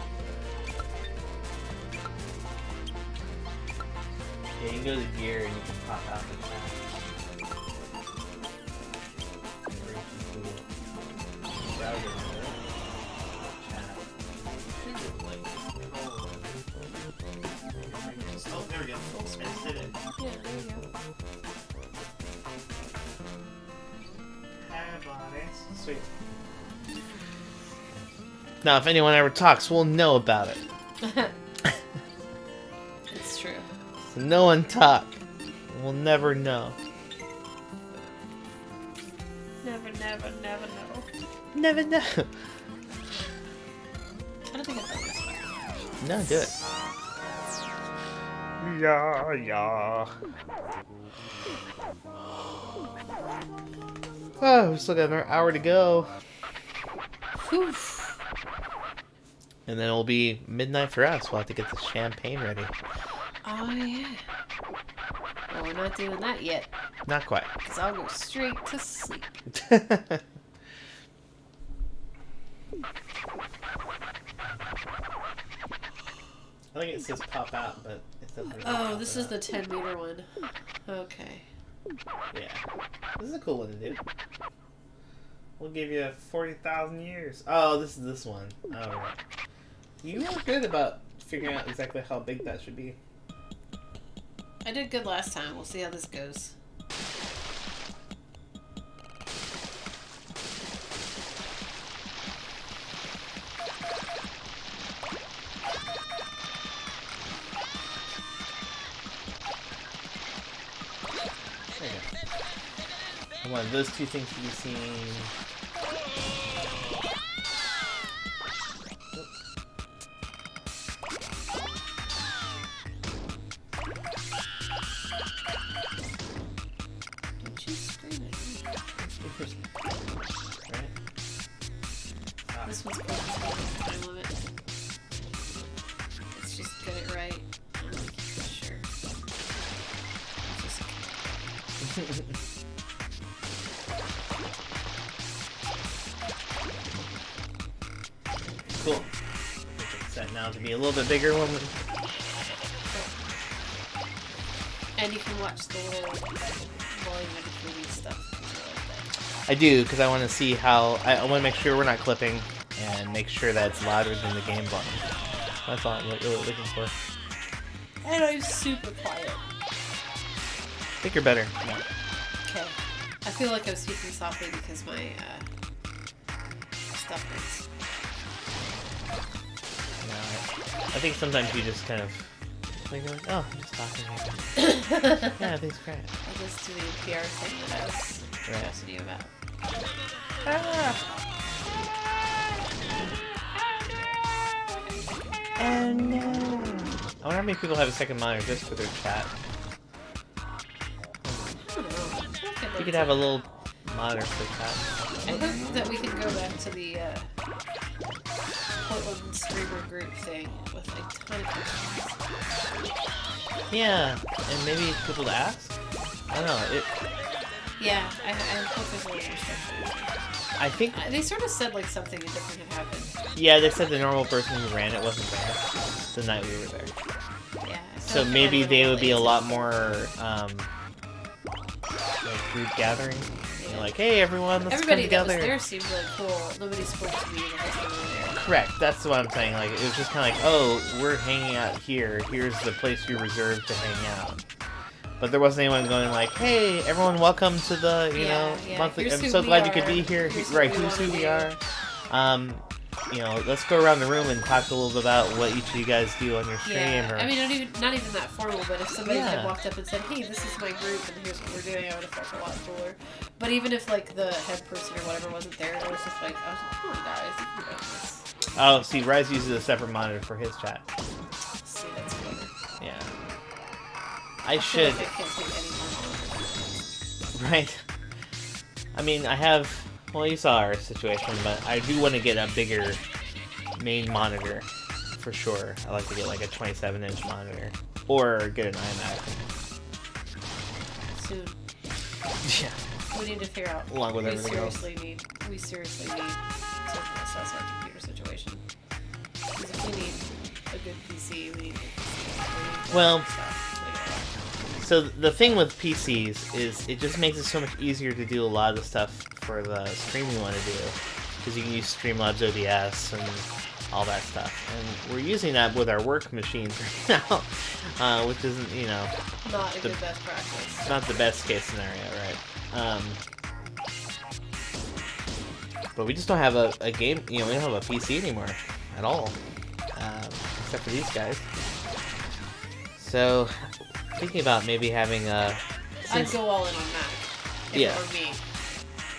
Yeah, you can go to gear and you can pop out the chat. Or you can do browser mode. Chat. Oh, there we go. I just did it. Yeah, there you go. Hi, buddy. Sweet. Now, if anyone ever talks, we'll know about it. It's true. So no one talk. We'll never know. Never know. Never know. I don't think I've done this one. No, do it. Yeah, yeah. Oh, we still got another hour to go. Whew. And then it'll be midnight for us. We'll have to get the champagne ready. Oh, yeah. Well, we're not doing that yet, Not quite. because I'll go straight to sleep. I think it says pop out, but it doesn't. Oh, this is the 10-meter one. Okay. Yeah. This is a cool one to do. We'll give you 40,000 years. Oh, this is this one. Oh, right. You were good about figuring out exactly how big that should be. I did good last time. We'll see how this goes. There you go. I want those two things to be seen. Don't you scream at me. Cool. It's set now to be a little bit bigger when we... And you can watch the little volume indicating stuff. I do, because I want to see how... I want to make sure we're not clipping, and make sure that it's louder than the game volume. That's all I'm really looking for. And I'm super quiet. I think you're better. No. Okay. I feel like I'm speaking softly because my stuff hurts. No, I think sometimes you just kind of... Like, oh, I'm just talking here. Yeah, I think it's great. I'll just do the NPR thing that I was asking you about. Oh no! I wonder how many people have a second monitor just for their chat. I don't know. You could have a little monitor for chat. I hope that we can go back to the Portland streamer group thing with a ton of questions. Yeah, and maybe people to ask? I don't know. Yeah, I hope there's a little more structure. I think... They sort of said like something different had happened. Yeah, they said the normal person who ran it wasn't there the night we were there. Yeah. So maybe they would be a lot more like group gathering. You know, like, hey everyone, let's Everybody come together. That was there seemed really cool. Nobody spoke to me the whole time we were there. Correct. That's what I'm saying. Like, it was just kind of like, oh, we're hanging out here. Here's the place you reserved to hang out. But there wasn't anyone going like, hey, everyone, welcome to the, you know, monthly. I'm so glad you could be here. Right, who's who we are. You know, let's go around the room and talk a little bit about what each of you guys do on your stream. Yeah, or... I mean, not even that formal, but if somebody had walked up and said, hey, this is my group and here's what we're doing, I would have felt a lot cooler. But even if, like, the head person or whatever wasn't there, it was just like, I was like, come on, guys, you can do this. Oh, see, Rise uses a separate monitor for his chat. See, that's clever. Yeah. I should. Feel like I can't take any more. Right. I mean, I have... Well, you saw our situation, but I do want to get a bigger main monitor, for sure. I like to get like a 27-inch monitor. Or get an iMac. Soon. Yeah. We need to figure out. Along with everything else. We seriously need to assess our computer situation. Because if we need a good PC, we need a good PC. Well, so the thing with PCs is it just makes it so much easier to do a lot of the stuff for the stream you want to do. Because you can use Streamlabs OBS and all that stuff. And we're using that with our work machines right now, which isn't, you know... Not a good best practice. Not the best case scenario, right? But we just don't have a game, you know, we don't have a PC anymore at all. Except for these guys. So, thinking about maybe having a... I'd go all in on Mac. If Yeah. it were me.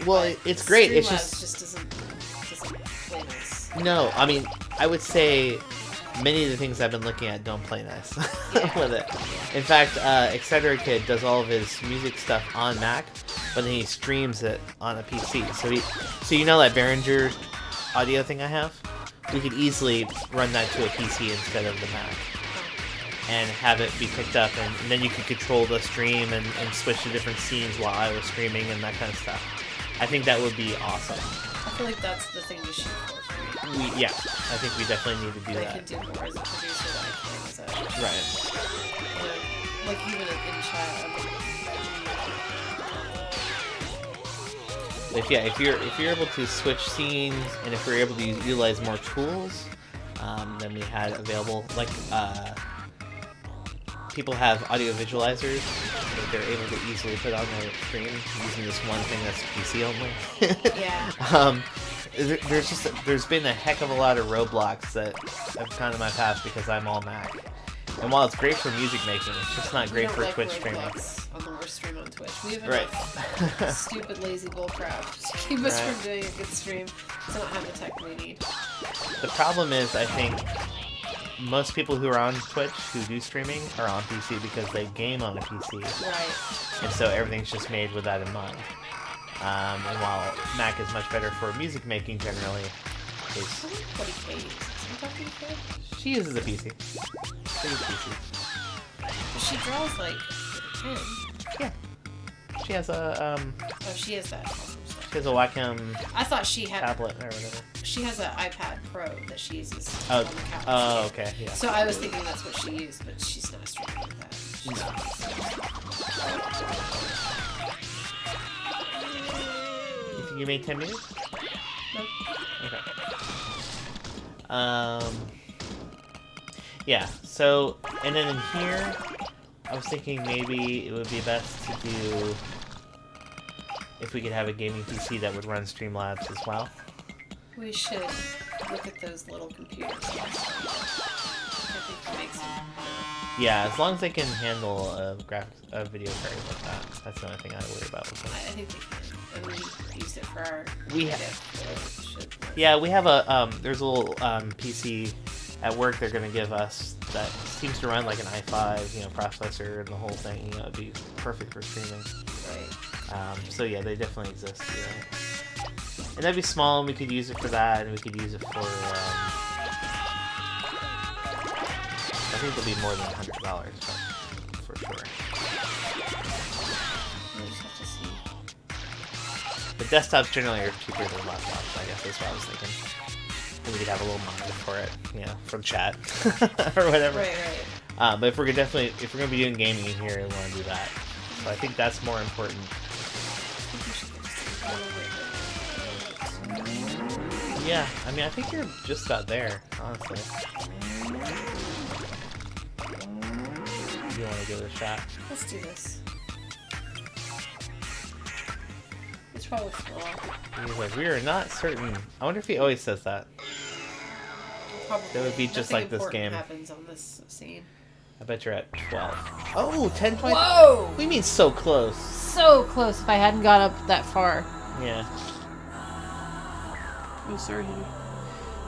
Well, it's great. It's Streamlabs just doesn't play nice. No, I mean, I would say many of the things I've been looking at don't play nice with it. In fact, Etc. Kid does all of his music stuff on Mac, but then he streams it on a PC. So you know that Behringer audio thing I have? We could easily run that to a PC instead of the Mac. And have it be picked up, and then you could control the stream and switch to different scenes while I was streaming and that kind of stuff. I think that would be awesome. I feel like that's the thing to shoot for me. Yeah, I think we definitely need to do I that. can do more as a producer than I can as a... Right. Like even in chat. If you're able to switch scenes, and if you're able to utilize more tools than we had available, like people have audio visualizers that they're able to easily put on their stream using this one thing that's PC only. Yeah. There's been a heck of a lot of roadblocks that have come in my path because I'm all Mac. And while it's great for music making, it's just not great for Twitch streaming. On the worst stream on Twitch. We have Right. enough stupid lazy bullcrap to keep us from doing a good stream to not have the tech we need. The problem is, I think, most people who are on Twitch who do streaming are on PC because they game on a PC. Right. And so everything's just made with that in mind. And while Mac is much better for music making generally, Somebody Kate. Is he talking to Kate? she uses a PC. She uses PC. She draws like 10. Yeah. She has a Oh, she has that awesome stuff. she has a Wacom I thought she had. tablet or whatever. She has an iPad Pro that she uses Oh, on the couch. oh, okay, yeah. So I was thinking that's what she used, but she's not streaming with that. She's No. You think you made 10 minutes? No. Okay. Yeah, so, and then in here, I was thinking maybe it would be best to do, if we could have a gaming PC that would run Streamlabs as well. We should look at those little computers. I think that makes it. Yeah, as long as they can handle a video card like that. That's the only thing I worry about with them. I think they can. And we used it for our. We video, have. so it should work. Yeah, we have a, there's a little PC at work they're going to give us that seems to run like an i5, processor and the whole thing. It'd be perfect for streaming. Right. So yeah, they definitely exist. And that'd be small, and we could use it for that, and we could use it for. I think it'll be more than $100 for sure. We just have to see. But desktops generally are cheaper than laptops. I guess that's what I was thinking. And we could have a little monitor for it, from chat or whatever. Right, right. But if we're gonna be doing gaming in here, we want to do that. So I think that's more important. Yeah, I mean, I think you're just about there, honestly. You want to give it a shot? Let's do this. It's probably still on. He's like, we are not certain. I wonder if he always says that. Probably. That would be just Nothing like this important game. Happens on this scene. I bet you're at 12. Oh, 10 points. Whoa! What do you mean so close? So close. If I hadn't got up that far. Yeah. Oh, sorry, honey.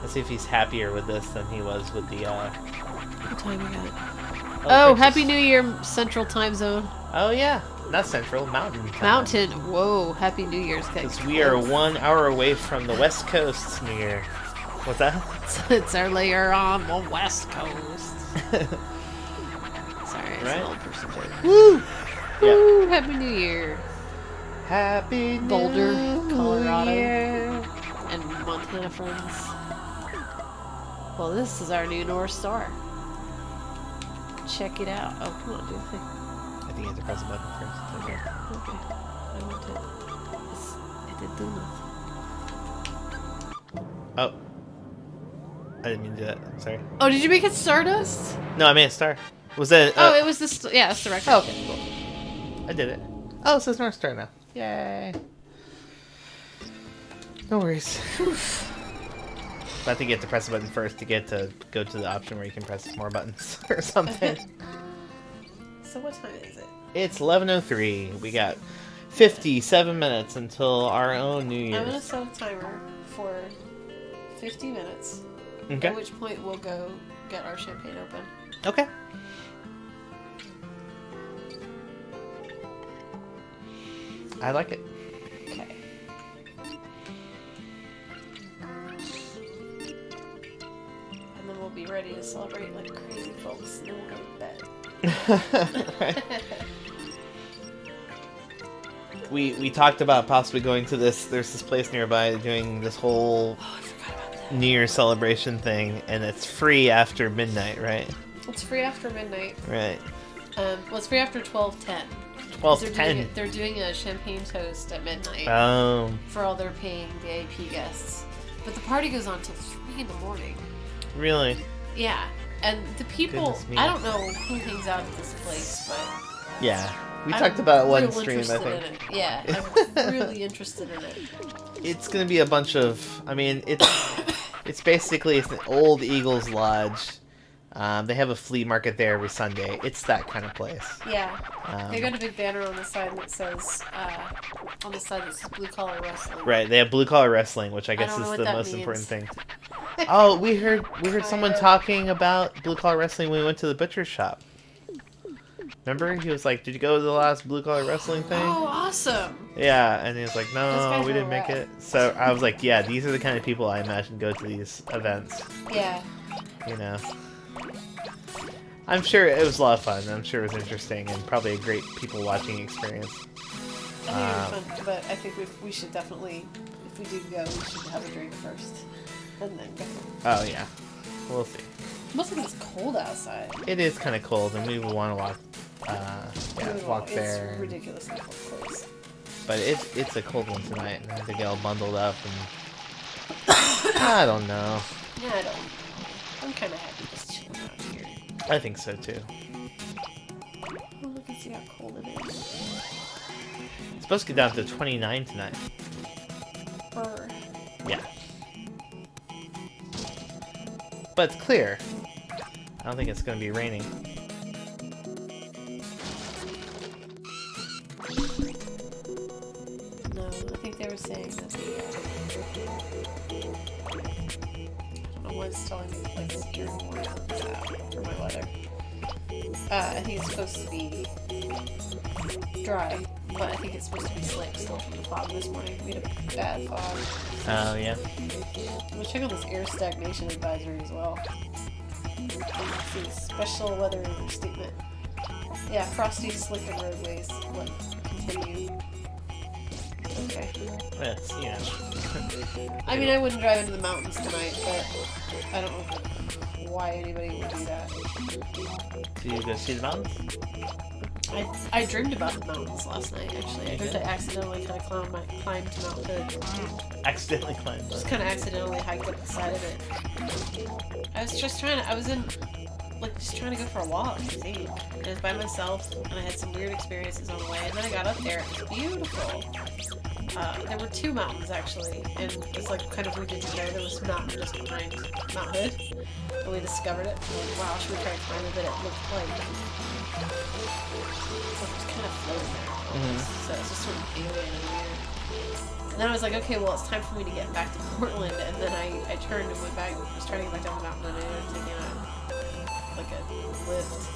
Let's see if he's happier with this than he was with the, What time we got? Oh, Oh, Princess- Happy New Year, Central Time Zone. Oh, yeah. Not Central, Mountain Time. Mountain. Whoa, Happy New Year's. Because we are 1 hour away from the West Coast New Year. What's that? It's earlier on the West Coast. Sorry, it's Right? an old person joke. Woo! Yeah. Woo, Happy New Year. Happy Boulder, New Colorado. Year. And Montana friends. Well, this is our new North Star. Check it out. Oh, come on, do the thing. I think you have to press a button first. Okay. Okay. I want it. It did do nothing. Oh. I didn't mean to do that. I'm sorry. Oh, did you make it Stardust? No, I made a star. Was that... Oh, it was this. Yeah, that's the record. Oh, okay, cool. I did it. Oh, it says North Star now. Yay. No worries. But I think you have to press the button first to get to go to the option where you can press more buttons or something. So what time is it? It's 11:03. We got 57 minutes until our own New I'm gonna Year's. set a timer for 50 minutes. Okay. At which point we'll go get our champagne open. Okay. I like it. Okay. And then we'll be ready to celebrate like crazy folks, and then we'll go to bed. We talked about possibly going to this. There's this place nearby doing this whole Oh, I forgot about that. New Year's celebration thing, and it's free after midnight, right? It's free after midnight. Right. Well, it's free after 12:10. 12:10. They're doing a champagne toast at midnight for all their paying VIP guests. But the party goes on till 3 in the morning. Really? Yeah. And the people, Goodness me. I don't know who hangs out at this place, but Yeah. We I'm talked about it one real stream, I interested think. in it. Yeah, I'm really interested in it. It's gonna be a bunch of. I mean, it's basically it's an old Eagles Lodge. They have a flea market there every Sunday. It's that kind of place. Yeah. They got Um, a big banner on the side that says, blue collar wrestling. right. They have blue collar wrestling, which I I guess don't know is what the that most means. important thing. Oh, we heard someone Kinda. talking about blue collar wrestling when we went to the butcher's shop. Remember? He was like, "Did you go to the last blue collar wrestling thing?" Oh, awesome! Yeah, and he was like, Those "No, guys we are didn't make rad. it." So I was like, "Yeah, these are the kind of people I imagine go to these events." Yeah. You know. I'm sure it was a lot of fun. I'm sure it was interesting and probably a great people watching experience. I think it'd be fun, but I think we should definitely, if we do go, we should have a drink first, and then go. Oh yeah, we'll see. Mostly because it's cold outside. It is kind of cold, and we would want to walk. Walk there. It's ridiculously cold place. But it's a cold one tonight, and I have to get all bundled up, and I don't know. Yeah, I don't. I'm kind of happy just chilling out here. I think so too. Oh, look and see how cold it is. It's supposed to get down to 29 tonight. Brr. Yeah. But it's clear. I don't think it's going to be raining. No, I think they were saying that the I don't know what's telling me like secure warnings out for my weather. I think it's supposed to be dry, but I think it's supposed to be slick still from the fog this morning. We had a bad fog. Oh, yeah. We'll check on this air stagnation advisory as well. See, special weather statement. Yeah, frosty, slick, and roadways. What? Continue. Okay. That's, you know. I mean, I wouldn't drive into the mountains tonight, but I don't know why anybody would do that. Do you go see the mountains? I dreamed about the mountains last night, actually. I dreamed I accidentally kind of climbed Mount Hood. Accidentally climbed. Just kind of accidentally hiked up the side of it. I was just trying to, I was in, like, just trying to go for a walk, I think. And I was by myself, and I had some weird experiences on the way, and then I got up there, it was beautiful. There were two mountains, actually, and it's, like, kind of weird to know there was a mountain just behind Mount Hood. And we discovered it, and we're like, wow, should we try to climb it? But it looked like it was kind of floating there. So it's just sort of alien and weird. And then I was like, okay, well, it's time for me to get back to Portland. And then I turned and went back, was trying to get back down the mountain, and I ended up taking a Lyft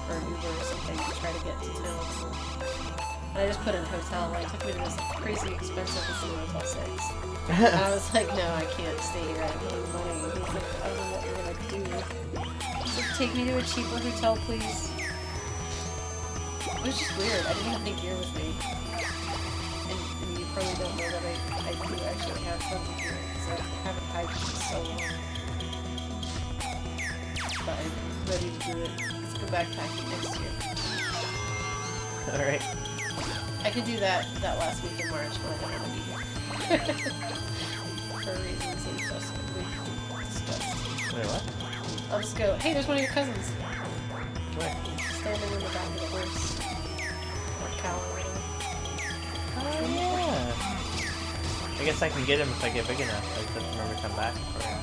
or Uber or something to try to get to town. And I just put in a hotel, and it took me to this crazy expensive Motel 6. And I was like, no, I can't stay here, I don't have money. And he's like, I don't know what you're gonna do. He's like, take me to a cheaper hotel, please. It was just weird. I didn't have any gear with me. And you probably don't know that I do actually have some gear, because I haven't hiked in so long. But I'm ready to do it. Let's go backpacking next year. Alright. I could do that last week in March when I don't want to be here. For reasons we've discussed. Wait, what? I'll just go, hey, there's one of your cousins. Where? Standing in the back of the horse. Or cow or whatever. Oh, yeah. I guess I can get him if I get big enough. I just have to remember to come back for him.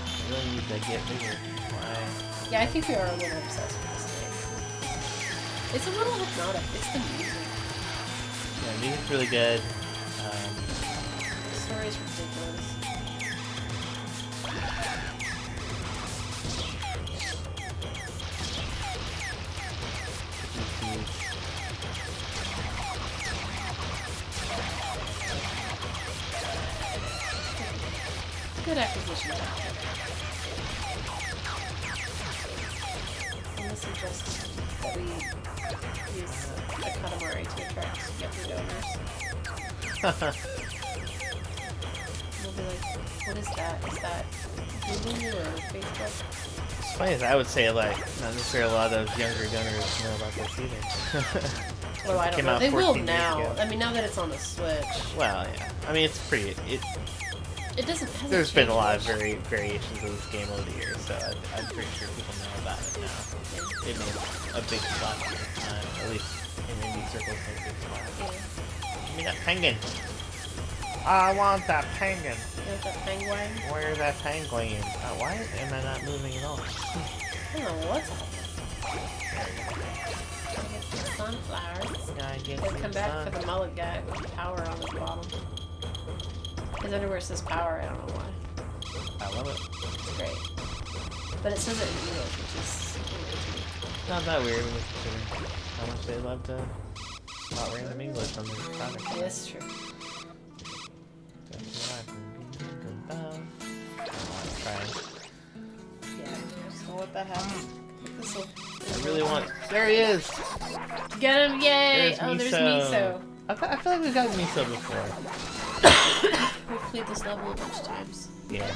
I really need to get bigger. Why? Yeah, I think we are a little obsessed with this game. It's a little hypnotic. It's the music. Yeah, music's really good. The story's ridiculous. Good acquisition. I'm gonna suggest that we use a Katamari to attract younger donors. We'll be like, what is that? Is that Google or Facebook? It's funny as I would say, like, not necessarily a lot of younger donors know about this either. Well, I don't Came know. out They will 14 days now. ago. I mean, now that it's on the Switch. Well, yeah. I mean, it's pretty. It doesn't. There's been a lot of variations of this game over the years, so I'm pretty sure people know about it now. It made a big splash at the time, at least in indie circles. Made a big splash. Yeah. Give me that penguin. I want that penguin. You know that penguin? Where's that penguin? Why am I not moving at all? I don't know what's happening. Gotta get some sunflowers. Gotta get Gotta some come back sun. for the mullet guy with power on his bottom. His underwear says power, I don't know why. I love it. It's great. But it says it in English, which is weird to me. Not that weird when you consider how much they love to spot random English on their products. Yeah, it's true. Try. Yeah, I just know what that happened. This'll. I really want. There he is. Get him! Yay! There's There's Miso. Miso. I feel like we've gotten Miso before. We've played this level a bunch of times. Yeah.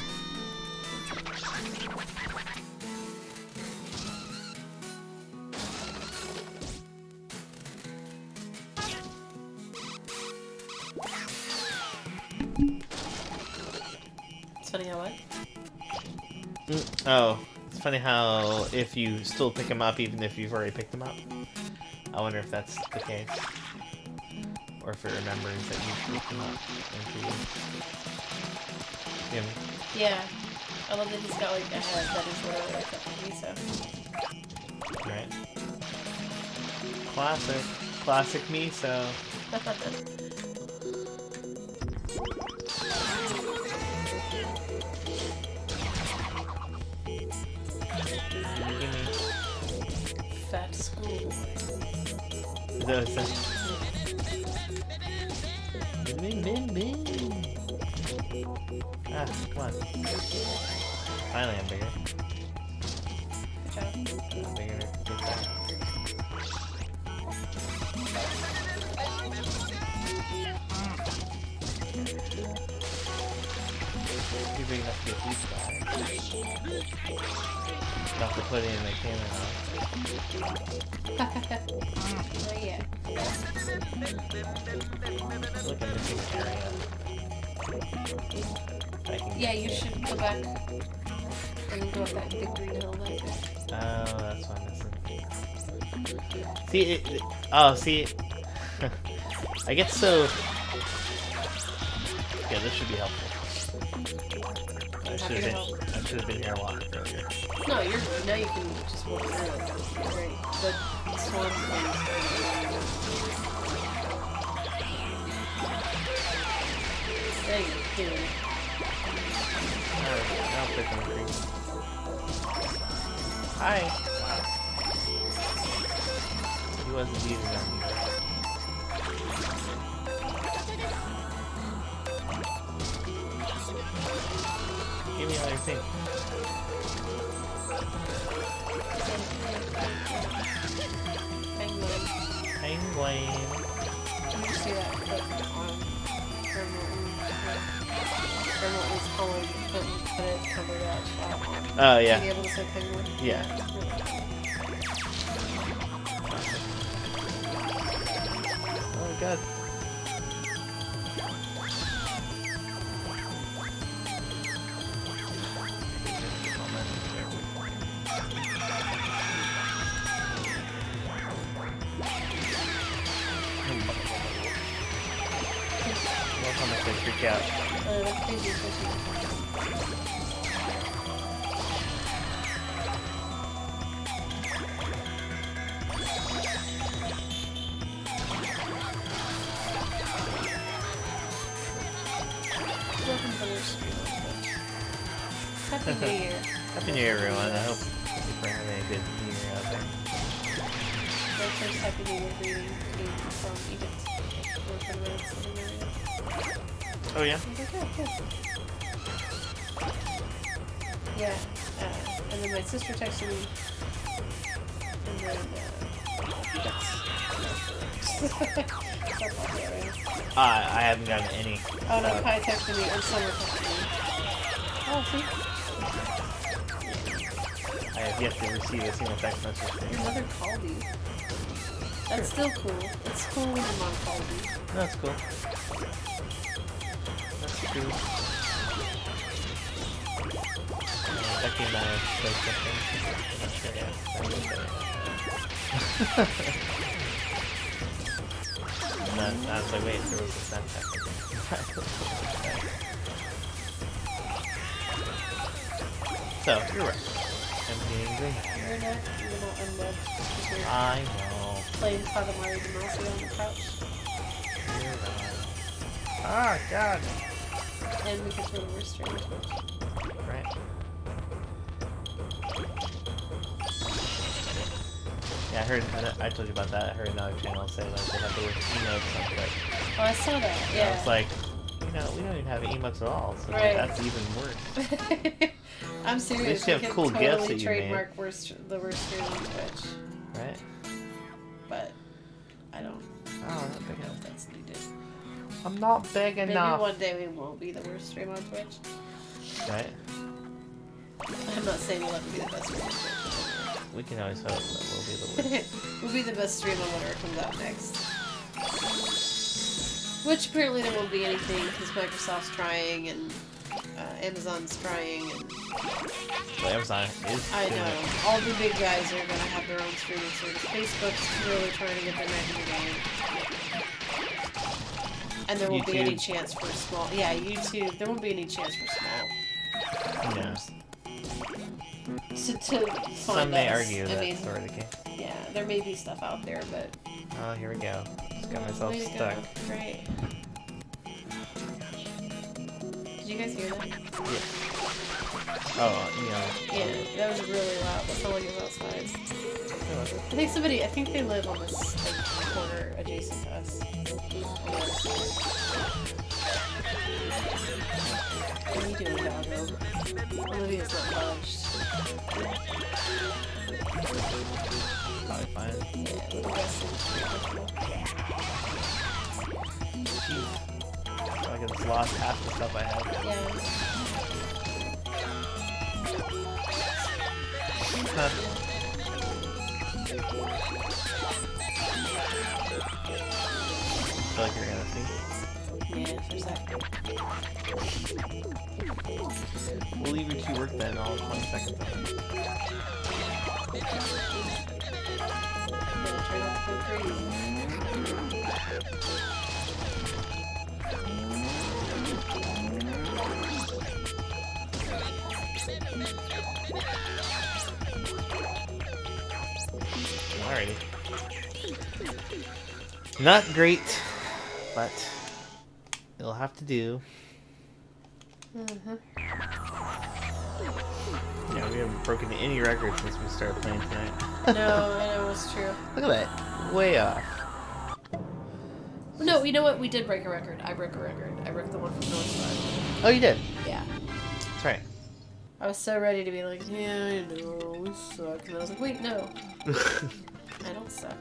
It's funny how what? Oh, it's funny how if you still pick him up even if you've already picked him up. I wonder if that's the case. Or if it remembers that you picked him up. Yeah. Yeah. I love that he's got like a head that is literally like a Miso. Right. Classic. Classic Miso. Fat school. Bing, bing, bing. Ah, come on. Finally, I'm bigger. Good job. I'm bigger. Good job. Too big enough to get these guys. Enough to put in the camera. Oh yeah. Look at missing area. Yeah, you should go back and then go up that big green hill back there. Oh, that's what I'm missing. See, oh, see. I get so. Yeah, this should be helpful. I should have been here a lot earlier. No, you're good. Now you can just walk through it. Great. The swarm thing. There you go. Alright, now I'm picking the cream. Hi! He wasn't eating on me. Give me all your things. Penguin. Penguin. Did you see that clip on Remote calling but it covered that shot on? Oh, yeah. Being able to say penguin? Yeah. It's really cool. Oh, God. How much they freak out. That's crazy, especially. Welcome to their stream. Happy New Year. Happy New Year, everyone. I hope you're having a good New Year out there. My first Happy New Year greeting came from Egypt. We're from the southern area. Oh, yeah? I was like, oh, cool. Yeah, and then my sister texted me, and then, I haven't gotten any. oh no, Kai texted me, and Summer texted me. Oh, see? I have yet to receive a single text message from Your you. mother called you. That's still cool. It's cool when your mom called you. No, that's cool. That's cool. Becky and I have played something. I'm not sure yet. And then I was like, wait, there was a Snapchat. So, you're right. I'm being green. You're not unwed. You're I know. playing Katamari Damacy on the couch. You're right. Ah, God. And because we're streaming Twitch. Right. Yeah, I heard. I told you about that. I heard another channel say like they have the emotes on Twitch. Oh, I saw that. And I Yeah. was like, we don't even have emotes at all, so Right. that's even worse. I'm serious. least you have we could cool totally gifts that you trademark the worst stream on Twitch, Right? but I don't Oh, not big know enough. if that's needed. I'm not big Maybe enough. one day we won't be the worst stream on Twitch. Right? I'm not saying we'll ever be the best stream on Twitch. We can always hope that we'll be the worst. We'll be the best stream on whatever comes out next. Which apparently there won't be anything because Microsoft's trying and Amazon's trying and Well, Amazon is I doing know it. all the big guys are gonna have their own streaming service. Facebook's really trying to get their neck in the game. And there won't be any YouTube. chance for small. Yeah, YouTube. There won't be any chance for small. Yeah. To find Some may us. argue I that's mean, sort of the case. yeah, there may be stuff out there, but Oh, here we go. Just got myself way to stuck. go. Great. Did you guys hear that? Yeah. Oh, Yeah, that was really loud. That sounded like it was outside. I think they live on this like, corner adjacent to us. What are you doing, doggo? Olivia's not budged. probably fine. Yeah, the best Jeez. I feel like I just lost half the stuff I had. Yeah. Huh. I feel like you're gonna see. Yeah, for a second. We'll leave you to work then, all 20 seconds of it. Yeah, try not to go crazy. Alrighty. Not great, but it'll have to do. Yeah, we haven't broken any records since we started playing tonight. No, I know, it's true. Look at that. Way off. No, you know what? We did break a record. I broke a record. I broke the one from Northside. Oh, you did? Yeah. That's right. I was so ready to be like, yeah, I know, we suck. And I was like, wait, no. I don't suck.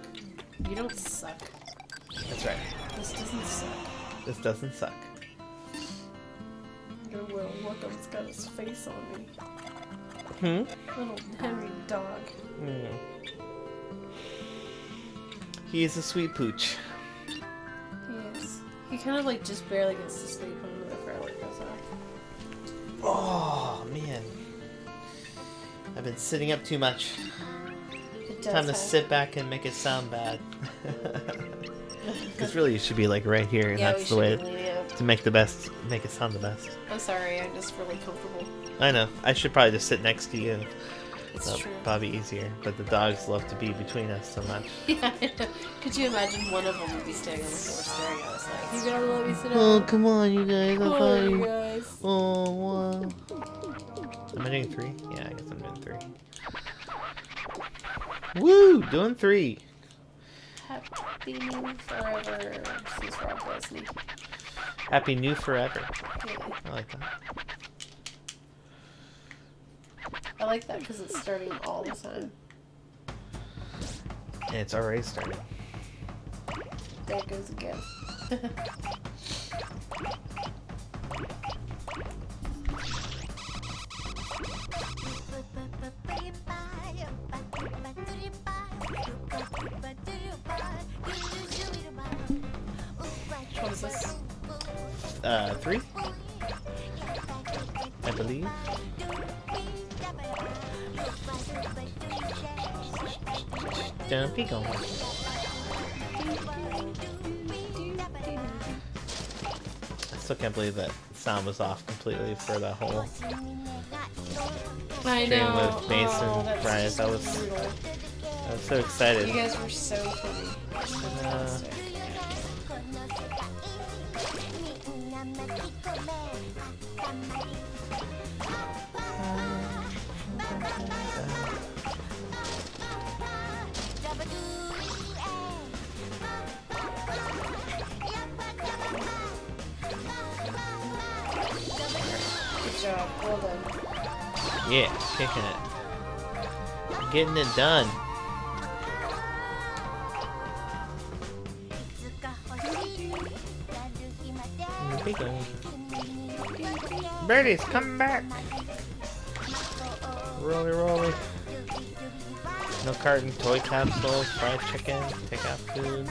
You don't suck. That's right. This doesn't suck. This doesn't suck. Your little Wookham's got his face on me. Hmm? Little Henry dog. Mm. He's a sweet pooch. He is. He kind of like just barely gets to sleep when the firework goes off. Oh, man. I've been sitting up too much. It does Time to have- sit back and make it sound bad. Because really, you should be like right here, and Yeah, that's we the way should be leaning out. to make it sound the best. I'm sorry, I'm just really comfortable. I know. I should probably just sit next to you. It's That'll true. probably be easier. But the dogs love to be between us so much. Yeah, I know. Could you imagine one of them would be standing on the floor staring at us like, you gotta let me sit Oh, down. come on, you guys. I Come thought on, you you. guys. Oh, wow. Am I doing 3? Yeah, I guess I'm doing 3. Woo! Doing 3. Happy New Forever. Since Rob Leslie. Happy New Forever. Yeah. I like that. I like that because it's starting all the time. And it's already started. There goes again. What is this? 3? I believe. Don't be going. I still can't believe that sound was off completely for the whole I stream know. with Mason Oh, that's Bryant. just I was so excited. You guys were so funny. Fantastic. job. Well done. Yeah, kicking it. Getting it done. Big one. Birdie's coming back. Rolly, rolly. No carton, toy capsules, fried chicken, takeout food.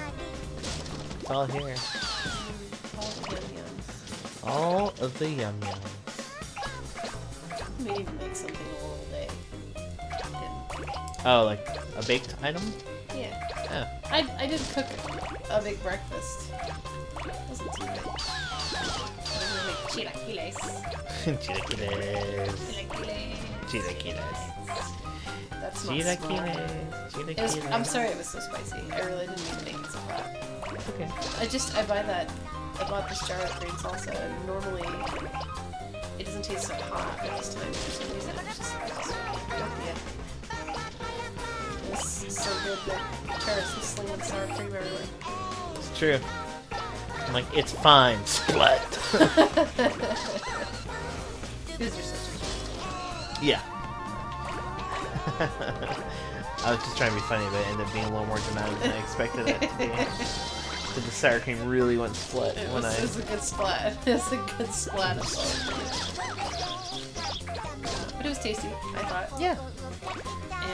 It's all here. All the yum yums. All of the yum yums. Maybe make something a little day. Oh, like a baked item? Yeah. Oh. I did cook a big breakfast. It wasn't too bad. I'm gonna make chilaquiles. Chilaquiles. Chilaquiles. Chilaquiles. That's not Chilaquiles. smart. Chilaquiles. I'm sorry it was so spicy. I really didn't mean to make it so hot. It's okay. I bought this jar of green salsa, and normally it doesn't taste so hot, but this time for some reason it's just it was so good that Paris was slinging sour cream everywhere. It's true. I'm like, it's fine. Splat. Because you're such a Yeah. I was just trying to be funny, but it ended up being a little more dramatic than I expected it to be. But the sour cream really went split It when was a good splat. It was a good splat of sour cream. But it was tasty, I thought. Yeah.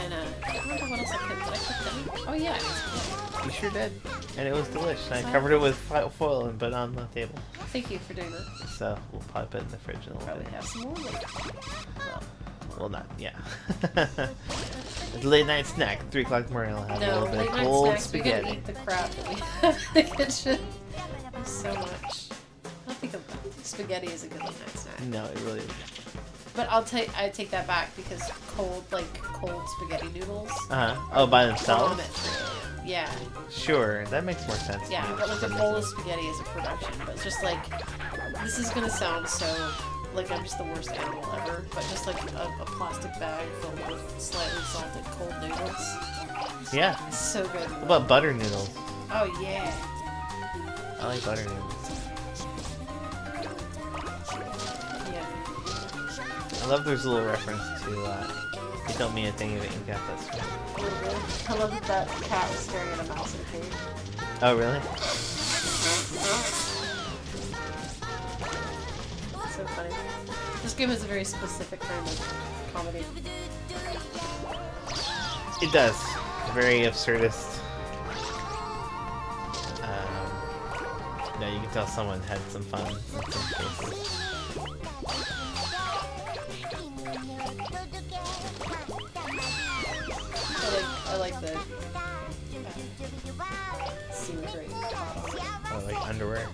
And I don't remember what else I cooked. Did I cook any? Oh yeah, I made some. You sure did. And it was delicious. I covered it with foil and put it on the table. Thank you for doing that. So we'll probably put it in the fridge in a little Probably bit. have some more later. Well, not, yeah. It's a late night snack. 3 o'clock tomorrow I'll have a No, little bit late of night cold snacks. We gotta spaghetti. eat the crap that we have in the kitchen. There's so much. I don't think spaghetti is a good late night snack. No, it really isn't. But I take that back because cold spaghetti noodles. Oh, by themselves? Bomb at 3 a.m. Yeah. Sure, that makes more sense. Yeah, to me but like for a some bowl of reason. spaghetti is a production. But it's just like, this is gonna sound so, like I'm just the worst animal ever, but just like a plastic bag filled with slightly salted cold noodles. Yeah. It's so good. What about butter noodles? Oh yeah. I like butter noodles. Yeah. I love there's a little reference to, you don't mean a thing if it ain't got that smell. A little bit. I love that cat was staring at a mouse in a cage. Oh, really? So funny. This game is a very specific kind of comedy. It does. Very absurdist. No, you can tell someone had some fun in some cases. I like the scenery. Or like underwear.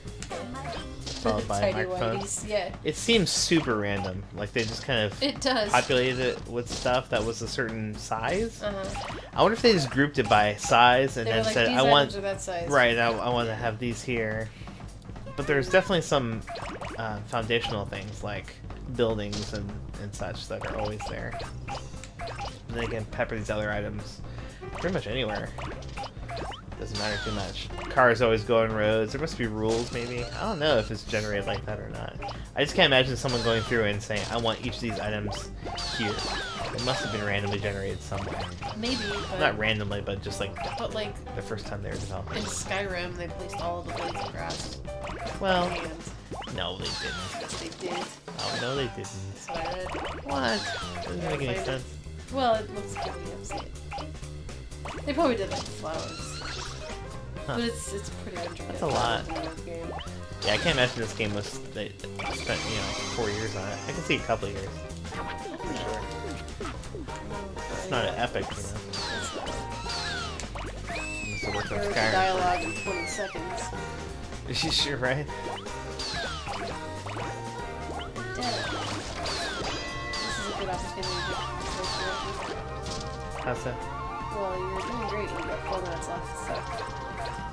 Followed by Tidy microphones. whities, yeah. It seems super random. Like they just kind of It does. populated it with stuff that was a certain size. Uh-huh. I wonder if they just grouped it by size and They were then like, said, these I want... items are that size. Right, I want to have these here. But there's definitely some foundational things like buildings and such that are always there. And then again, pepper these other items pretty much anywhere. Doesn't matter too much. Cars always go on roads. There must be rules, maybe. I don't know if it's generated like that or not. I just can't imagine someone going through and saying, I want each of these items here. It must have been randomly generated somewhere. Maybe, but... Not randomly, but just like But like, the first time they were developed. in Skyrim, they placed all of the blades of grass. Well, And no, they didn't. yes, they did. Oh, no, they didn't. That's what I read. What? Doesn't make any sense. Well, it looks good when you have seen it. They probably did like the flowers. Huh. But it's pretty intricate. That's a lot. Game. Yeah, I can't imagine this game was they spent 4 years on it. I can see a couple of years for sure. It's not an epic, It's not. Must have worked on There was Skyrim. dialogue in 20 seconds. Is she sure, right? Dead. This is a good opportunity to go through it. How's that? Well, you're doing great. You've got 4 minutes left, so...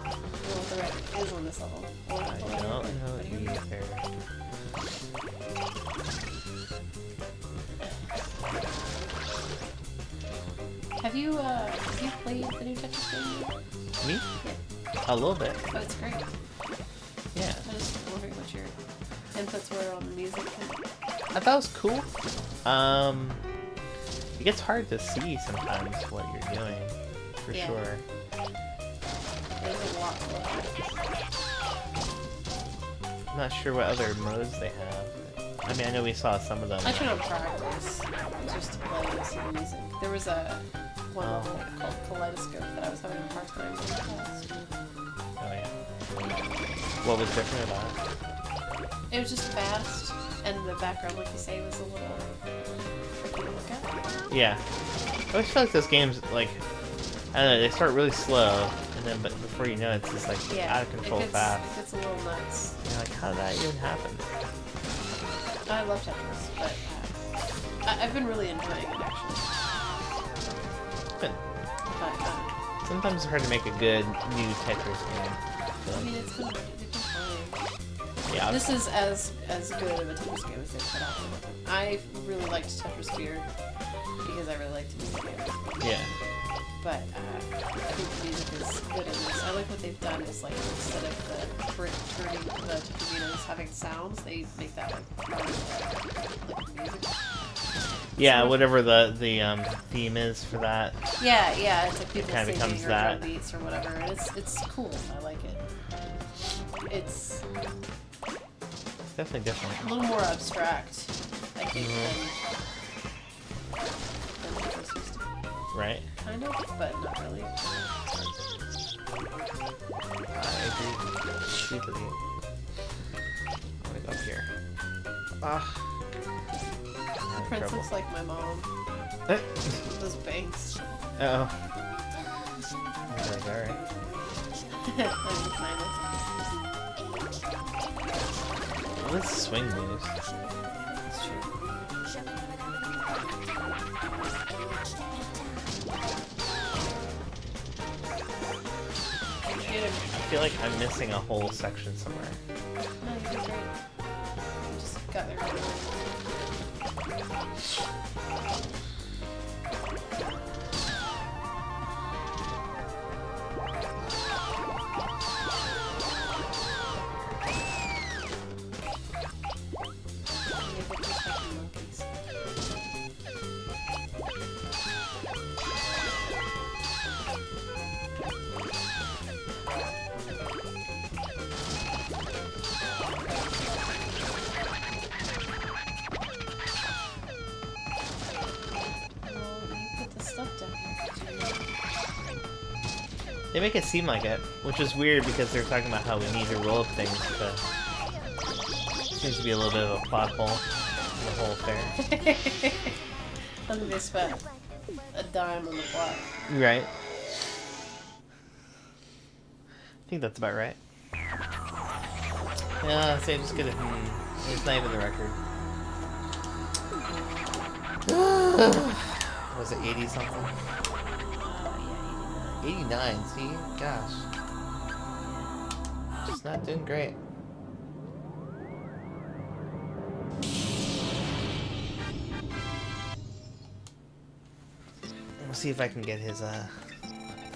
I don't know what the record is on this level. I don't know either. Have you played the new Tetris game yet? Me? Yeah. A little bit. Oh, it's great. Yeah. I was just wondering what your inputs were on the music. I thought it was cool. It gets hard to see sometimes what you're doing, for Yeah. sure. There's a lot to look at. I'm not sure what other modes they have. I mean, I know we saw some of them. I turned on practice just to play and see the music. There was a one level called Kaleidoscope that I was having a hard time with. Oh yeah. What was different about it? It was just fast, and the background, like you say, was a little tricky to look at. Yeah. I always feel like those games, like, I don't know, they start really slow, and then but before you know it, it's just like out of control fast. It gets a little nuts. You're like, how did that even happen? I love Tetris, but I've been really enjoying it actually. But But sometimes it's hard to make a good new Tetris game. I mean, they've been fine. Yeah. This is as good of a Tetris game as they've put out. I really liked Tetris Beer because I really liked the music game. Yeah. But I think the music is good in this. I like what they've done is like instead of the brick turning the tomatoes having sounds, they make that like part of the music. Yeah, whatever the theme is for that. Yeah, it's like people kinda singing becomes or that. drum beats or whatever. And it's cool. I like it. It's Definitely a different. little more abstract, I think, than Tetris used to be. Right? Kind of, but not really. I agree completely. I'm gonna go up here. Ah. The prince looks like my mom. Those bangs. Uh-oh. Like, alright. Kind of. Let's swing moves. It's true. You get him. I feel like I'm missing a whole section somewhere. No, you did great. You just got there. They make it seem like it, which is weird because they're talking about how we need to roll up things, but seems to be a little bit of a plot hole in the whole affair. I think they spent a dime on the plot. Right. I think that's about right. Yeah, say just get it. It's not even the record. Was it 80 something? 89, see? Gosh. Just not doing great. We'll see if I can get his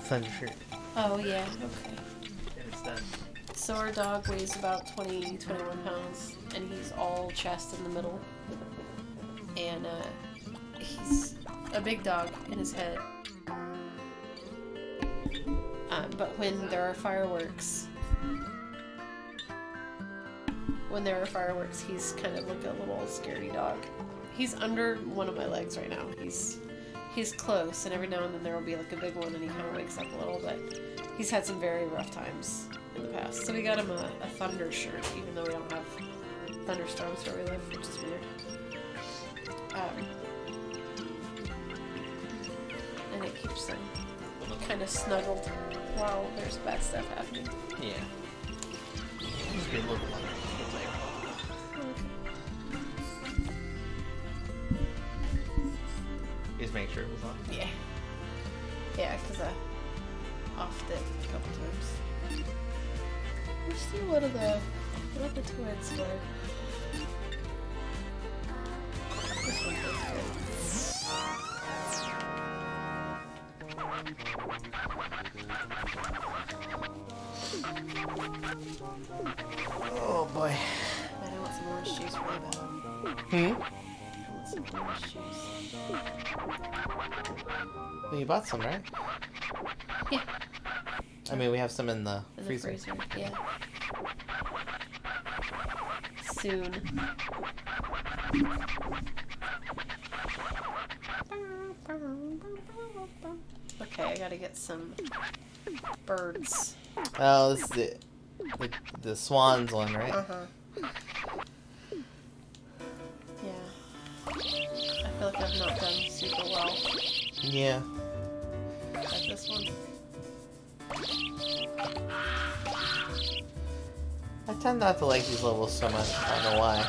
thunder shirt. Oh, yeah, okay. And it's done. So our dog weighs about 20, 21 pounds, and he's all chest in the middle. And he's a big dog in his head. But when there are fireworks, he's kind of like a little scaredy dog. He's under one of my legs right now. He's close, and every now and then there will be like a big one, and he kind of wakes up a little. But he's had some very rough times in the past. So we got him a thunder shirt, even though we don't have thunderstorms where we live, which is weird. And it keeps him kind of snuggled while there's bad stuff happening. Yeah. Just be a little blunt. Just make sure it was on. Yeah. Yeah, because I offed it a couple times. Let's see what the twins were. This one feels good. Oh boy. Man, I want some orange juice really bad. Hmm? I want some orange juice. Well, you bought some, right? Yeah. I mean, we have some in the In the freezer. yeah. Soon. Okay, I gotta get some birds. Oh, this is it. The swans one, right? Uh-huh. Yeah. I feel like I've not done super well Yeah. at this one. I tend not to like these levels so much. I don't know why.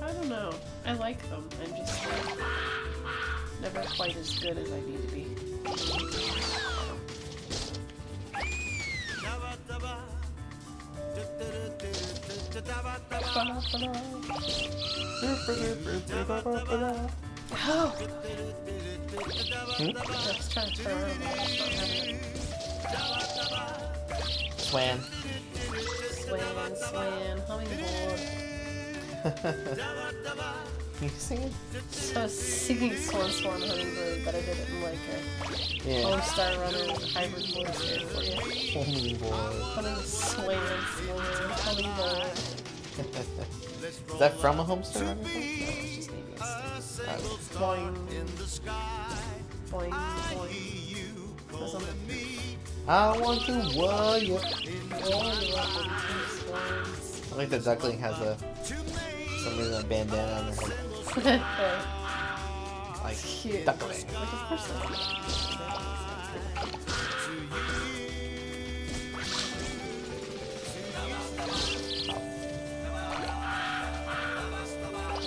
I don't know. I like them. I'm just never quite as good as I need to be. Oh! Hmm? I was trying to turn around, but I was not having it. Swan. Swan, hummingbird. Can you sing it? So I was singing Swan, Swan, Hummingbird, but I did it in like a Yeah. Homestar Runner hybrid voice here for you. Hummingbird. Swan, Swan, Hummingbird. Is that from a Homestar Runner? No, it's just maybe it's boing, boing, boing. Goes on the I want to warrior. swans. I like the duckling has some reason a bandana on her head. Like Cute. duckling. Like, of course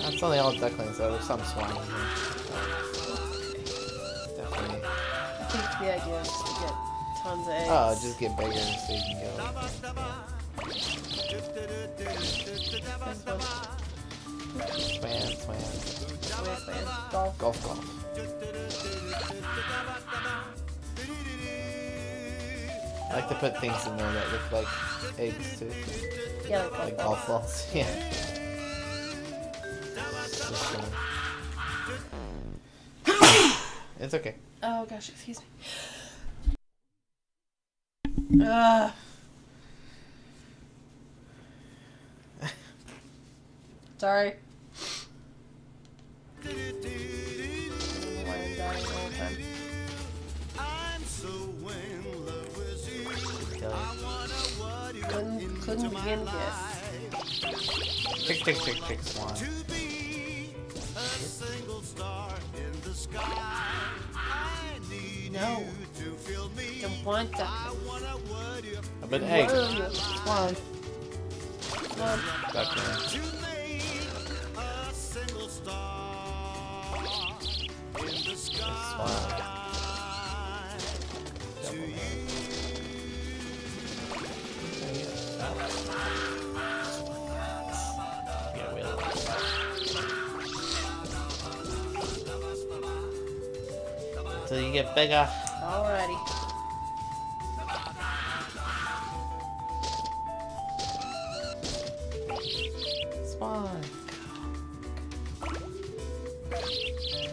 That's only all ducklings though, there's some swans in there. Definitely. I think the idea is to get tons of eggs. Oh, just get bigger so you can go. Swan, swan. Swan. Golf. Golf, golf. I like to put things in there that look like eggs too. Yeah, Like golf balls. Yeah. It's okay. Oh gosh, excuse me. Sorry. I don't know why I'm dying all the time. Couldn't begin kiss. Tick, tick, tick, tick, swan. No. Don't want that. How about egg? Swan. Well, Duckling. Swan. Yeah, whale. Until you get bigger. alrighty. Swan.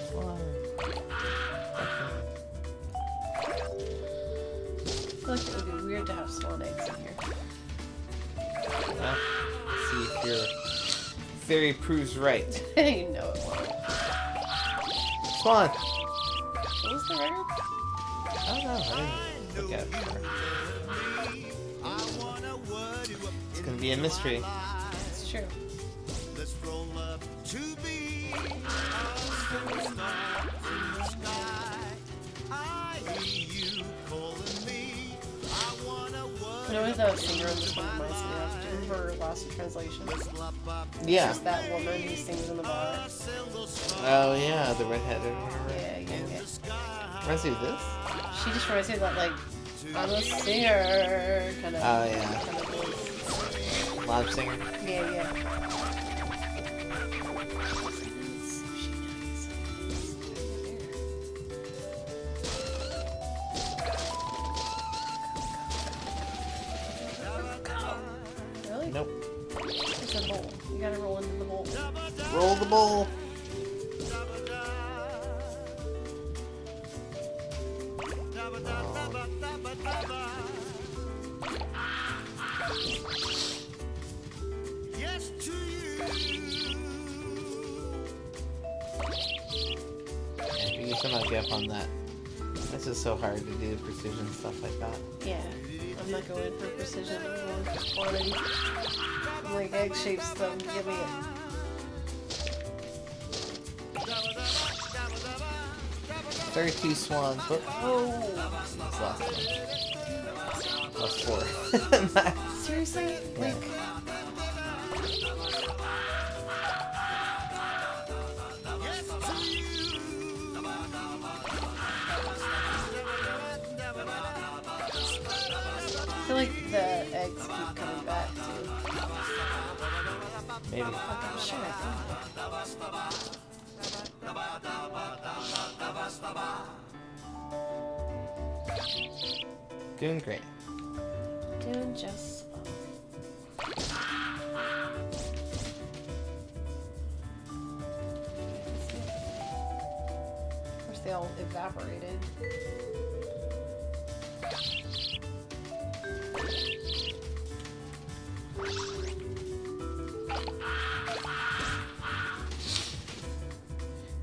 Swan. I feel like it would be weird to have swan eggs in here. Well, see if your theory proves right. You know it won't. Swan. What was the record? I don't know. I didn't look at it before. It's gonna be a mystery. It's true. You know what the singer on this one reminds me of? Do you remember Lost in Translation? Yeah. Just that woman who sings in the bar. Oh yeah, the redheaded one. Yeah. Reminds you of this? She just reminds me of that, like, I'm a singer kind of. Oh, yeah. Kind of voice. Live singer. Yeah. Really? Nope. roll into the bowl. Roll the bowl. I'm not get up on that. This is so hard to do precision stuff like that. Yeah, I'm not going for precision. I'm going for quantity. I'm like egg shaped stuff. Give me it. $32 swans. But Oh, it's last one. Plus 4. seriously? Like. I feel like the eggs keep coming back too. Maybe. Like, I'm sure I found Doing great. it. Doing just well. Of course, they all evaporated.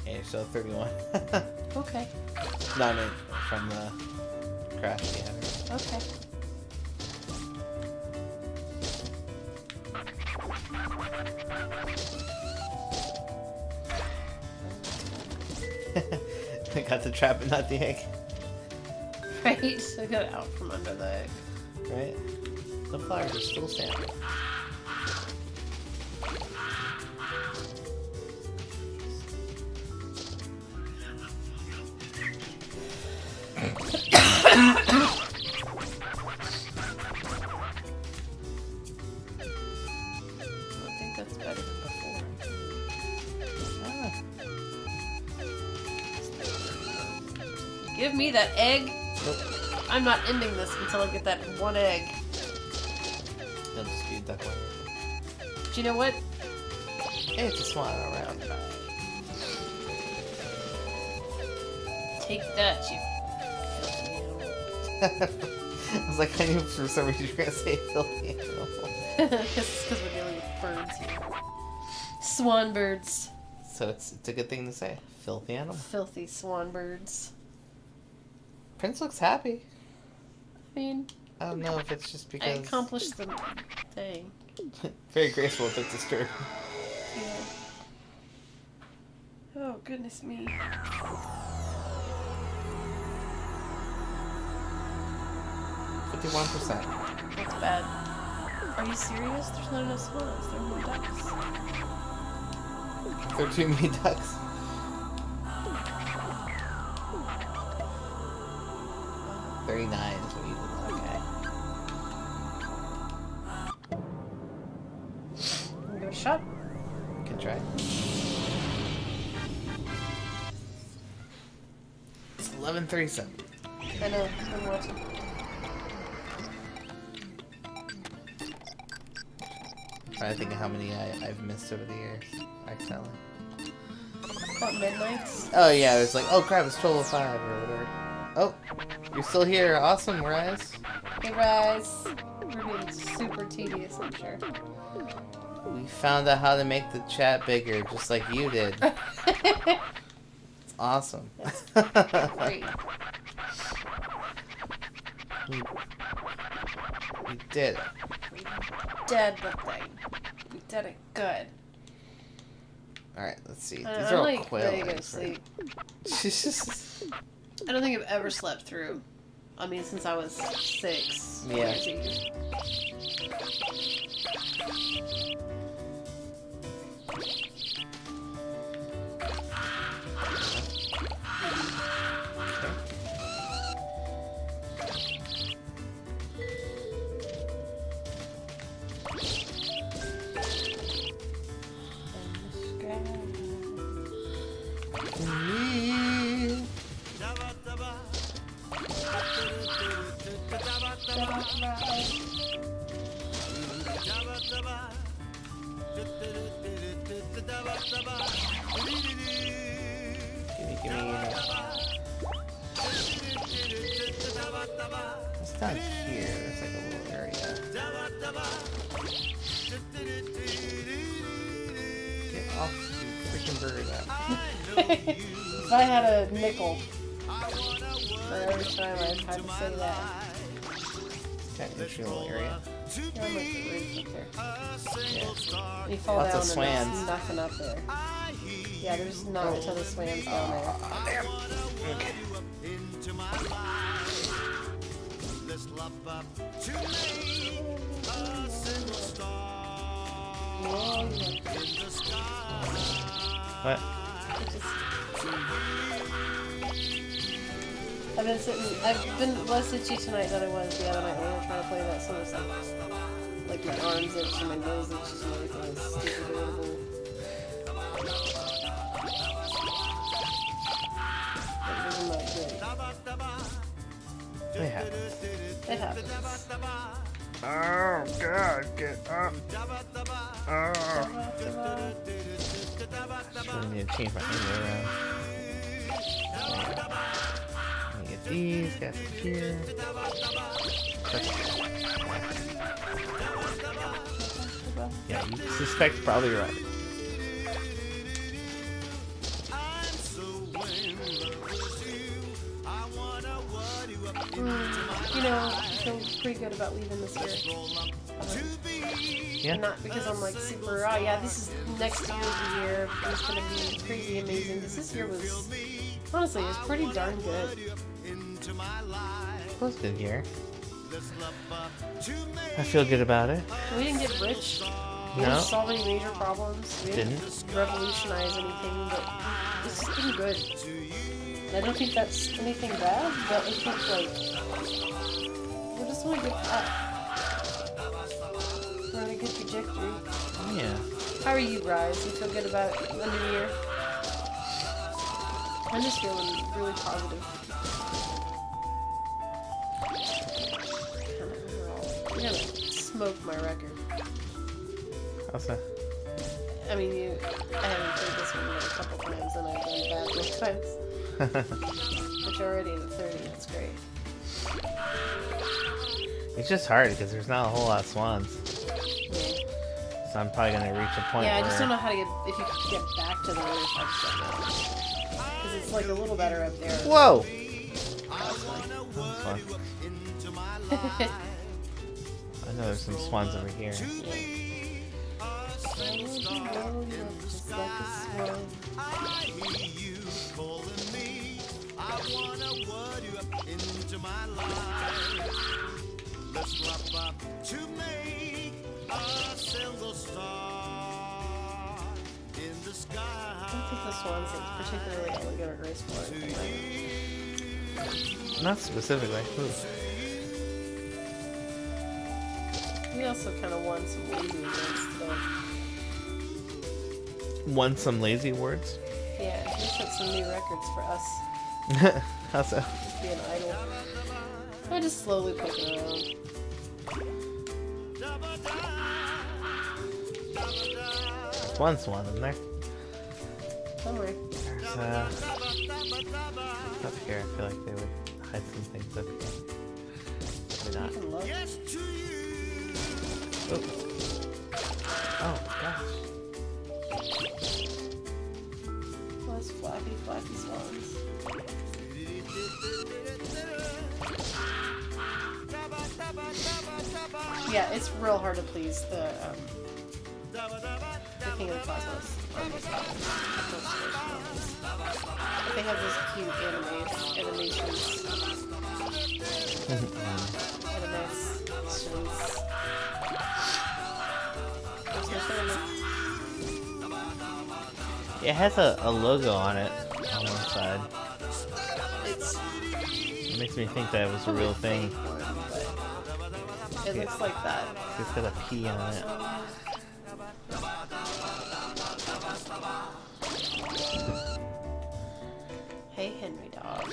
Yeah, so 31. Okay. No, I mean, from the crash we had. Okay. I got the trap and not the egg. Right? I got it out from under the egg. Right? The flowers are still standing. I think that's better than before. Ah. Give me that egg. Nope. I'm not ending this until I get that one egg. They'll just be that way. Do you know what? Hey, it's a swan around. Take that, you. I was like, I knew for some reason you were going to say filthy animal. Because we're dealing with birds here. Swan birds. So it's a good thing to say. Filthy animal. Filthy swan birds. Prince looks happy. I mean, I don't know if it's just I because... accomplished the thing. Very graceful, but disturbing. Yeah. Oh, goodness me. 51%. That's bad. Are you serious? There's not enough swans. There are more ducks. 13 meat ducks. $39 is what you did. Okay. Give it a shot. Can try. It's 11:37. I know. I'm watching. Trying to think of how many I've missed over the years. Accidentally. What, midnights? Oh yeah, it was like, oh crap, it's 12:05 or whatever. Oh, you're still here. Awesome, Rise. Hey, guys. We're being super tedious, I'm sure. We found out how to make the chat bigger, just like you did. It's awesome. Great. We did it. We did the thing. We did it good. Alright, let's see. These I'm are all like quail ready to go to eggs, right? sleep. I don't think I've ever slept through. I mean, since I was 6. Yeah. New Year's Eve. Gimme. It's down here. It's like a little area. Get off your freaking burger that. If I had a nickel for every time I had to say that. That little area. You're on like the roof up there. Yeah. You fall Lots down of and swans. there's nothing up there. Yeah, there's not a ton of swans down there. Damn. Okay. What? I've been less itchy tonight than I was the other night when we were trying to play that sort of stuff. Like my arms itch and my nose itches and everything is stupid irritable. It was not good. It happens. It happens. Oh god, get up. Oh. Really need to change my angle around. Let me get these guys up here. Yeah, you suspect probably right. You know, I feel pretty good about leaving this year. Yeah. Not because I'm like super, this is next year's year. It's gonna be crazy amazing. This year was, honestly, it was pretty darn good. It was a good year. I feel good about it. We didn't get rich. We No. didn't solve any major problems. We didn't Didn't. revolutionize anything, but it's just been good. And I don't think that's anything bad, but I think like we're just on a good path. We're on a good trajectory. Yeah. How are you, Rise? You feel good about the new year? I'm just feeling really positive. You're gonna smoke my record. How's that? I mean, I haven't played this one yet a couple times, and I've done bad both times. But you're already at 30, that's great. It's just hard because there's not a whole lot of swans. Yeah. So I'm probably gonna reach a point Yeah, I where just don't know how to get, if you can get back to the other side because it's like a little better up there. Whoa! That's fine. That's fun. I know there's some swans over here. Yeah. Just like a swan. I don't think the swans are particularly elegant or graceful or anything like Not specifically. Ooh. that. We also kind of won some lazy events today. Won some lazy words. Yeah, we set some new records for us. How so? Just being idle. I just slowly poking around. There's one swan in there. Somewhere. There's up here. I feel like they would hide some things up here. Maybe not. You can look. Oh. Oh gosh. Those flappy swans. Yeah, it's real hard to please the King of the Cosmos on these levels. But they have those cute animations. There's no tournament. It has a logo on it on one side. It makes me think that it was a real thing. It looks like that. It's got a P on it. Hey, Henry dog.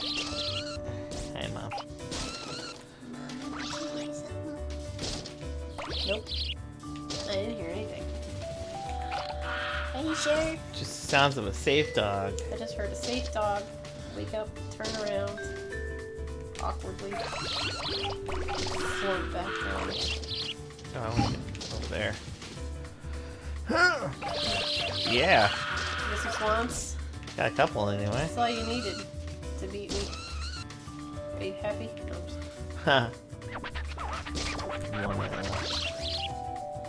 Hey, Mom. Nope. I didn't hear anything. Are you sure? Just the sounds of a safe dog. I just heard a safe dog. Wake up, turn around. Awkwardly. Float back down. Oh, I want to get over there. Yeah. Get some swans. Got a couple anyway. That's all you needed to beat me. Are you happy? No, I'm just... Huh.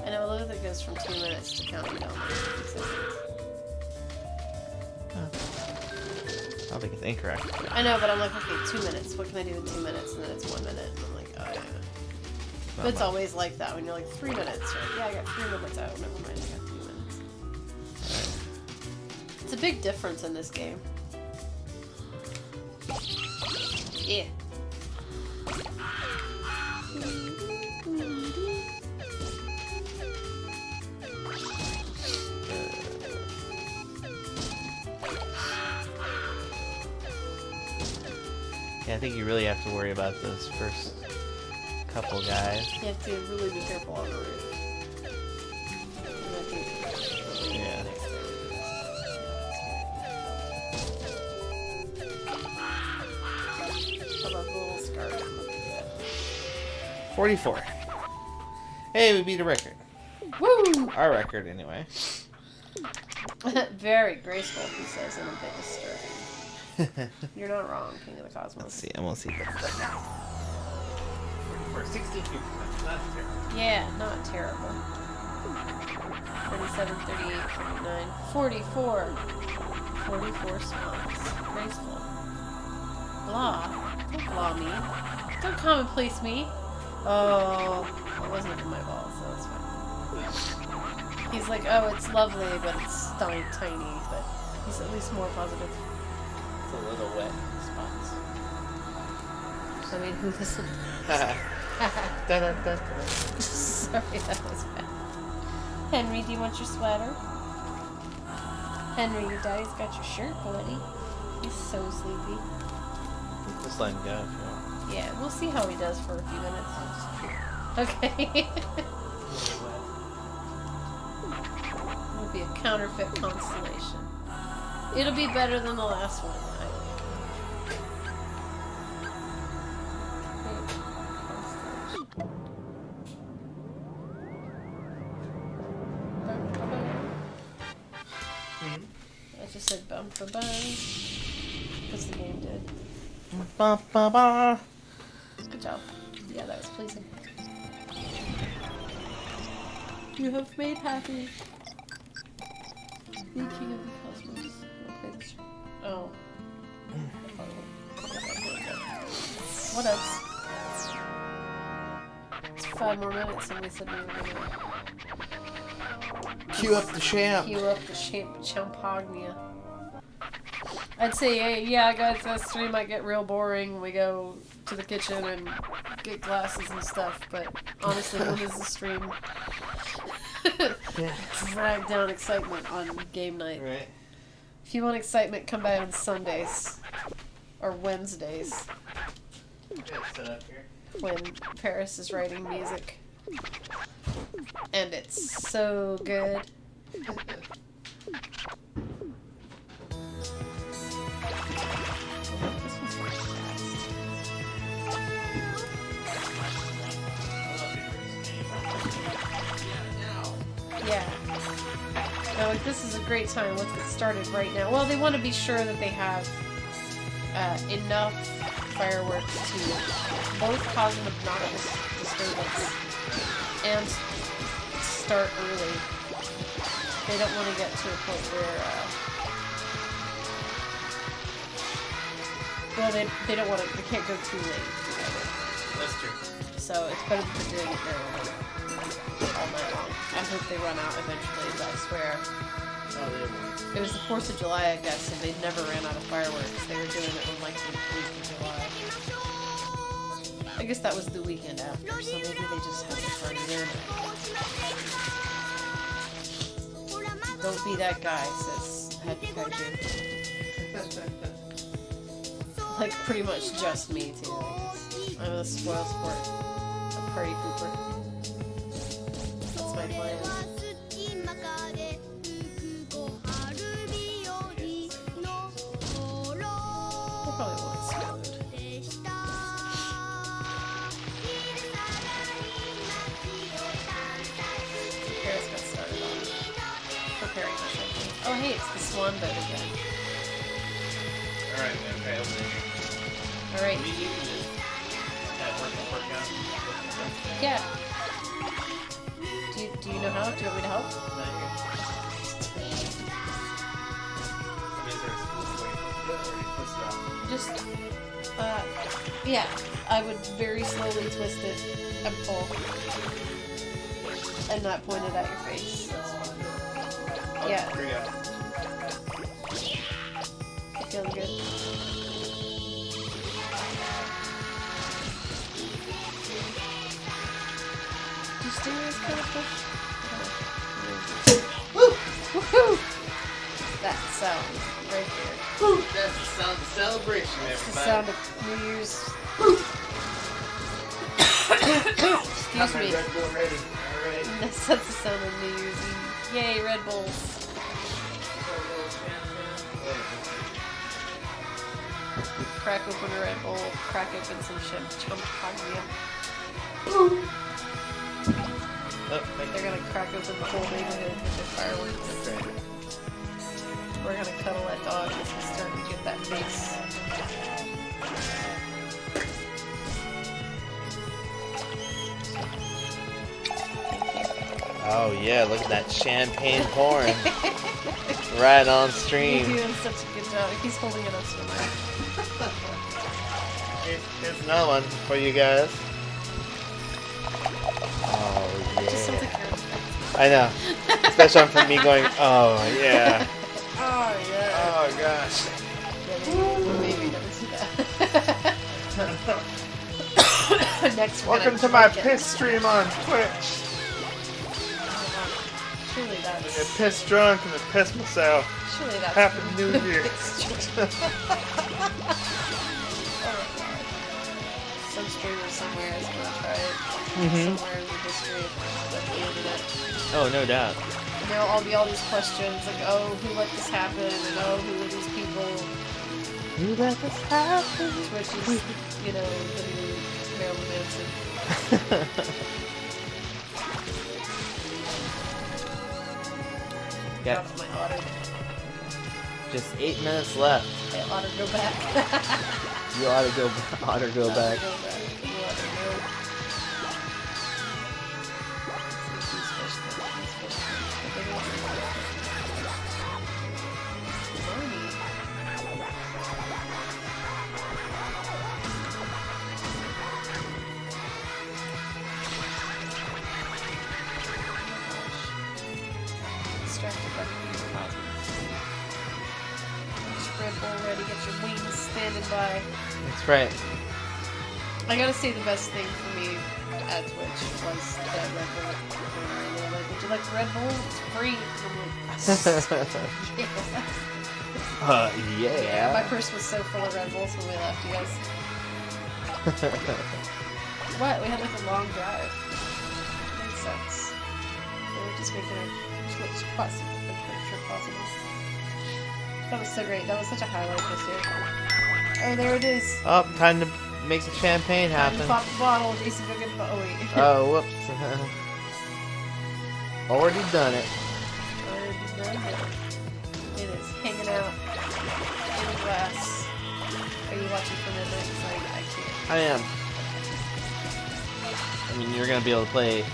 I know Elizabeth goes from 2 minutes to counting down to 50 seconds. I don't think it's incorrect. I know, but I'm like, okay, 2 minutes. What can I do in 2 minutes? And then it's 1 minute. And I'm like, oh yeah. But it's always like that when you're like 3 minutes. You're like, yeah, I got 3 minutes out. Never mind, I got 2 minutes. It's a big difference in this game. Yeah. Yeah, I think you really have to worry about those first couple guys. You have to really be careful on the roof. And I think Yeah. next time. How about the little scarf? 44. Hey, we beat a record. Woo! Our record, anyway. Very graceful, he says, and a bit disturbing. You're not wrong, King of the Cosmos. Let's see, I won't see that. 62. That's terrible. Yeah, not terrible. 37, 38, 39, 44. 44 swans. Graceful. Blah. Don't blah me. Don't commonplace me. Oh, it wasn't even my ball, so it's fine. He's like, oh, it's lovely, but it's tiny, but he's at least more positive. It's a little wet in spots. I mean, who listened? Sorry, that was bad. Henry, do you want your sweater? Henry, your daddy's got your shirt, buddy. He's so sleepy. Just let him go if you want. Yeah, we'll see how he does for a few minutes. Okay. It'll be a counterfeit constellation. It'll be better than the last one, I think. I just said bum ba bum because the game did. Ba, ba, ba. Good job. Yeah, that was pleasing. You have made happy. The King of the Cosmos. Okay, this. Oh. What else? It's 5 more minutes, and we said we were gonna Cue up the champ. queue up the champagne. I'd say, yeah, guys, that stream might get real boring when we go to the kitchen and get glasses and stuff, but honestly, when is the stream drag down excitement on game night? Right. If you want excitement, come by on Sundays or Wednesdays Set up here. when Paris is writing music. And it's so good. Yeah. No, like, this is a great time. Let's get started right now. Well, they want to be sure that they have enough fireworks to both cause an obnoxious disturbance and start early. They don't want to get to a point where, well, they don't want to, they can't go too late. That's true. So it's better that they're doing it early all night long. I hope they run out eventually, but I swear. Oh, they will. It was the 4th of July, I guess, and they never ran out of fireworks. They were doing it on like the week of July. I guess that was the weekend after, so maybe they just had the party then. Don't be that guy, says Happy Kaiju. Like, pretty much just me, too, I guess. I'm a spoil sport. A party pooper. That's my plan. preparing the champagne. Oh, hey, it's the swan boat again. Alright, I'm gonna try opening it. Alright. We can just kind of work out. Yeah. Do you know how? Do you want me to help? Just, yeah. I would very slowly twist it and pull. And not point it at your face. Yeah. Here we go. Feeling good. Do you stay with kind of push? Woo! Woohoo! That sound right there. Woo! That's the sound of celebration, That's the everybody. sound of New Year's. Excuse me. Red Bull ready. Alright. That's the sound of New Year's Eve. Yay, Red Bulls. Crack open a Red Bull, crack open some champagne. Oh, They're gonna crack open the whole neighborhood with their fireworks. That's right. We're gonna cuddle that dog as he's starting to get that face. Oh yeah, look at that champagne pouring. Right on You're stream. doing such a good job. He's holding it up so much. Here's another one for you guys. Oh It just sounds yeah. like you're... I know. Especially from me going, oh yeah. Oh, yeah. Oh gosh. Maybe never see that. Next, we're Welcome gonna to my drink it. piss stream on Twitch. Surely I that's... get pissed drunk and I piss myself. Surely that's... Happy New Year. Some streamer somewhere is gonna try it. Mhm. Somewhere in the history of the internet. Oh, no doubt. And there'll all be all these questions like, oh, who let this happen? And oh, who are these people? You let this happen. Which is, you know, the new Marilyn Manson. Yeah. Dropped my otter. Just 8 minutes left. I ought to go back. You ought to go back. You ought to go. These fish there. But they don't Marnie. Distracted by the cosmos. Red Bull ready, get your wings standing by. That's right. I gotta say the best thing for me at Twitch was that Red Bull. And they're like, would you like the Red Bull? It's free. And I'm like, yeah. My Yeah. purse was so full of Red Bulls when we left, you guys. What? We had like a long drive. Makes sense. They were just making our Twitch possible. Trip possible. That was so great. That was such a highlight this year. Oh, there it is. Oh, time to make the champagne Time to happen. pop the bottle. Jason, go get the bottle. Oh, wait. Oh, whoops. Already done it. Already done it. It is hanging out in the glass. Are you watching from midnight? Because I can't. I am. I mean, you're gonna be able to play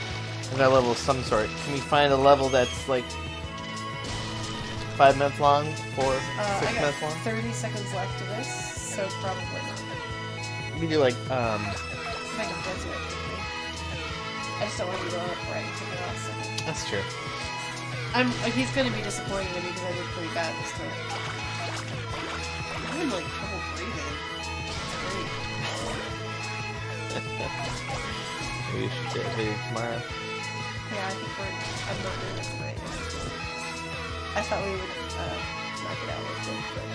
another level of some sort. Can we find a level that's like 5 minutes long? 4, 6 I got minutes long? 30 seconds left of this, so probably not. We can do like, If I can get to it quickly. I just don't want to go up right to the last second. that's true. He's gonna be disappointed in me because I did pretty bad this time. I'm having like trouble breathing. It's great. Maybe we should get a video tomorrow. Yeah, I think I'm not doing it tonight. I thought we would knock it out real quick, but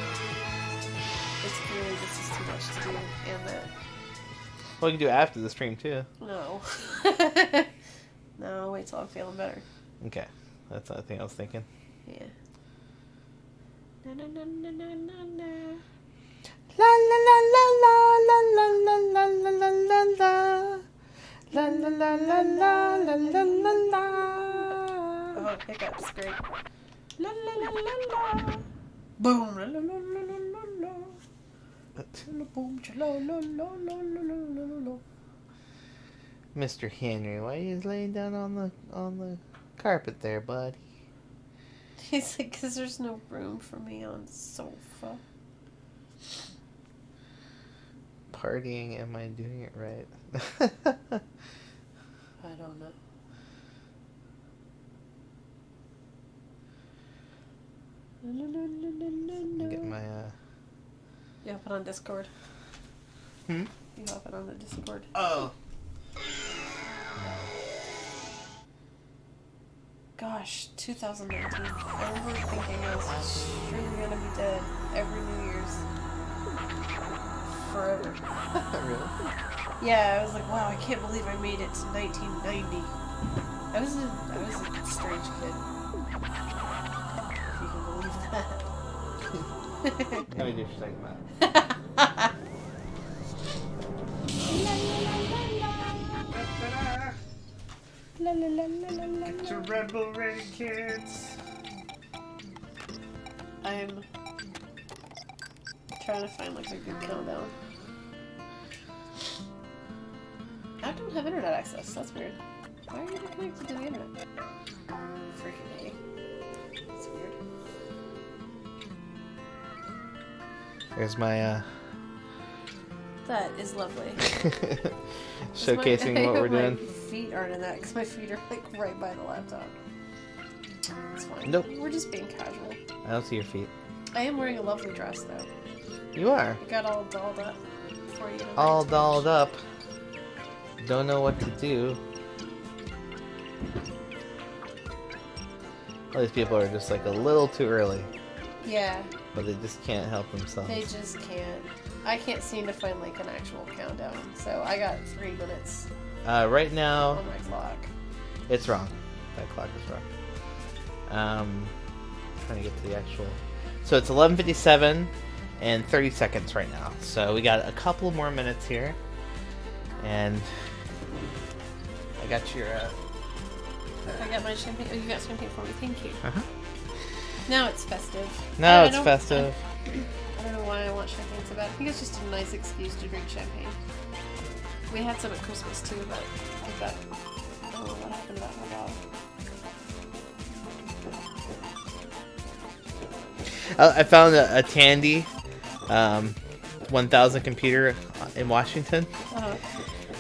it's clearly this is too much to do, and that Well, we can do it after the stream too. no, no, wait till I'm feeling better. Okay, that's the thing I was thinking. Yeah. Na na na na na na na. La la la la la la la la la la la la. La la la la la la la la la. Oh, hiccups, great. Boom. La, la, la, la, la, la. Boom. La, la, la, la, la, la, la, la. Mr. Henry, why are you laying down on the carpet there, bud? He's like, because there's no room for me on the sofa. Partying, am I doing it right? I don't know. Get my You hop it on Discord. Hmm? You hop it on the Discord. Oh. Gosh, 2019. I remember thinking I was surely gonna be dead every New Year's. Forever. Really? Yeah, I was like, wow, I can't believe I made it to 1990. I was a strange kid. If you can believe that. Let me do your second map. La la la la la la. Get your Red Bull ready, kids. I'm trying to find like a good countdown. I don't have internet access. That's weird. Why are you not connected to the internet? Freaking A. That's weird. There's my That is lovely. showcasing what we're doing. My feet aren't in that because my feet are like right by the laptop. It's fine. Nope. We're just being casual. I don't see your feet. I am wearing a lovely dress though. You are. I got all dolled up for you. All dolled up. Don't know what to do. All these people are just like a little too early, Yeah, but they just can't help themselves. they just can't. I can't seem to find like an actual countdown. So I got 3 minutes Right now, on my clock. it's wrong. That clock is wrong. Trying to get to the actual. So it's 11:57 and 30 seconds right now. So we got a couple more minutes here, and I got your. I got my champagne. Oh, you got champagne for me. Thank you. Uh-huh. Now it's festive. Now I it's don't- festive. I don't know why I want champagne so bad. I think it's just a nice excuse to drink champagne. We had some at Christmas too, but I got. Oh, what happened to that one dog? I found a Tandy 1000 computer in Washington, Uh-huh.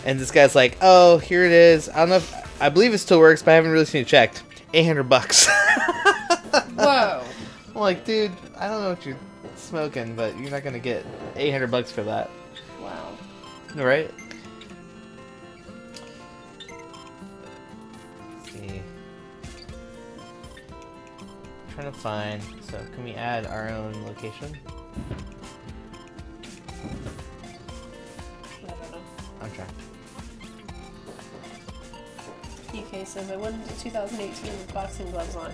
and this guy's like, "Oh, here it is. I don't know if I believe it still works, but I haven't really seen it checked. $800." Whoa. I'm like, dude, I don't know what you're smoking, but you're not gonna get $800 for that, Wow. right? Let's see. Trying to find. So, can we add our own location? I don't know. I'm trying. PK says I went into 2018 with boxing gloves on,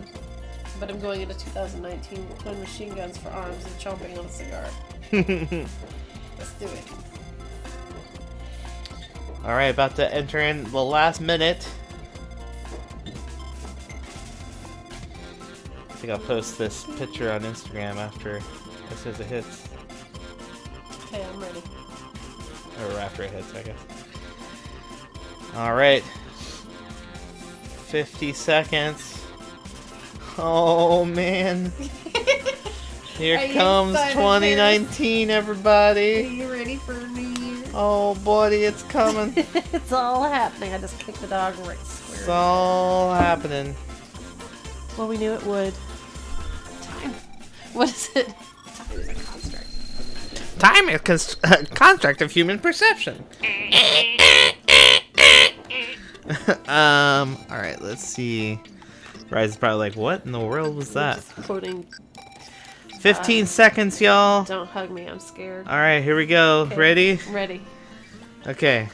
but I'm going into 2019 with twin machine guns for arms and chomping on a cigar. Let's do it. All right, about to enter in the last minute. I think I'll post this picture on Instagram after as soon as it hits, Okay, I'm ready. or after it hits, I guess. All right, 50 seconds. Oh man, here Are you comes excited, 2019, Are everybody. you ready for New Year? Oh buddy, it's coming. It's all happening. I just kicked the dog right square. It's all happening. Well, we knew it would. Time. What is it? Time is a construct. Time is construct of human perception. All right, let's see. Rise is probably like, what in the world was that? Just quoting. 15 seconds, y'all. Don't hug me. I'm scared. All right, here we go. Okay. Ready? Ready. Okay.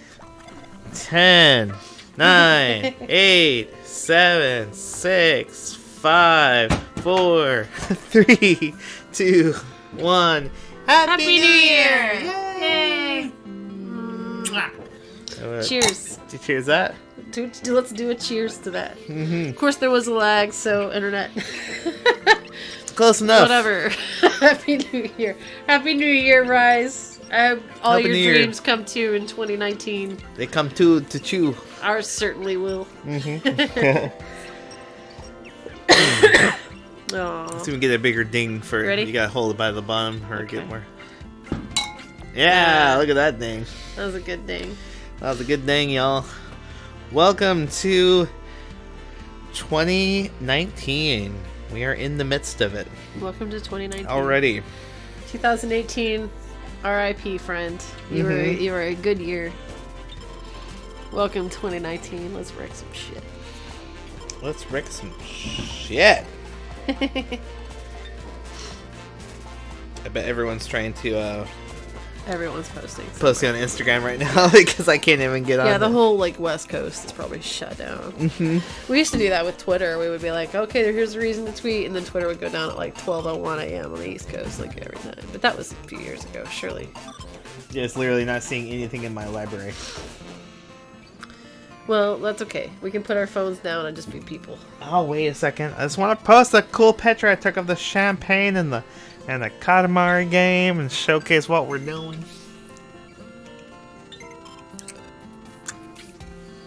10, 9, 8, 7, 6, 5, 4, 3, 2, 1. Happy New Year! Yay! Cheers. Did you cheers that? Let's do a cheers to that. Mm-hmm. Of course, there was a lag, so internet. Close enough. Whatever. Happy New Year. Happy New Year, Rise. I hope all Happy your New Year. dreams come true in 2019. They come to chew. Ours certainly will. Mm-hmm. Aw. Let's even get a bigger ding for Ready? you. Gotta hold it by the bottom or Okay. get more. Yeah, look at that ding. That was a good thing. That was a good ding, y'all. Welcome to 2019. We are in the midst of it Welcome to 2019. already. 2018. R.I.P. friend. You were a good year. Welcome 2019. Let's wreck some shit. Let's wreck some shit. I bet everyone's trying to Everyone's posting. post it on Instagram right now because I can't even get on. Yeah, the it. whole like West Coast is probably shut down. We used to do that with Twitter. We would be like, okay, here's the reason to tweet, and then Twitter would go down at like 12:01 a.m. on the East Coast, like every time. But that was a few years ago, surely. Just literally not seeing anything in my library. Well, that's okay. We can put our phones down and just be people. Oh, wait a second. I just want to post a cool picture I took of the champagne and the Katamari game and showcase what we're doing.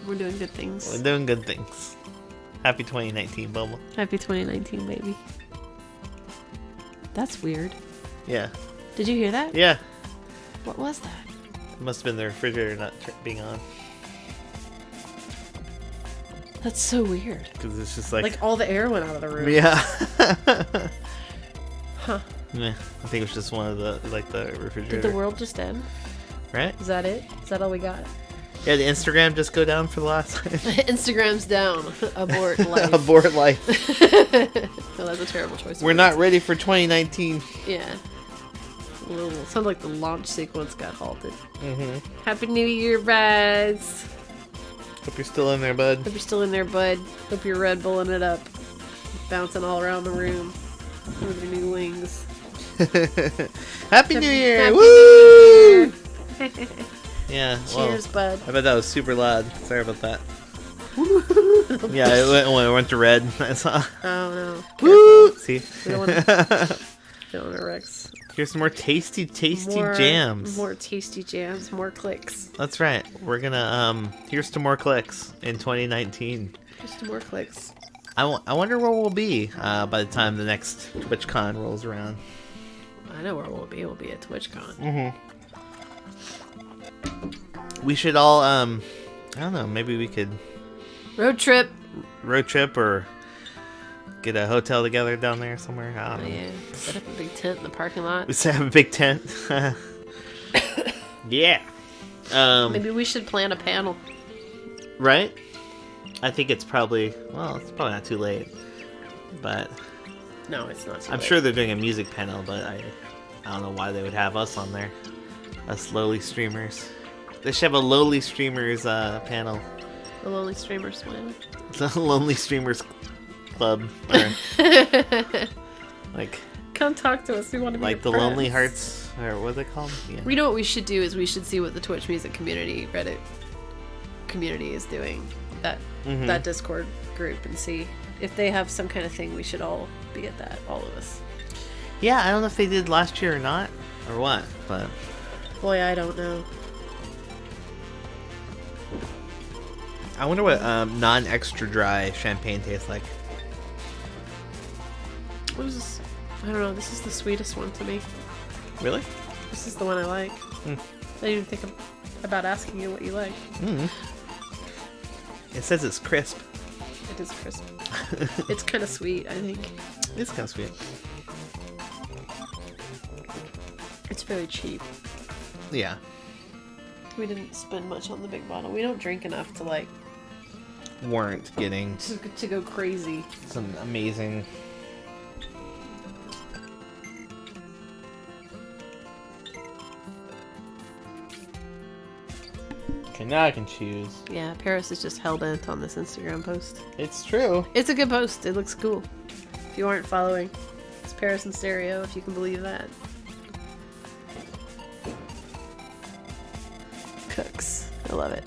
We're doing good things. We're doing good things. Happy 2019, Bubba. Happy 2019, baby. That's weird. Yeah. Did you hear that? Yeah. What was that? It must have been the refrigerator not being on. That's so weird. Because it's just like... Like all the air went out of the room. Yeah. Huh. Yeah. I think it was just one of the, like, the refrigerator. Did the world just end? Right? Is that it? Is that all we got? Yeah, the Instagram just go down for the last time. Instagram's down. Abort life. Abort life. No, that's a terrible choice. of We're words. not ready for 2019. Yeah. Sounds like the launch sequence got halted. Mm-hmm. Happy New Year, Rise. Hope you're still in there, bud. Hope you're still in there, bud. Hope you're Red Bulling it up. Bouncing all around the room. With your new wings. Happy New Year! Happy Woo! New Year. Yeah. Well, Cheers, bud. I bet that was super loud. Sorry about that. Yeah, it went to red. I saw. Oh no. Woo! See? We don't want to Rex. Here's some more tasty jams. More tasty jams, more clicks. That's right. We're gonna here's to more clicks in 2019. Just more clicks. I wonder where we'll be by the time the next TwitchCon rolls around. I know where we'll be. We'll be at TwitchCon. Mm-hmm. We should all I don't know, maybe we could Road trip. or get a hotel together down there somewhere. I don't know. Yeah. Set up a big tent in the parking lot. We have a big tent. Yeah. Maybe we should plan a panel. Right? I think it's probably not too late. But No, it's not. I'm sure they're doing a music panel, but I don't know why they would have us on there. Us lowly streamers. They should have a lowly streamers panel. The Lonely Streamers plan. The Lonely Streamers Club. Or, like Come talk to us. We want to be the your Lonely friends. Hearts, or what are they called? Yeah. We know what we should do is we should see what the Twitch music community Reddit community is doing. That Discord group, and see if they have some kind of thing. We should all be at that. All of us. Yeah, I don't know if they did last year or not, or what, but Boy, I don't know. I wonder what non-extra dry champagne tastes like. What is this? I don't know. This is the sweetest one to me. Really? This is the one I like. Mm. I didn't even think about asking you what you like. Mm. It says it's crisp. It is crisp. It's kind of sweet, I think. It's kind of sweet. It's very cheap. Yeah. We didn't spend much on the big bottle. We don't drink enough to like Weren't getting to go crazy. some amazing. Okay, now I can choose. Yeah, Paris is just hell bent on this Instagram post. It's true. It's a good post. It looks cool. If you aren't following, it's Paris in stereo, if you can believe that. Cooks. I love it.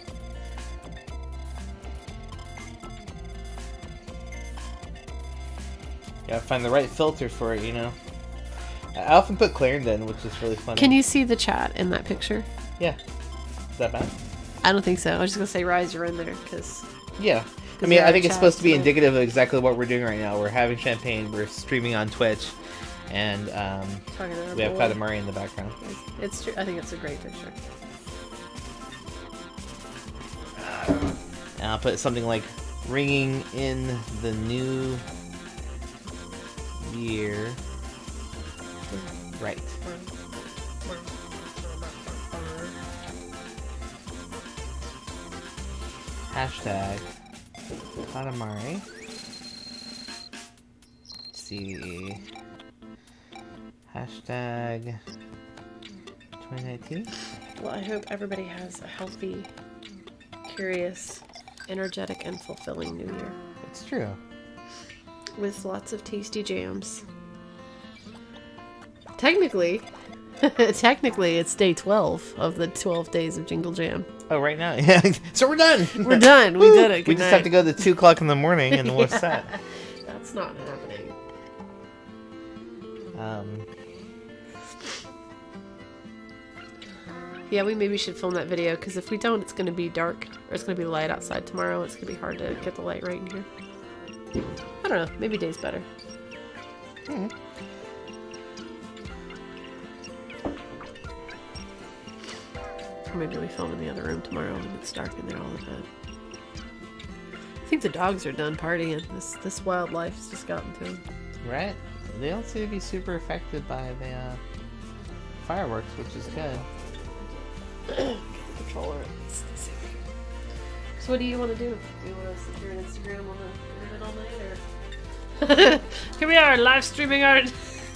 Gotta find the right filter for it, you know. I often put Clarendon, which is really funny. Can you see the chat in that picture? Yeah. Is that bad? I don't think so. I was just gonna say, Rise, you're in there because. Yeah. I mean, I think it's supposed to be indicative of exactly what we're doing right now. We're having champagne, we're streaming on Twitch, and we have Katamari in the background. It's true. I think it's a great picture. And I'll put something like ringing in the new year. Right. Hashtag Katamari. Let's see. Hashtag 2019. Well, I hope everybody has a healthy, curious, energetic, and fulfilling New Year. It's true. With lots of tasty jams. Technically, it's day 12 of the 12 days of Jingle Jam. Oh, right now? Yeah. So we're done. We're done. We did it. Good we just night. have to go to 2 o'clock in the morning and we're set. That's not happening. Yeah, we maybe should film that video, because if we don't, it's going to be dark, or it's going to be light outside tomorrow. It's going to be hard to get the light right in here. I don't know. Maybe day's better. Mm-hmm. Or maybe we film in the other room tomorrow when it's dark in there all the time. I think the dogs are done partying. This wildlife has just gotten to them. Right? They don't seem to be super affected by the fireworks, which is good. Get the controller. So what do you want to do? Do you want to sit here on Instagram on the internet all night, or here we are live streaming our?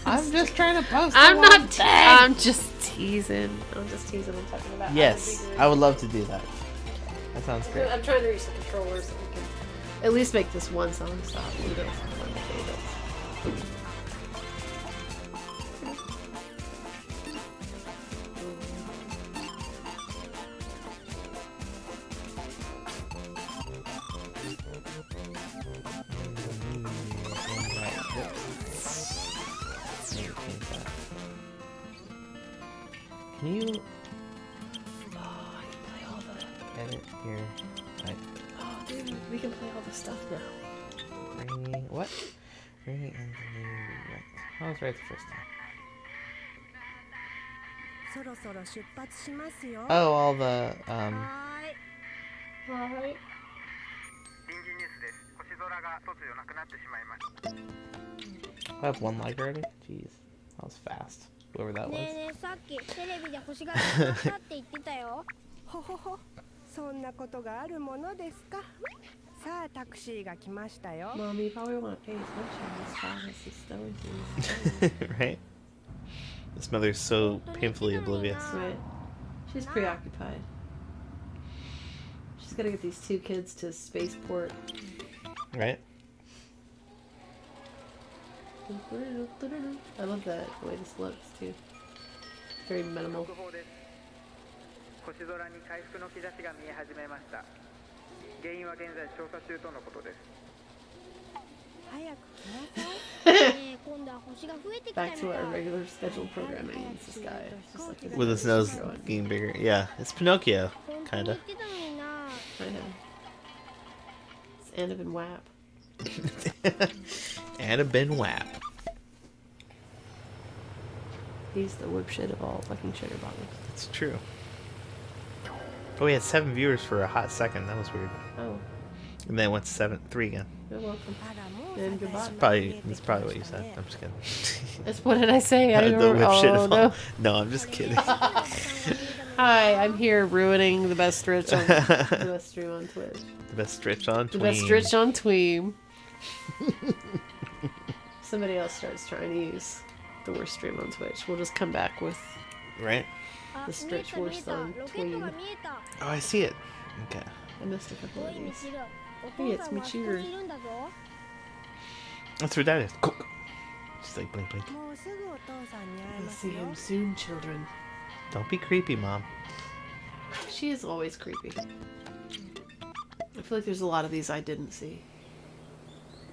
I'm just trying to post. I'm not. I'm just teasing. I'm talking about. Yes, I would love to do that. That sounds great. I'm trying to reach the controller so we can at least make this one song stop. You know, it's one of my favorites. Can you I can play all the. edit here? Right. Oh, dude, we can play all the stuff now. Ringing, what? Ringing and right. I was right the first time. Oh, all the Alright. I have 1 like already? Jeez. That was fast. Whoever that was. さっきテレビで星が出たって言ってたよ。ほほほ、そんなことがあるものですか。さあタクシーが来ましたよ。 Mommy, you probably want to pay attention. This child is so Right? This mother's so painfully oblivious. Right. She's preoccupied. She's got to get these 2 kids to spaceport. Right? I love that the way this looks too. Very minimal. 星空に回復の兆しが見え始めました。原因は現在調査中とのことです。早く来なさい。ねえ、今度は星が増えてきたみ Back た to い。 our regular scheduled programming. It's this guy. Just like his With his nose getting bigger. Yeah, it's Pinocchio, 本当に言 kinda. ってたのにな。 It's Annabin Wap. Annabin Wap. He's the whip shit of all fucking sugar bottles. It's true. Oh, we had 7 viewers for a hot second. That was weird. Oh, And then it went to 3 again. you're welcome. あらもう And goodbye. That's probably what you said. I'm just kidding. That's what did I say? I The don't whip shit oh, of no. all. No, I'm just kidding. Hi, I'm here ruining the best stretch on the best stream on Twitch. The best stretch on The Tween. best stretch on Tweem. Somebody else starts trying to use the worst stream on Twitch. We'll just come back with Right? the stretch worst on ロケットが Tweem. 見えた。 Oh, I see it. Okay. I missed a couple お of いミ these. チル、お Hey, 父 it's さんはここ Michiru. にいるんだぞ。 That's what that is. Cool. Just like blink, blink. もうすぐお父さんに会え We'll ます see よ。 him soon, children. Don't be creepy, Mom. She is always creepy. I feel like there's a lot of these I didn't see.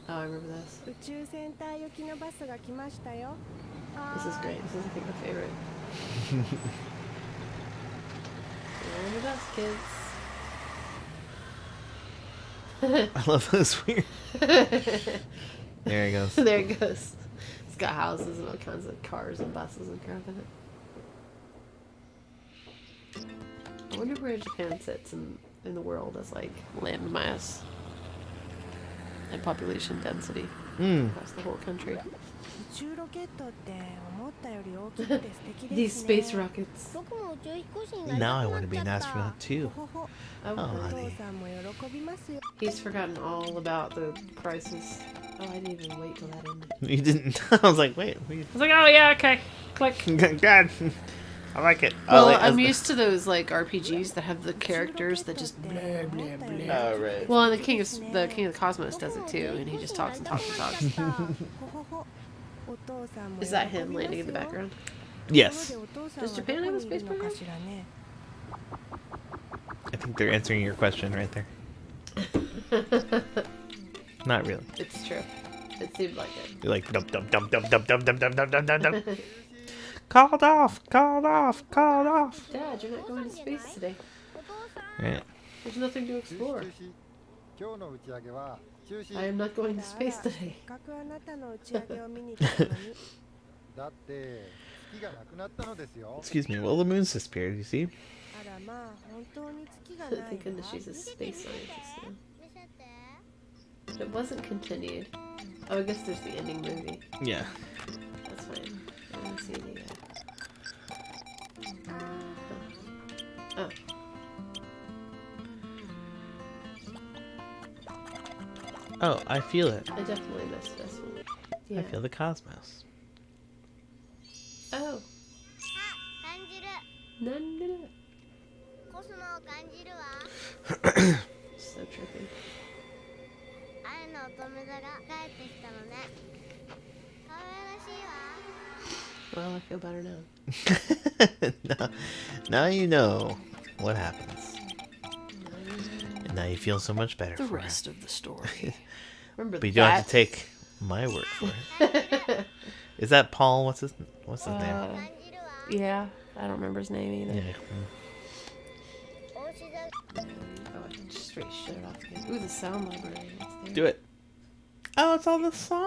Oh, I remember this. 宇宙センター行きのバスが来ましたよ。 This is great. This is, I think, my favorite. You're the best, kids. I love those weird. There he goes. There it goes. It's got houses and all kinds of cars and buses and crap in it. I wonder where Japan sits in the world as like land mass and population density across the whole country. 宇宙ロケットって思ったより大きくて素敵 These ですね。 space rockets. 僕も宇宙飛行士になり Now I たく want な to っ be ちゃ an った。 astronaut too. ほほほ Oh, Oh, お honey. 父さんも喜びますよ。 he's forgotten all about the crisis. Oh, I didn't even wait till that ended. You didn't. I was like, wait. I was like, oh yeah, okay, click. God, I like it. Well, wait, I'm used to those like RPGs that have the characters that just blah blah blah. Oh, right. Well, and the King of the Cosmos does it too, and he just talks and talks and talks. ほほほお父さんも Is that him 喜びます landing in the よ。 background? Yes. ところでお父さん Does は Japan have a どこにいる space のか program? しらね。 I think they're answering your question right there. Not really. It's true. It seemed like it. You're like dump dump dump dump dump dump dump dump dump dump dump dump. Called off. Called off. Called off. Dad, you're not going to space today. お父さん Right. There's nothing to explore. 今日の打ち上げは中止 I am not going to space せ today. っかくあなたの打ち上げを見に来たのに。だって月がなくなったのですよ Excuse me. Well, the moon's disappeared. You see? あらまあ本当に月がないわ。 Thank goodness she's a space scientist now. 見せて。 It wasn't continued. Oh, I guess there's the ending movie. Yeah. That's fine. I didn't see any yet. Oh. Oh, I feel it. I definitely missed this one. Yeah. I feel the cosmos. Oh. 感じる None did it. コスモを感じるわ So trippy. 愛の乙女座が帰ってきたのね可愛らしいわ Well, I feel better now. now you know what happens. And now you feel so much better The for rest of the story. Remember it. But you don't have to that? take my word for it. Is that Paul? What's his name? 感じるわ Yeah, I don't remember his name either. Yeah. お家で Oh, I can just straight shut it off again. Ooh, the sound library. It's there. Do it. Oh, it's all the songs.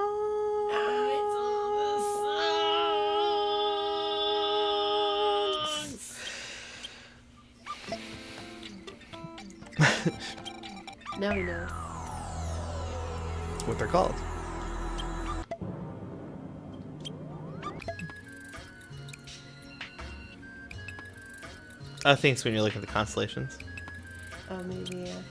Now we know. What they're called. Thanks when you look at the constellations. Oh, maybe, yeah.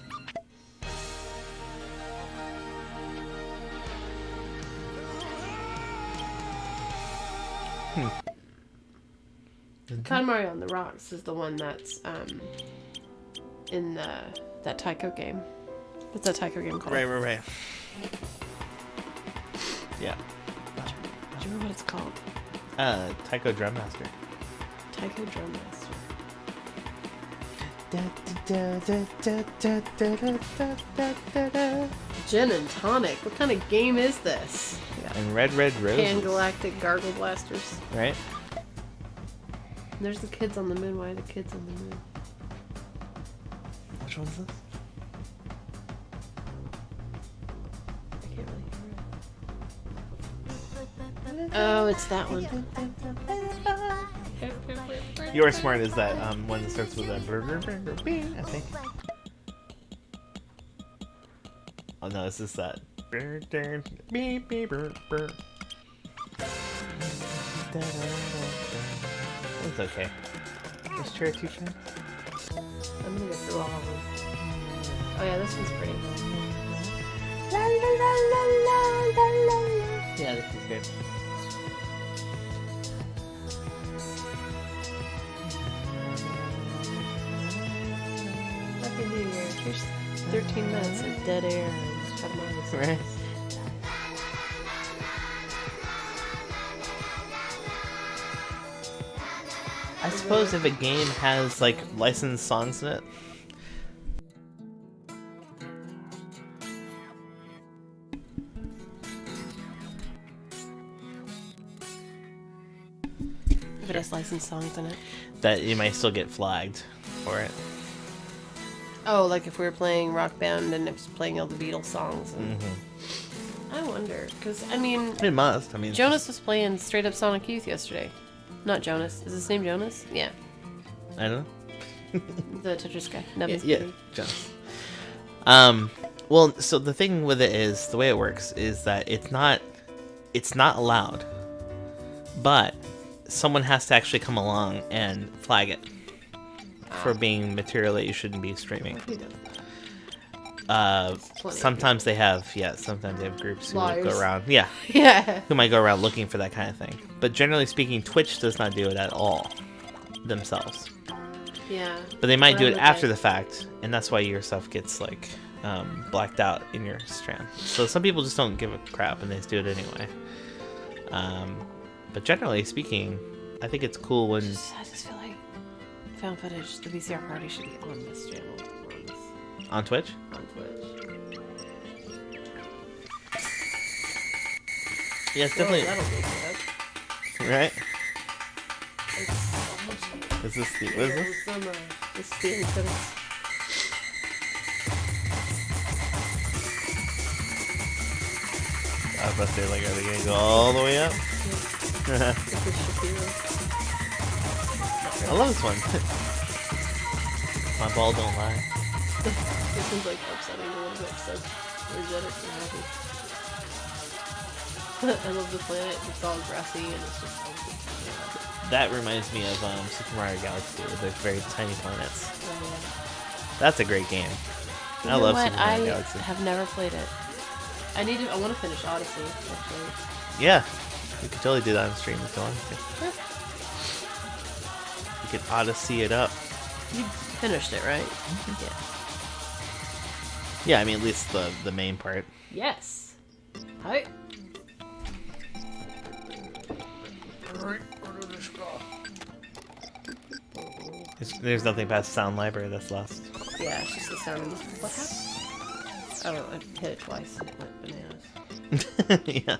Katamari on the Rocks is the one that's in that Taiko game. What's that Taiko game called? Right. Yeah. Do you remember what it's called? Taiko Drum Master. Taiko Drum Master. Gin and tonic. What kind of game is this? And Red Roses. Pan Galactic Gargle Blasters. Right? And there's the kids on the moon. Why are the kids on the moon? Which one's this? I can't really hear it. Oh, it's that one. You're smart is that one that starts with a burger, bing, I think. Oh no, this is that. Beep, beep, burr, burr. It's okay. Is chair too fast? I'm gonna go through all of them. Oh yeah, this one's pretty. Yeah, this is good. Happy New Year. Here's 13 minutes of dead air and Katamari. Right. I suppose if a game has like licensed songs in it, If it has licensed songs in it. that you might still get flagged for it. Oh, like if we were playing Rock Band and it's playing all the Beatles songs. And I wonder, because, I mean, It must. I mean, Jonas was playing straight up Sonic Youth yesterday. Not Jonas. Is his name Jonas? Yeah. I don't know. The Tetris guy. Nevin's Yeah, buddy. Jonas. Well, so the thing with it is, the way it works is that it's not allowed, but someone has to actually come along and flag it for being material that you shouldn't be streaming. Who does Plenty of Sometimes they have groups who Liars. go around, that? Yeah. who might go around looking for that kind of thing. But generally speaking, Twitch does not do it at all themselves. Yeah. But they might do Around it the after day. the fact, and that's why your stuff gets like blacked out in your stream. So some people just don't give a crap and they just do it anyway. But generally speaking, I think it's cool when I just feel like found footage, the VCR party should be on this channel. on Twitch. On Twitch. Yeah, it's Well, definitely that'll be good. right. It's Is this the what is this? Some, this is the end credits. I was about to say, like, are they gonna go all the way up? This is Shapiro. I love this one. My ball don't lie. This one's like upsetting a little bit, so energetic and happy. I love the planet. It's all grassy and it's just all good. That reminds me of Super Mario Galaxy with the very tiny planets. Oh, That's a great game. yeah. I love what? Super Mario I Galaxy. have never played it. I want to finish Odyssey, actually. Yeah, you could totally do that on stream if you want to. You could Odyssey it up. You finished it, right? Yeah, I mean at least the main part. Yeah. Yes. Hi. There's nothing past sound library that's lost. Yeah, it's just the sound. What happened? Oh, I hit it twice. It went bananas. Yeah.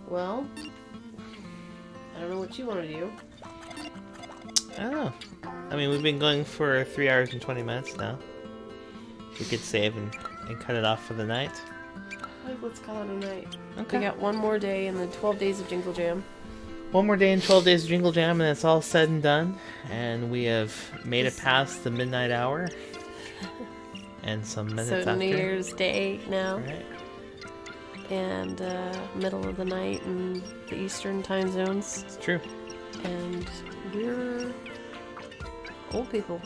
Well, I don't know what you want to do. I don't know. I mean, we've been going for 3 hours and 20 minutes now. We could save and cut it off for the night. Let's call it a night. Okay. We got one more day in the 12 days of Jingle Jam. One more day in 12 Days of Jingle Jam, and it's all said and done. And we have made it past the midnight hour. And some minutes So after. New Year's Day now. Right. And middle of the night in the Eastern time zones. It's true. And we're old people.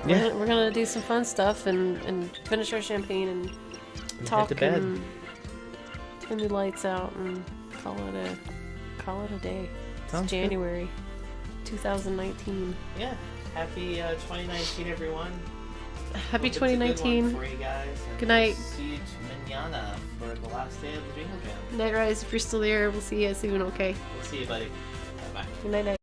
Yeah. We're gonna do some fun stuff and finish our champagne and And talk head to bed. and turn the lights out and call it a day. Sounds It's good. January 2019. Yeah. Happy 2019, everyone. Happy Hope it's a good one 2019. for you guys, and Good night. See you manana for the last day of the Jingle Jam. Night Rise, if you're still there, we'll see you soon, okay? We'll see you, buddy. Bye bye. Good night, night.